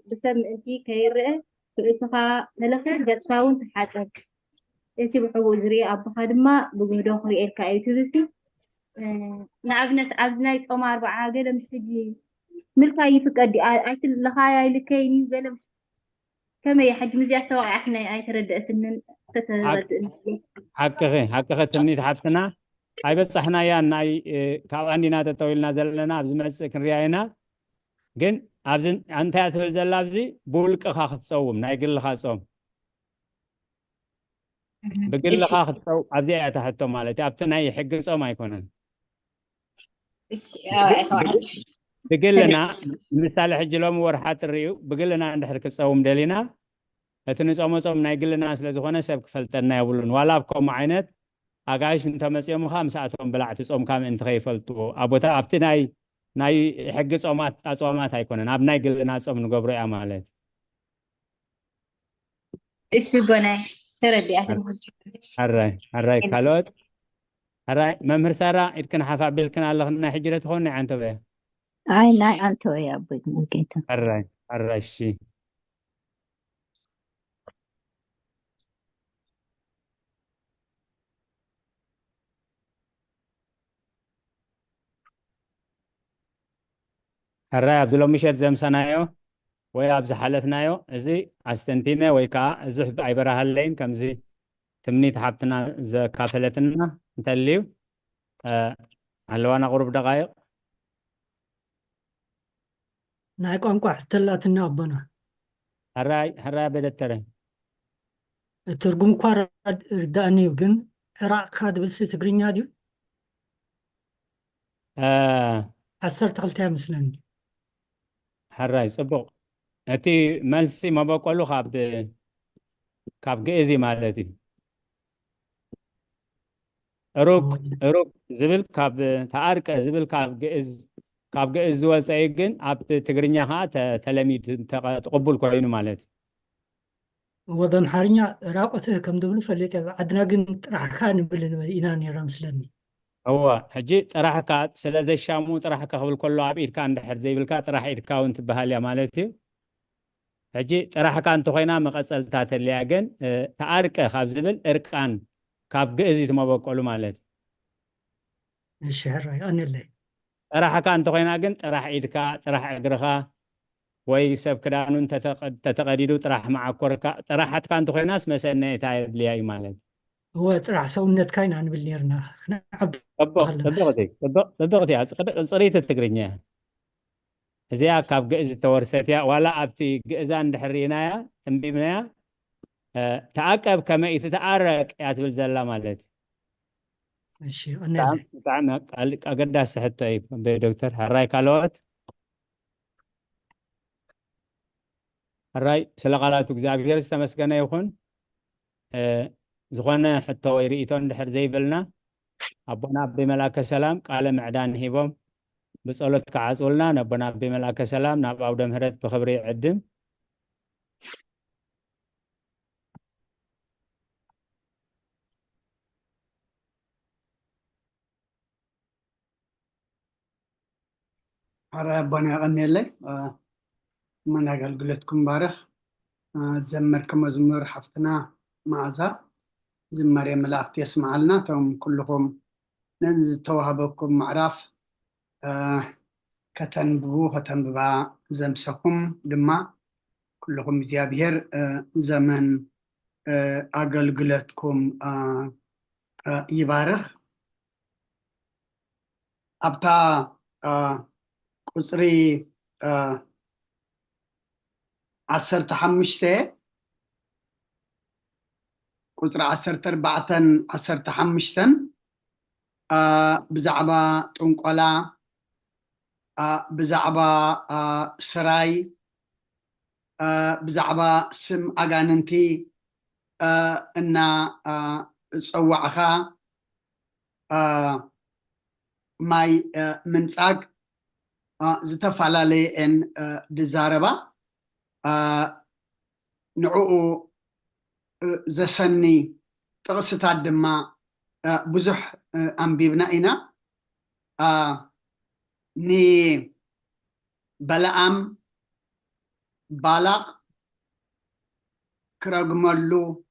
بسبب أنتي كيرئ فإسخا نلخير قد فاون تحاتك أنتي بحبو زري عبد هذا ما بقولوا خري الكايتو بسي نعبنت أبزناي صوم 4 قلم حجي ملكا يفقد أيت لخايا لكيني قلم كما يحج مزي أستوعي إحنا أي تردأت إن حقيقة تمنيت حبتنا هاي بس إحنا يا ناي كاب عندنا تطويلنا زلنا أبز مسك رياينا جن أبزن أنت أتفل زل أبزي بولك أخاخ تصوم نايقل لخا صوم بقل لخاخ تصوم أبزي أتحتو مالتي أبتنا يحق صوم ما يكونن بقلنا مثال حج لهم ورحات الريو بقلنا عند حركة صوم دلينا أتنصوم صوم نايقلنا سلازخونه سبك فلتنا يقولون ولا بكم عينت أجايش أنت مسيوم 5 ساعات بلعت صوم كام أنت خيفلتو أبوتا أبتناي ناي حق صومات هيكونن أب نايقلنا صوم نقبر أمالات إيش بناي تردي هراي كالوت هراي ممهر سارة إتكن حفا بلكن الله خلنا حجرة تخوني عن تبعي أي ناي أنت يا أبوي ممكن هراي شي هراي أبزلو مشيت زمسانايو وي أبز حلفنايو إزي أستنتينا ويكا إزي عبرها اللين كمزي تمنيت حبتنا كافلتنا نتليو هلو أنا غروب دقايق ናይ ቋንቋ ሕተላትና ኣቦና هراي بدتره ትርጉም እኳ ርዳእኒ እዩ ግን ዕራቕካ ድብልሲ ትግርኛ ድዩ 12 ይመስለኒ هراي صبغ أتي ملسي ما بقولو كاب جئزي مالتي روك زبل كاب تعارك زبل كاب جئز دول سايقن عبد تقرنيا ها تلاميذ تقبل كوينو مالتي وبمحارኛ ራቆትህ ከም ድብሉ ፈለጥ ዓድና ግን ጥራሕካ ንብል ኢና ነይራ ምስለኒ هو حجي طرحك سلازي الشامو طرحك قبل كله عبيد كان دحر زي بالكا طرح إيدكا وانت بهاليا مالتي حجي طرحك أنت خوينا مقصل تاتلياجن تعارك خاب زبل إركان كاب جئزي تما بقولو مالتي الشهر أنا اللي طرحك أنت خوينا جن طرح إيدكا طرح أجرخا ويسب كدانو انت تتقديدو طرح مع كوركا طرحت كان تو خيناس مسنه تايد لياي مالت هو طرح سونت كاين عن بالنيرنا نعب صدقتي صريت التقرينيا زي كاب جئز تورستيا ولا ابتي جئزان دحرينايا تنبيمنايا تعقب كما يتتعرق ياتبل زلا مالت ماشي انا تعنا اقداس حتى بدكتور هراي كالوت هراي سلقالاتو እግዚአብሔር ዝተመስገነ ይኹን ዝኾነ ሕቶ ወይ ርእቶ እንድሕር ዘይብልና ኣቦና ኣቤ መላከ ሰላም ቃለ ምዕዳን ሂቦም ብጸሎት ከዓጽውልና ነቦና ኣቤ መላከ ሰላም ናብ ኣውደ ምህረት ብኽብሪ ይዕድም هراي أبونا يغني من أقلقلتكم بارخ زمركم مزمور حفتنا معزا زمر ملاقت يسمع لنا توم كلكم ننزل توهبكم معرف كتنببا زمسكم دما كلكم زيابير زمن أقلقلتكم يبارخ أبتا قصري 15 قطر 14 بزعبا طنقلا بزعبا سراي بزعبا سم أغاننتي إن صوعها ماي منصاق زتفعلالي إن دزاربا نعو زسني تغسطات دما بزح أنبيبنا إنا ني بلعام بالاق كرغملو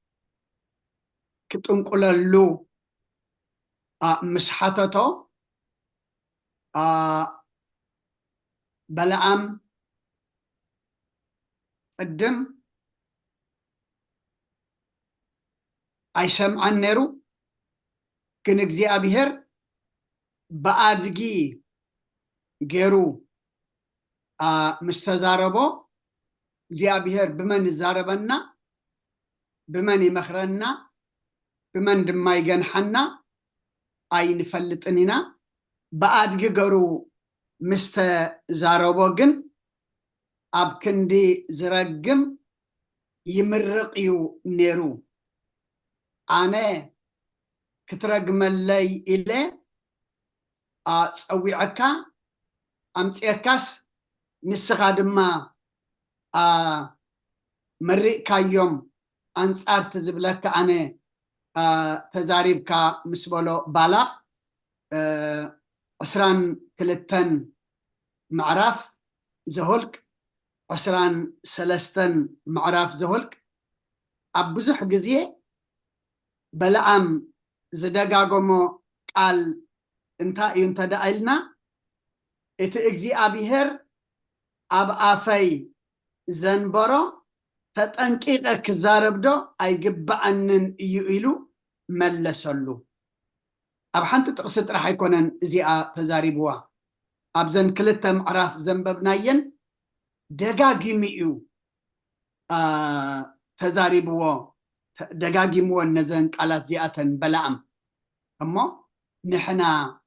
كتنقللو مسحاتتو بلعام قدم أيسمع النيرو كن እግዚአብሔር በአድጊ ገሩ مستزاربو እግዚአብሔር بمن زاربنا بمن يمخرنا بمن دما يجنحنا أين فلتننا بأدق جرو مستزاربو جن أب كندي زرقم يمرقيو نيرو أنا كترقم اللي إلي أصويعك أمتيكاس نسخة دما مريك يوم أنصار تزبلك أنا تزاريبك مسبولو بالا عسران كلتن معرف زهولك عسران سلستن معرف زهولك أبزح جزية بلعم زدقاقمو قال انتا ينتدألنا اتأجزي أبيهر أب آفاي زنبرو تتنقيق كزارب دو أي قبعنن يؤيلو ملسلو أب حانت تقصد رح يكونن زيئة تزاريبوا أبزن كلتا معراف زنببناين دقاقي مئيو تزاريبوا دقاقي مو النزن قالات زيئة بلعم أما نحنا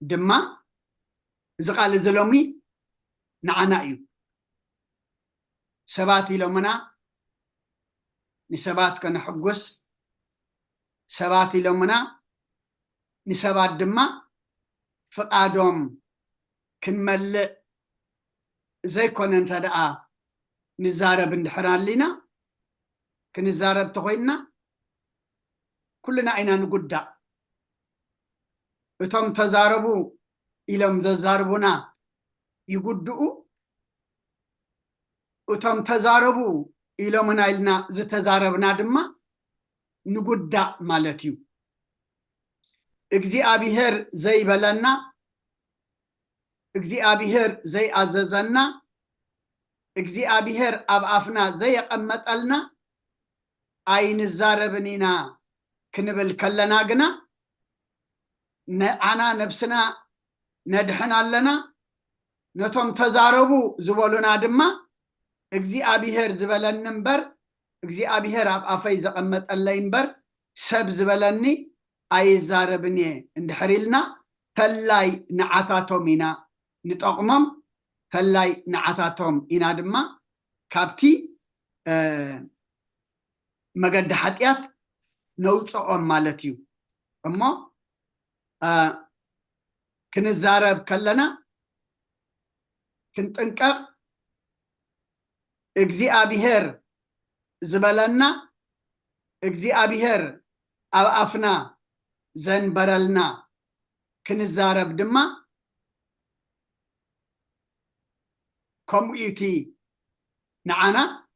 دما زقال زلومي نعنايو سباتي لو منا نسبات كان حقوس سباتي لو منا نسبات دما فقادهم كنملئ زي كون تدعى نزارب اندحران لنا كنزارب تخوينا كلنا عينا نقدع وتم تزاربوا إلهم تزاربونا يقدعوا وتم تزاربوا إلهم نايلنا زي تزاربنا دما نقدع مالتيو اجزي أبيهر زي بلنا اجزي أبيهر زي أززنا اجزي أبيهر أبعفنا زي قمتلنا أين الزاربنينا كنبل كلنا قنا أنا نفسنا ندحنا لنا نتم تزاربو زبالنا دما اجزي أبيهر زبالن نمبر اجزي أبيهر أبعفي زقمت اللينبر سب زبالني أي زاربني اندحريلنا تلاي نعاتاتومينا نتقمم تلاي نعاتاتوم إنا دما كابتي مقد حتيات نوصعهم مالتيو أما كنزارب كلنا كنتنكر اجزي أبيهر زبلنا اجزي أبيهر أفنا زنبرلنا كنزارب دما كوميتي نعنا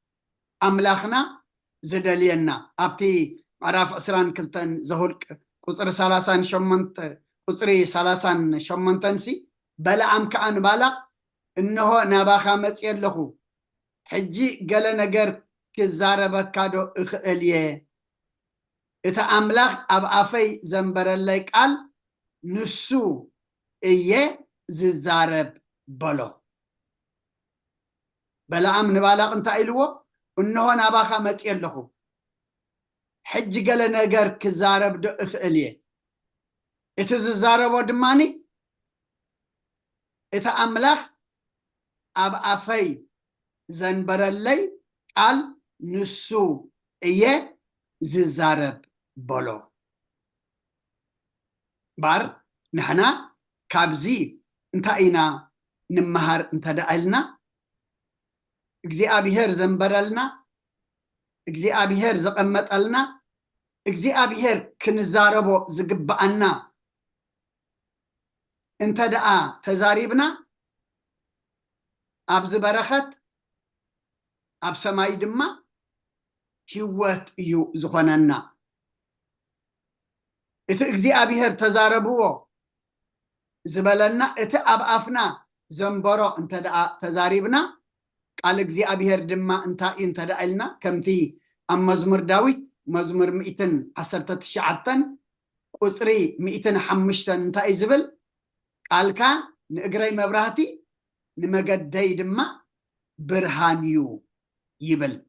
أملاخنا زدلينا أبتي معرف أسران كلتن زهولك قصر سالاسان شمنت قصري سالاسان شمنتنسي بلا أم كأن بالا إنه نباخا مسير له حجي قال نجر كزارب كادو إخاليه إذا أملاخ أب أفي زنبر الليك قال نسو إيه زارب بلو بلا أم نبالا انت إلوه إنه نباخا مسير له حج قال نجر كزارب دو إخاليه إذا زارب ودماني إذا أملاخ أب أفي زنبر اللي قال نسو إيه زارب بلو بار نحنا كابزي انت اينا نمهر انت دقلنا اجزي أبيهر زنبرلنا اجزي أبيهر زقمتلنا اجزي أبيهر كنزاربو زقبأنا انت دقا تزاريبنا أبز برخت أب سماي دما هيوت يو زخوننا إذا اجزي أبيهر تزاربوه زبلنا إذا أبعفنا زنبرو انت دقا تزاريبنا قال اجزي أبيهر دما انت دقلنا كمتي أم مزمر داويت مزمر 119 قصري 105 انت إزبل قال كا نقري مبراتي نمقدي دما برهانيو يبل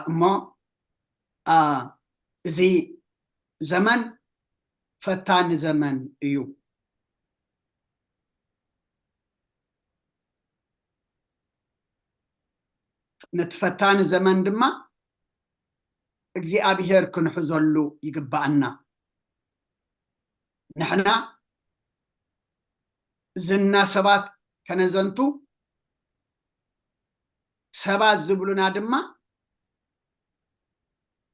ما زي زمن فتان زمن يو نتفتان زمن دما اجزي أبيهر كنحزلو يقبعنا نحنا زنا سبات كنزنتو سبات زبلنا دما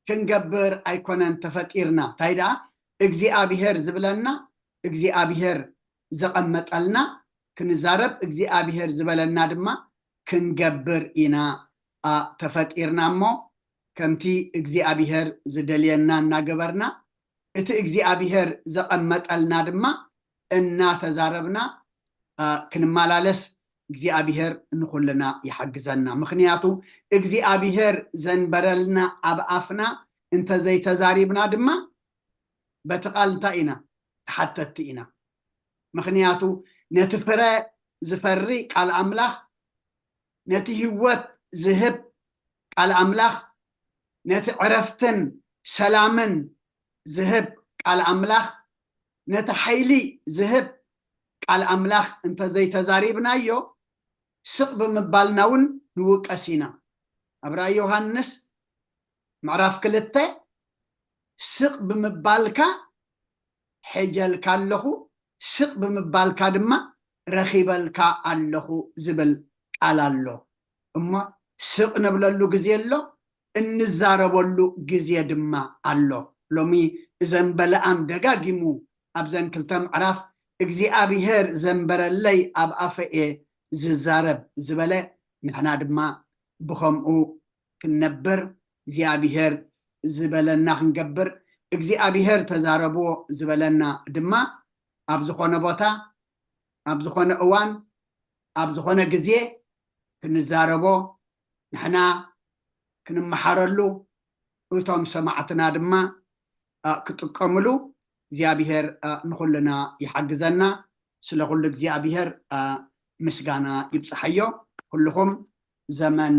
كنقبر أيكونن تفكيرنا تايدا እግዚአብሔር ዝብለና እግዚአብሔር ዘቐመጠልና ክንዛረብ እግዚአብሔር ዝበለና ድማ ክንገብር ኢና ተፈጢርና እሞ ከምቲ እግዚአብሔር ዝደልየና እናገበርና እቲ እግዚአብሔር ዘቐመጠልና ድማ እናተዛረብና ክንመላለስ እግዚአብሔር ንኩልና ይሐግዘና ምክንያቱ እግዚአብሔር ዘንበረልና ኣብ ኣፍና እንተዘይተዛሪብና ድማ በተቃልታ ኢና ተሓተቲ ኢና ምክንያቱ ነቲ ፍረ ዝፈሪ ቃል ኣምላኽ ነቲ ህይወት ዝህብ ቃል ኣምላኽ ነቲ ዕረፍትን ሰላምን ዝህብ ቃል ኣምላኽ ነቲ ሓይሊ ዝህብ ቃል ኣምላኽ እንተዘይተዛሪብናዮ ስቕ ብምባልና እውን ንውቀስ ኢና ኣብ ራእይ ዮሃንስ ምዕራፍ 2 ስቕ ብምባልካ ሕጀልካ ኣለኹ ስቕ ብምባልካ ድማ ረኺበልካ ኣለኹ ዝብል ቃል ኣሎ እሞ ስቕ ነብለሉ ግዜ ኣሎ እንዛረበሉ ግዜ ድማ ኣሎ ሎሚ እዘን በለዓም ደጋጊሙ ኣብዘን 2 ምዕራፍ እግዚአብሔር ዘንበረለይ ኣብ ኣፈኤ ዝዛረብ ዝበለ ንሕና ድማ ብኸምኡ ክንነብር እግዚአብሔር ዝበለና ክንገብር እግዚአብሔር ተዛረብዎ ዝበለና ድማ ኣብ ዝኾነ ቦታ ኣብ ዝኾነ እዋን ኣብ ዝኾነ ግዜ ክንዛረቦ ንሕና ክንመሓረሉ እቶም ሰማዕትና ድማ ክጥቀምሉ እግዚአብሔር ንኩልና ይሐግዘና ስለ ኩሉ እግዚአብሔር ምስጋና ይብፅሐዮ ኩልኩም ዘመን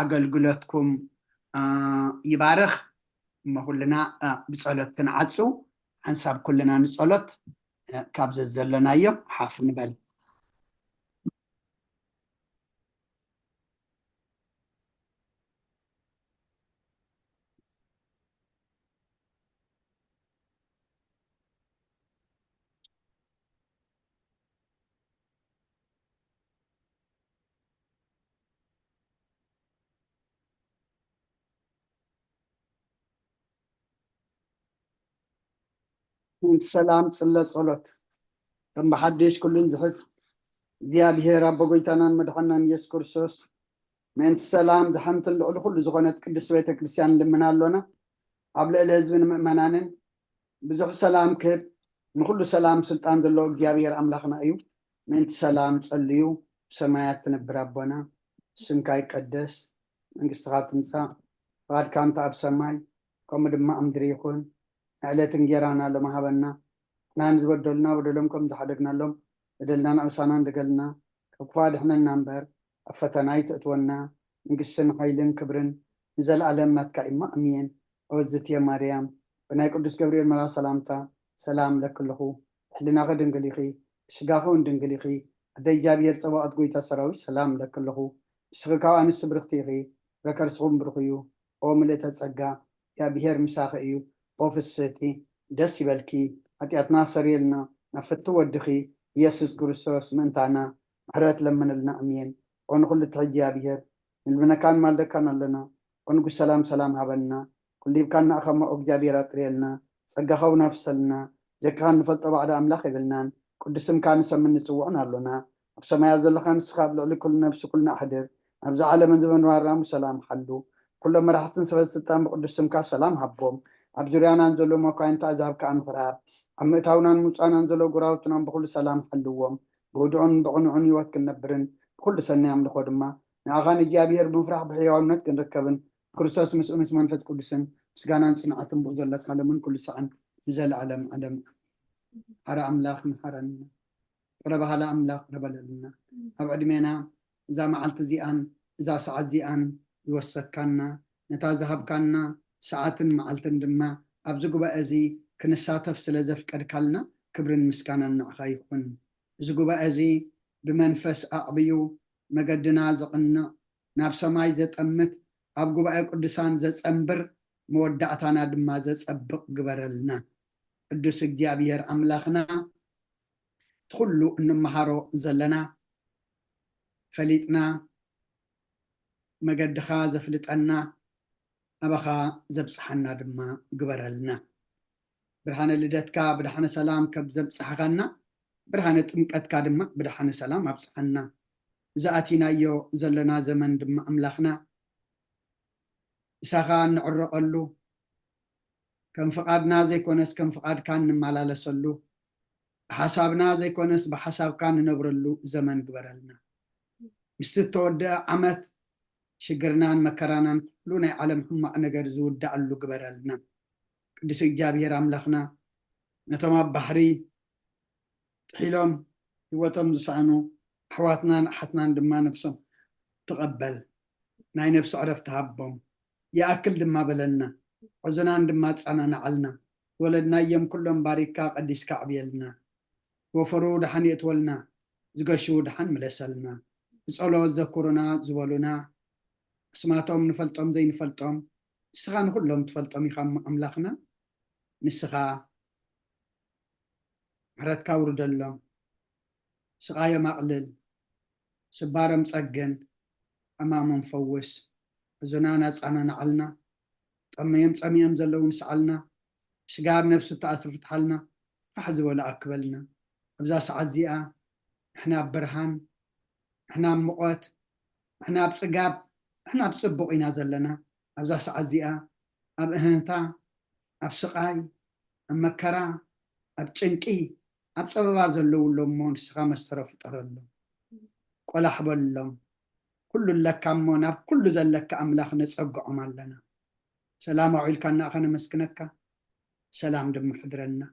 ኣገልግሎትኩም ይባርኽ ኩልና ብጸሎት ክንዓፁ ሓንሳብ ኩልና ንጸሎት ካብ ዘለናዮ ሓፍ ንበል ሰላም ጽለ ጸሎት ከም በሓድሽ ኩሉን ዝሕዝ እግዚአብሔር ኣቦ ጎይታናን መድሓናን ኢየሱስ ክርስቶስ ምእንቲ ሰላም ዝሓንትን ልዕሊ ኩሉ ዝኾነት ቅዱስ ቤተ ክርስቲያን ልምና ኣሎና ኣብ ልዕሊ ህዝብን ምእመናንን ብዙሕ ሰላም ክህብ ንኩሉ ሰላም ስልጣን ዘለዎ እግዚአብሔር ኣምላኽና እዩ ምእንቲ ሰላም ጸልዩ ሰማያት ትነብር ኣቦና ስምካ ይቀደስ መንግስትኻ ትምፃእ ፈቃድካ እንተ ኣብ ሰማይ ከምኡ ድማ ኣብ ምድሪ ይኹን ዕለት እንጀራና ለማሃበና ናን ዝበደሉና በደሎም ከም ዝሓደግናሎም በደልና ንዕሳና እንደገልና ካብ ክፉ ኣድሕነና እምበር ኣብ ፈተና ይተእትወና መንግስትን ሓይልን ክብርን ንዘለኣለም ናትካ ኢማ ኣሜን ወዝትየ ማርያም ብናይ ቅዱስ ገብርኤል መልኣክ ሰላምታ ሰላም ለክልኹ ሕሊናኸ ድንግል ኢኺ ስጋኸ እውን ድንግል ኢኺ ኣደይ እግዚኣብሔር ፀባኦት ጎይታ ሰራዊት ሰላም ለክልኹ ንስኺ ካብ ኣንስቲ ብርክቲ ኢኺ ረከርስኹም ብሩኽ እዩ ኦ ምልእተ ፀጋ እግዚኣብሔር ምሳኸ እዩ ኦ ፍስሕቲ ደስ ይበልኪ ኃጢአትና ሰሪየልና ናፍቲ ወድኺ ኢየሱስ ክርስቶስ ምእንታና ምሕረት ለምንልና ኣሜን ኦ ንኩሉ ትሕጂ እግዚኣብሔር ንልብነካን ማልደካን ኣለና ኦ ንጉስ ሰላም ሰላም ሃበልና ኩሉ ይብካና ኣኸማ ኦ እግዚኣብሔር ኣጥርየልና ፀጋኻ እውን ኣፍሰልና ደቅኻ ንፈልጦ ባዕዳ ኣምላኽ ይብልናን ቅዱስ ስምካ ንሰምን ንፅውዕን ኣሎና ኣብ ሰማያት ዘለኻ ንስኻ ኣብ ልዕሊ ኩሉ ነብሲ ኩልና ኣሕድር ኣብዚ ዓለምን ዘመንባራሙ ሰላም ሓሉ ኩሎም መራሕትን ሰበ ስልጣን ብቅዱስ ስምካ ሰላም ሃቦም ኣብ ዙርያናን ዘሎ መኳይንቲ ኣዛብካ ኣንፍራብ ኣብ ምእታውናን ምውፃእናን ዘሎ ጉራውትናን ብኩሉ ሰላም ሓልዎም ብውድዑን ብቕኑዕን ህይወት ክንነብርን ብኩሉ ሰናይ ኣምልኾ ድማ ንኣኻን እግዚኣብሔር ብምፍራሕ ብሕያውነት ክንርከብን ክርስቶስ ምስኡ ምስ መንፈስ ቅዱስን ምስጋናን ጽንዓትን ብኡ ዘለካ ለምን ኩሉ ሰዓን ንዘለዓለም ዓለም ሓረ ኣምላኽ ምሓረና ረባሃላ ኣምላኽ ረበለልና ኣብ ዕድሜና እዛ መዓልቲ እዚኣን እዛ ሰዓት እዚኣን ይወሰካና ነታ ዝሃብካና ሰዓትን መዓልትን ድማ ኣብዚ ጉባኤ እዚ ክንሳተፍ ስለ ዘፍቀድካልና ክብርን ምስጋናን ንዕኻ ይኹን እዚ ጉባኤ እዚ ብመንፈስ ኣዕብዩ መገድና ዘቕንዕ ናብ ሰማይ ዘጠምት ኣብ ጉባኤ ቅዱሳን ዘፀንብር መወዳእታና ድማ ዘፀብቕ ግበረልና ቅዱስ እግዚኣብሔር ኣምላኽና ትኩሉ እንመሃሮ ዘለና ፈሊጥና መገድኻ ዘፍልጠና ኣባኻ ዘብፅሐና ድማ ግበረልና برهان لدتك بدحن سلام كبزب صحغنا برهان ጥምቀትካ ድማ بدحن سلام أبصحنا زاتينا يو زلنا زمن دم أملاخنا ساخان نعرقلو كم فقادنا زي كونس كم فقاد كان نمالالسلو حسابنا زي كونس بحساب كان نبرلو زمن قبرلنا مستتودع عمت شجرنان مكرانان كلنا علم هم نجر زود دعلو قبرلنا قدس إجابير أملاخنا نتما بحري حيلهم يوتم زسعنو حواتنا حتنا دما نفسهم تقبل ناي نفس عرفت هبهم يأكل دما بلنا عزنان دما تصعنا نعلنا ولدنا يم كلهم باريكا قديس كعبيلنا وفرو دحن يتولنا زقشو دحن ملسلنا يسألوا الذكرنا زولنا اسماتهم نفلتهم زي نفلتهم سخان كلهم تفلتهم يخم أملاخنا نسخا حرات كاورد اللهم سقايا مقلل سبارم صقن أمامهم فوس زنانا صعنا نعلنا طميم زلون سعلنا شقاب نفسه تأثر فتحلنا فحز ولا أكبلنا أبزا سعزيئة إحنا برهان إحنا مقوت إحنا بصقاب إحنا بصبقنا زلنا أبزا سعزيئة أب إهنتا أب سقاي أب مكرا أب تشنكي أب سببا زلو اللهم سخا مسترف طرلهم قولا حبلهم كل لك أمونا كل زلك أملاخ نصقعهم لنا سلام عيلكنا أخنا مسكنك سلام دم حضرنا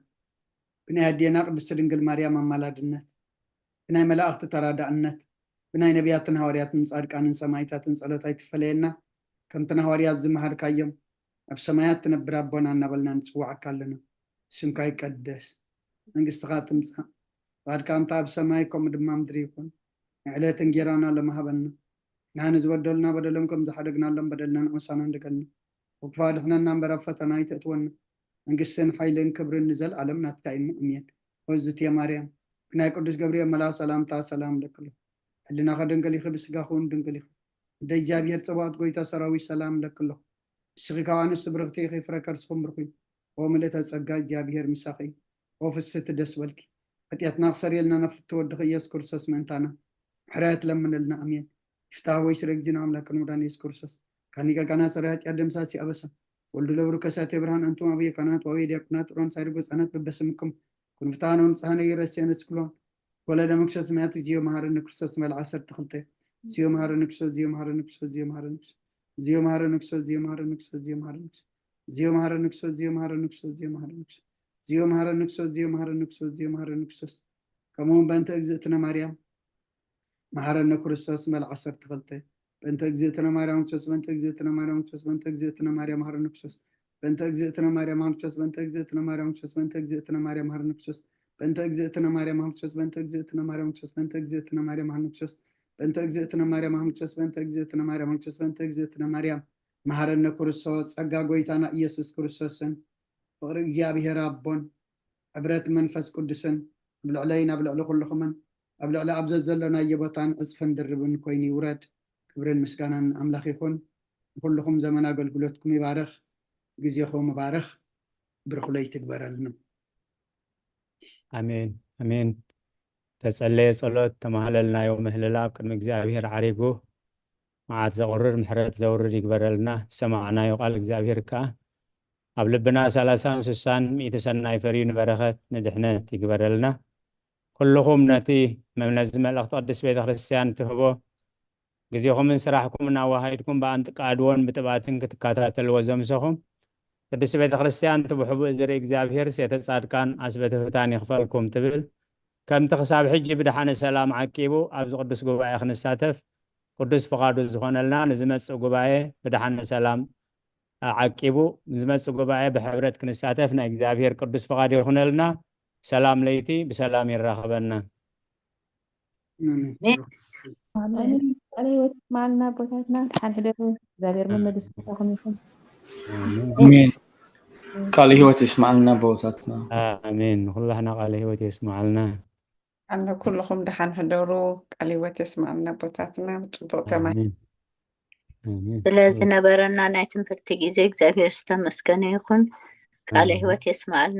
بناي هدينا قدس دنقل مريم مالادنت بناي ملائكة ترادعنت بناي نبياتنا هورياتنا صادقان سمايتاتن صلوتاي تفلينا كم تنهوريات زمهر كايم بسمايات تنبر ربنا نبلنا نصوعك لنا سمك يقدس منقست خاتمصا بعد كان تاب سمايكم دمام دريكم عليت انجيرانا لما هبنا نحن زودلنا بدلنكم زحدقنا لهم بدلنا نقصانا ندقلنا وكفادحنا نمبر فتنا يتأتونا منقستن حيلين كبر النزل علمنا تكاين مؤمين وزت يا مريم بناي قدس جبريل ملا سلام تا سلام لك له اللي ناخدن قلي خبس قاخون دنقلي دي جابير صبات قويتا سراوي سلام لك له الشغيكوان السبرغتي خي فركرسكم برخي وملتا تصقا جابير مساخي وفست دسولك فتيات ناقصر يلنا نفت ودخي يسكرسوس منتانا حرات لمن لنا أمين افتاوي سرق جنا عملك نوران يسكرسوس كانيكا كانا سرهات يردم ساسي أبسا ولدو لورو كساتي برهان أنتم أبي كانات وأبي ديكونات وران سارقوس أنات ببسمكم كن فتانون صحاني يرسيان اسكلون ولا دمكشس مات جيو مهار نكسوس مال عصر تخلطي جيو مهار نكسوس جيو مهار نكسوس جيو مهار نكسوس جيو مهار نكسوس جيو مهار نكسوس جيو مهار نكسوس جيو مهار نكسوس جيو مهار نكسوس جيو مهار نكسوس جيو مهار نكسوس جيو مهار نكسوس جيو مهار نكسوس كمون بنت اجزتنا مريم مهارنا كريستوس مال عصر تخلطي بنت اجزتنا مريم كريستوس بنت اجزتنا مريم كريستوس بنت اجزتنا مريم مهارنا كريستوس بنت اجزتنا مريم كريستوس بنت اجزتنا مريم كريستوس بنت اجزتنا مريم مهارنا كريستوس بنت اجزتنا مريم كريستوس بنت اجزتنا مريم كريستوس بنت اجزتنا مريم مهارنا كريستوس بنت اجزتنا مريم كريستوس بنت اجزتنا مريم كريستوس بنت اجزتنا مريم مهارنا كريستوس ጸጋ ጎይታና ኢየሱስ ክርስቶስን ፍቅሪ እግዚአብሔር አቦን ሕብረት መንፈስ ቅዱስን ብልዕለይና ብልዕሊ ኩልኹምን ኣብ ልዕሊ ኣብ ዘለናዮ ቦታን ዕፅፍን ድርብን ኮይኑ ይውረድ ክብርን ምስጋናን ኣምላኽ ይኹን ኩልኹም ዘመን ኣገልግሎትኩም ይባርኽ ግዜኹም ይባርኽ ብርክለይ ትግበረልና አሜን አሜን ተጸለየ ጸሎት ተማህለልናዮ ምህልላብ ቅድሚ እግዚአብሔር ዓሪጉ መዓት ዘቁርር ምሕረት ዘውርድ ይግበረልና ሰማዕናዮ ቃል እግዚአብሔር ከዓ ኣብ ልብና 30 60 ሚእቲ ሰናይ ፈሪዩ ንበረኸት ንድሕነት ይግበረልና ኩልኹም ነቲ መምለስ መልእኽቲ ቅዱስ ቤተ ክርስቲያን ትህቦ ግዜኹምን ስራሕኩምን ኣዋሃይድኩም በኣንቲ ቃድዎን ብጥባትን ክትከታተልዎ ዘምሰኹም ቅዱስ ቤተ ክርስቲያን ትብሕቡእ ዝርኢ እግዚአብሔር ሴተ ጻድቃን ኣስበትህታን ይኽፈልኩም ትብል ከምቲ ክሳብ ሕጂ ብድሓነ ሰላም ዓቂቡ ኣብዚ ቅዱስ ጉባኤ ክንሳተፍ ቅዱስ ፍቓዱ ዝኾነልና ንዝመጽእ ጉባኤ ብድሓነ ሰላም ዓቂቡ ንዝመጽእ ጉባኤ ብሕብረት ክንሳተፍ ናይ እግዚአብሔር ቅዱስ ፍቓድ ይኹነልና ሰላም ለይቲ ብሰላም ይራኸበና አሜን አለይወት ማልና ቦታትና ሓንሕደሩ እግዚአብሔር መመልስ ተኸም ይኹን አሜን ቃል ህይወት ይስማዓልና ቦታትና አሜን ኩላህና ቃል ህይወት ይስማዓልና ኣነ ኩልኹም ድሓን ሕደሩ ቃል ህይወት ይስማዓልና ቦታትና ጽቡቕ ተማይ ስለዝነበረና ናይ ትምህርቲ ግዜ እግዚአብሔር ዝተመስገነ ይኹን ቃለ ህይወት ይስማዓልና